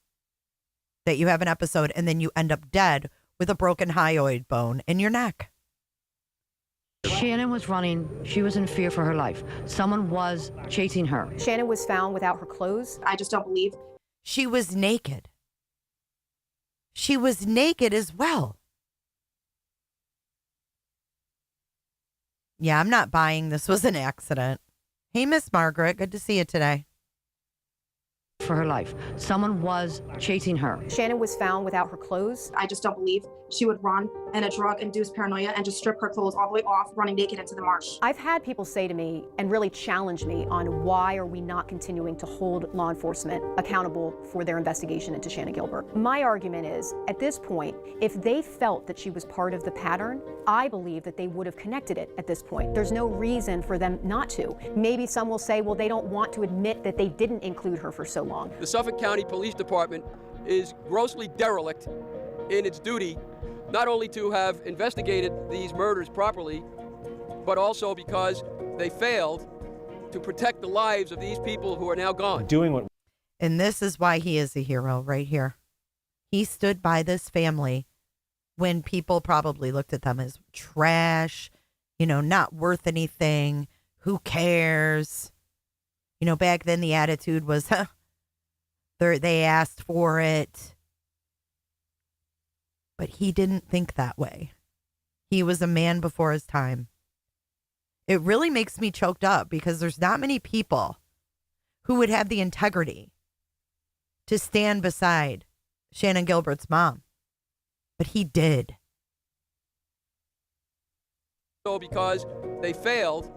that you have an episode and then you end up dead with a broken hyoid bone in your neck? Shannon was running. She was in fear for her life. Someone was chasing her. Shannon was found without her clothes. I just don't believe. She was naked. She was naked as well. Yeah, I'm not buying this was an accident. Hey, Miss Margaret, good to see you today. For her life. Someone was chasing her. Shannon was found without her clothes. I just don't believe she would run in a drug-induced paranoia and just strip her clothes all the way off, running naked into the marsh. I've had people say to me and really challenge me on why are we not continuing to hold law enforcement accountable for their investigation into Shannon Gilbert. My argument is, at this point, if they felt that she was part of the pattern, I believe that they would have connected it at this point. There's no reason for them not to. Maybe some will say, well, they don't want to admit that they didn't include her for so long. The Suffolk County Police Department is grossly derelict in its duty not only to have investigated these murders properly, but also because they failed to protect the lives of these people who are now gone. And this is why he is a hero right here. He stood by this family when people probably looked at them as trash, not worth anything. Who cares? Back then the attitude was, they asked for it. But he didn't think that way. He was a man before his time. It really makes me choked up because there's not many people who would have the integrity to stand beside Shannon Gilbert's mom. But he did. So because they failed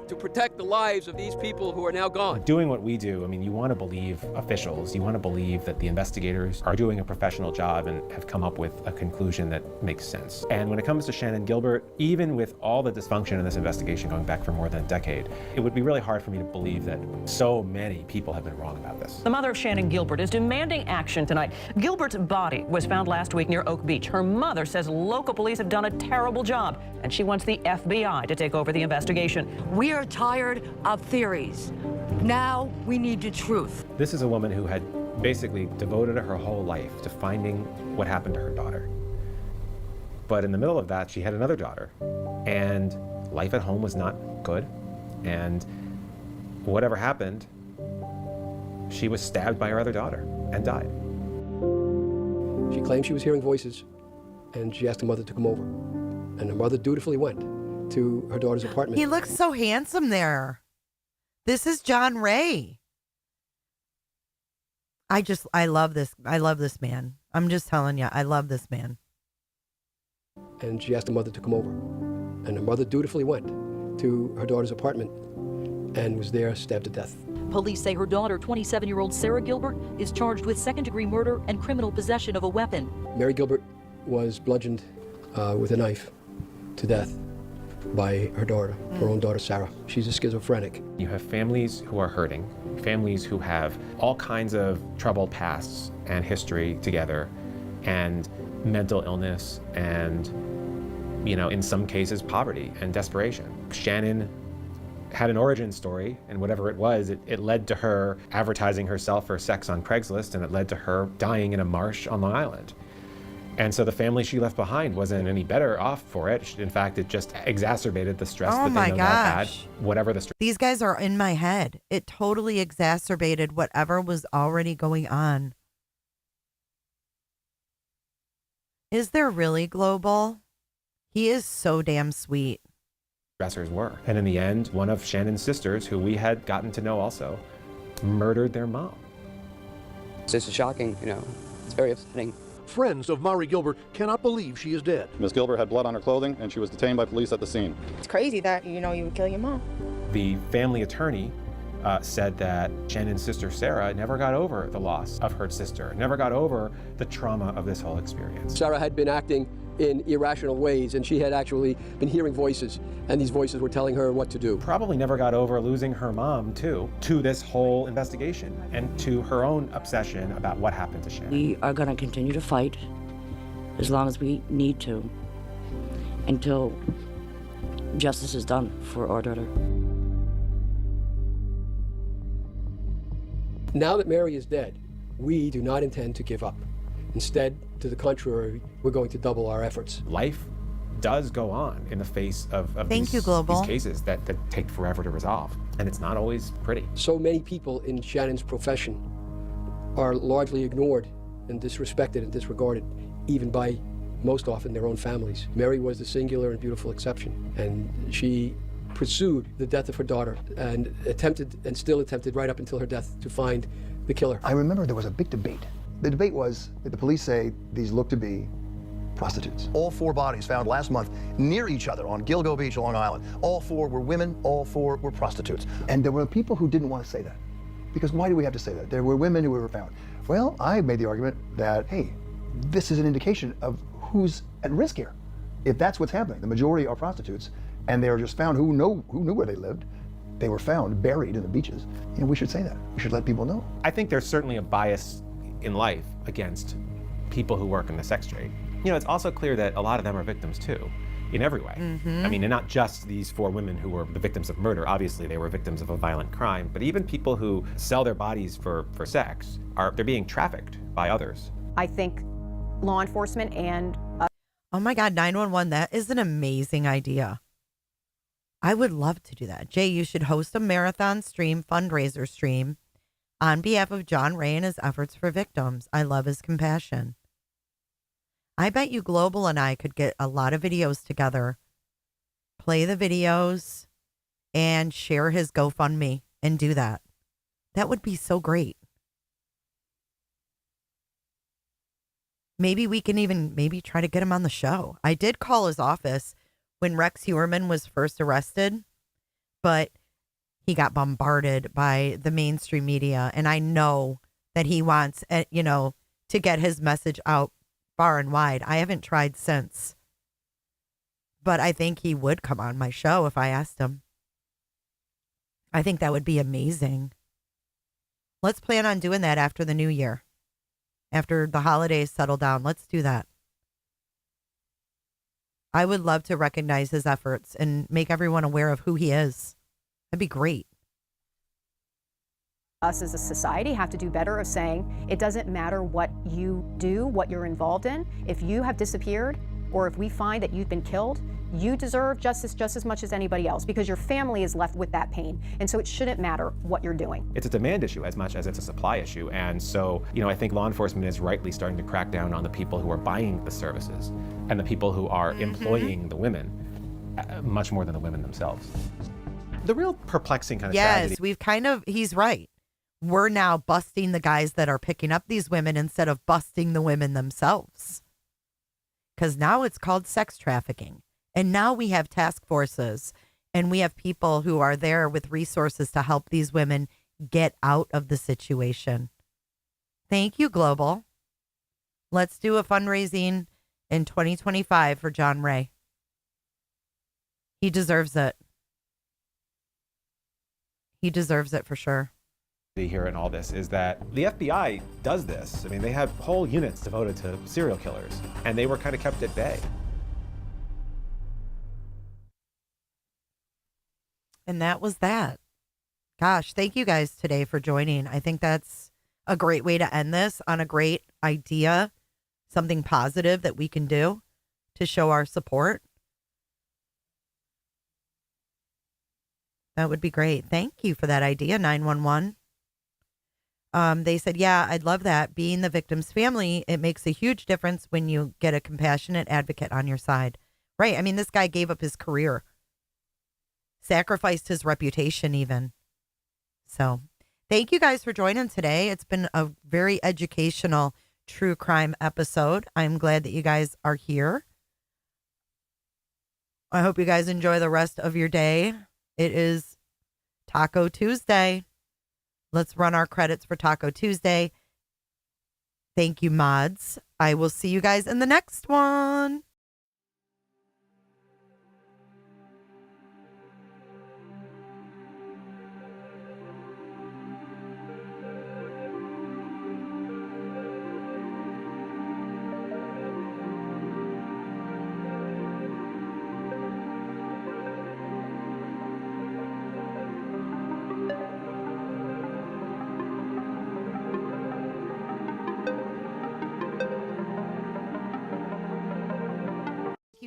to protect the lives of these people who are now gone. Doing what we do, I mean, you want to believe officials, you want to believe that the investigators are doing a professional job and have come up with a conclusion that makes sense. And when it comes to Shannon Gilbert, even with all the dysfunction in this investigation going back for more than a decade, it would be really hard for me to believe that so many people have been wrong about this. The mother of Shannon Gilbert is demanding action tonight. Gilbert's body was found last week near Oak Beach. Her mother says local police have done a terrible job, and she wants the FBI to take over the investigation. We are tired of theories. Now we need the truth. This is a woman who had basically devoted her whole life to finding what happened to her daughter. But in the middle of that, she had another daughter, and life at home was not good. And whatever happened, she was stabbed by her other daughter and died. She claimed she was hearing voices, and she asked the mother to come over. And the mother dutifully went to her daughter's apartment. He looks so handsome there. This is John Ray. I love this. I love this man. I'm just telling you, I love this man. And she asked the mother to come over. And the mother dutifully went to her daughter's apartment and was there stabbed to death. Police say her daughter, 27-year-old Sarah Gilbert, is charged with second-degree murder and criminal possession of a weapon. Mary Gilbert was bludgeoned with a knife to death by her daughter, her own daughter, Sarah. She's a schizophrenic. You have families who are hurting, families who have all kinds of troubled pasts and history together, and mental illness, and, you know, in some cases, poverty and desperation. Shannon had an origin story, and whatever it was, it led to her advertising herself for sex on Craigslist, and it led to her dying in a marsh on Long Island. And so the family she left behind wasn't any better off for it. In fact, it just exacerbated the stress that they know now had, whatever the stress. These guys are in my head. It totally exacerbated whatever was already going on. Is there really Global? He is so damn sweet. Stressors were. And in the end, one of Shannon's sisters, who we had gotten to know also, murdered their mom. This is shocking, you know. It's very upsetting. Friends of Mari Gilbert cannot believe she is dead. Ms. Gilbert had blood on her clothing, and she was detained by police at the scene. It's crazy that, you know, you would kill your mom. The family attorney said that Shannon's sister Sarah never got over the loss of her sister, never got over the trauma of this whole experience. Sarah had been acting in irrational ways, and she had actually been hearing voices, and these voices were telling her what to do. Probably never got over losing her mom, too, to this whole investigation and to her own obsession about what happened to Shannon. We are going to continue to fight as long as we need to until justice is done for our daughter. Now that Mary is dead, we do not intend to give up. Instead, to the contrary, we're going to double our efforts. Life does go on in the face of these cases that take forever to resolve, and it's not always pretty. So many people in Shannon's profession are largely ignored and disrespected and disregarded, even by, most often, their own families. Mary was the singular and beautiful exception, and she pursued the death of her daughter and attempted, and still attempted right up until her death, to find the killer. I remember there was a big debate. The debate was that the police say these look to be prostitutes. All 4 bodies found last month near each other on Gilgo Beach, Long Island. All 4 were women, all 4 were prostitutes. And there were people who didn't want to say that. Because why do we have to say that? There were women who were found. Well, I made the argument that, hey, this is an indication of who's at risk here. If that's what's happening, the majority are prostitutes, and they were just found who knew where they lived. They were found buried in the beaches. You know, we should say that. We should let people know. I think there's certainly a bias in life against people who work in the sex trade. You know, it's also clear that a lot of them are victims too, in every way. Mm-hmm. I mean, and not just these 4 women who were the victims of murder. Obviously, they were victims of a violent crime, but even people who sell their bodies for sex, they're being trafficked by others. I think law enforcement and... Oh my God, 911, that is an amazing idea. I would love to do that. Jay, you should host a marathon stream, fundraiser stream, on behalf of John Ray and his efforts for victims. I love his compassion. I bet you Global and I could get a lot of videos together, play the videos, and share his GoFundMe and do that. That would be so great. Maybe we can even try to get him on the show. I did call his office when Rex Heuermann was first arrested, but he got bombarded by the mainstream media. And I know that he wants, to get his message out far and wide. I haven't tried since. But I think he would come on my show if I asked him. I think that would be amazing. Let's plan on doing that after the new year. After the holidays settle down, let's do that. I would love to recognize his efforts and make everyone aware of who he is. That'd be great. Us as a society have to do better of saying it doesn't matter what you do, what you're involved in. If you have disappeared or if we find that you've been killed, you deserve justice just as much as anybody else because your family is left with that pain. And so it shouldn't matter what you're doing. It's a demand issue as much as it's a supply issue. And so, I think law enforcement is rightly starting to crack down on the people who are buying the services and the people who are employing the women much more than the women themselves. The real perplexing kind of tragedy. Yes, he's right. We're now busting the guys that are picking up these women instead of busting the women themselves. Because now it's called sex trafficking. And now we have task forces and we have people who are there with resources to help these women get out of the situation. Thank you, Global. Let's do a fundraising in 2025 for John Ray. He deserves it. He deserves it for sure. Here in all this is that the FBI does this. I mean, they have whole units devoted to serial killers, and they were kind of kept at bay. And that was that. Gosh, thank you guys today for joining. I think that's a great way to end this, on a great idea, something positive that we can do to show our support. That would be great. Thank you for that idea, 911. They said, yeah, I'd love that. Being the victim's family, it makes a huge difference when you get a compassionate advocate on your side. Right. I mean, this guy gave up his career, sacrificed his reputation even. So thank you guys for joining today. It's been a very educational true crime episode. I'm glad that you guys are here. I hope you guys enjoy the rest of your day. It is Taco Tuesday. Let's run our credits for Taco Tuesday. Thank you, mods. I will see you guys in the next one.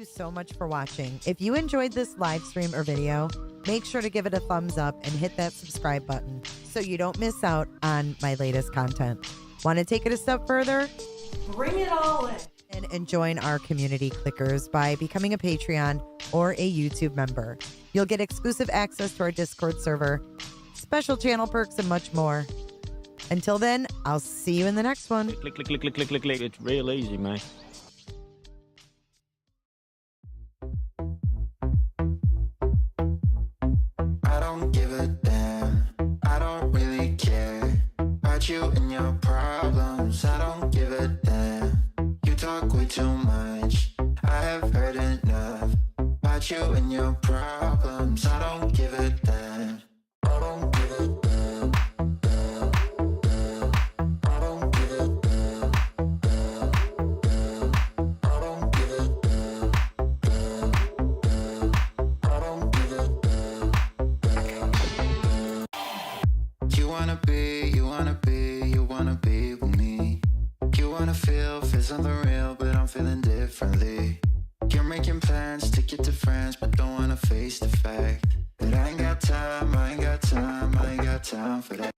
So much for watching. If you enjoyed this live stream or video, make sure to give it a thumbs up and hit that subscribe button so you don't miss out on my latest content. Want to take it a step further? Bring it all in. And join our community clickers by becoming a Patreon or a YouTube member. You'll get exclusive access to our Discord server, special channel perks, and much more. Until then, I'll see you in the next one. Click, click, click, click, click, click, click. It's real easy, man. I don't give a damn. I don't really care about you and your problems. I don't give a damn. You talk way too much. I have heard enough about you and your problems. I don't give a damn. I don't give a damn. I don't give a damn. I don't give a damn. I don't give a damn. You wanna be with me. You wanna feel something real, but I'm feeling differently. You're making plans to get to France, but don't wanna face the fact that I ain't got time, I ain't got time, I ain't got time for that.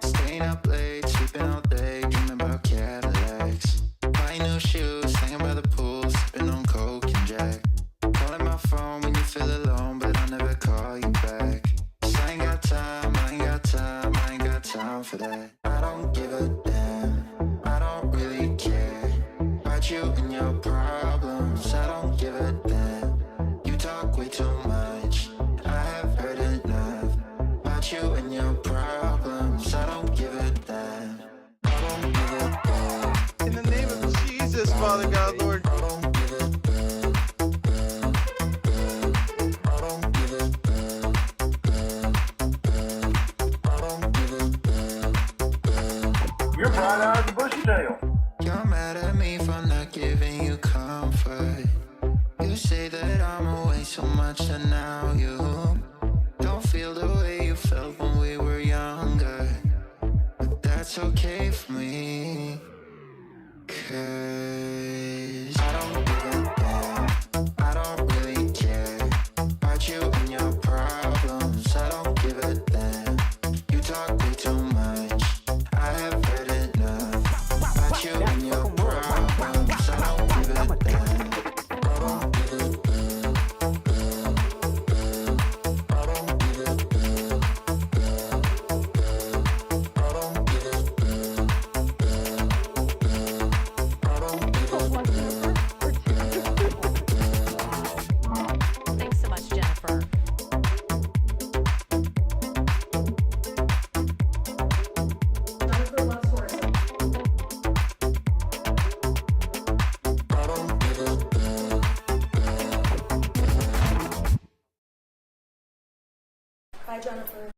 Staying up late, sleeping all day, dreaming about Cadillacs. Buying new shoes, hanging by the pool, sipping on Coke and Jack. Calling my phone when you feel alone, but I'll never call you back. 'Cause I ain't got time, I ain't got time, I ain't got time for that. I don't give a damn, I don't really care about you and your problems. I don't give a damn. You talk way too much. I have heard enough about Father God, Lord. You're brought out of the bushy tail. You're mad at me for not giving you comfort. You say that I'm away so much and now you don't feel the way you felt when we were younger. But that's okay for me, 'cause I don't give a damn. I don't really care about you and your problems. I don't give a damn. You talk way too much. I have heard enough about you and your problems. I don't give a damn. Thanks so much, Jennifer. Bye, Jennifer.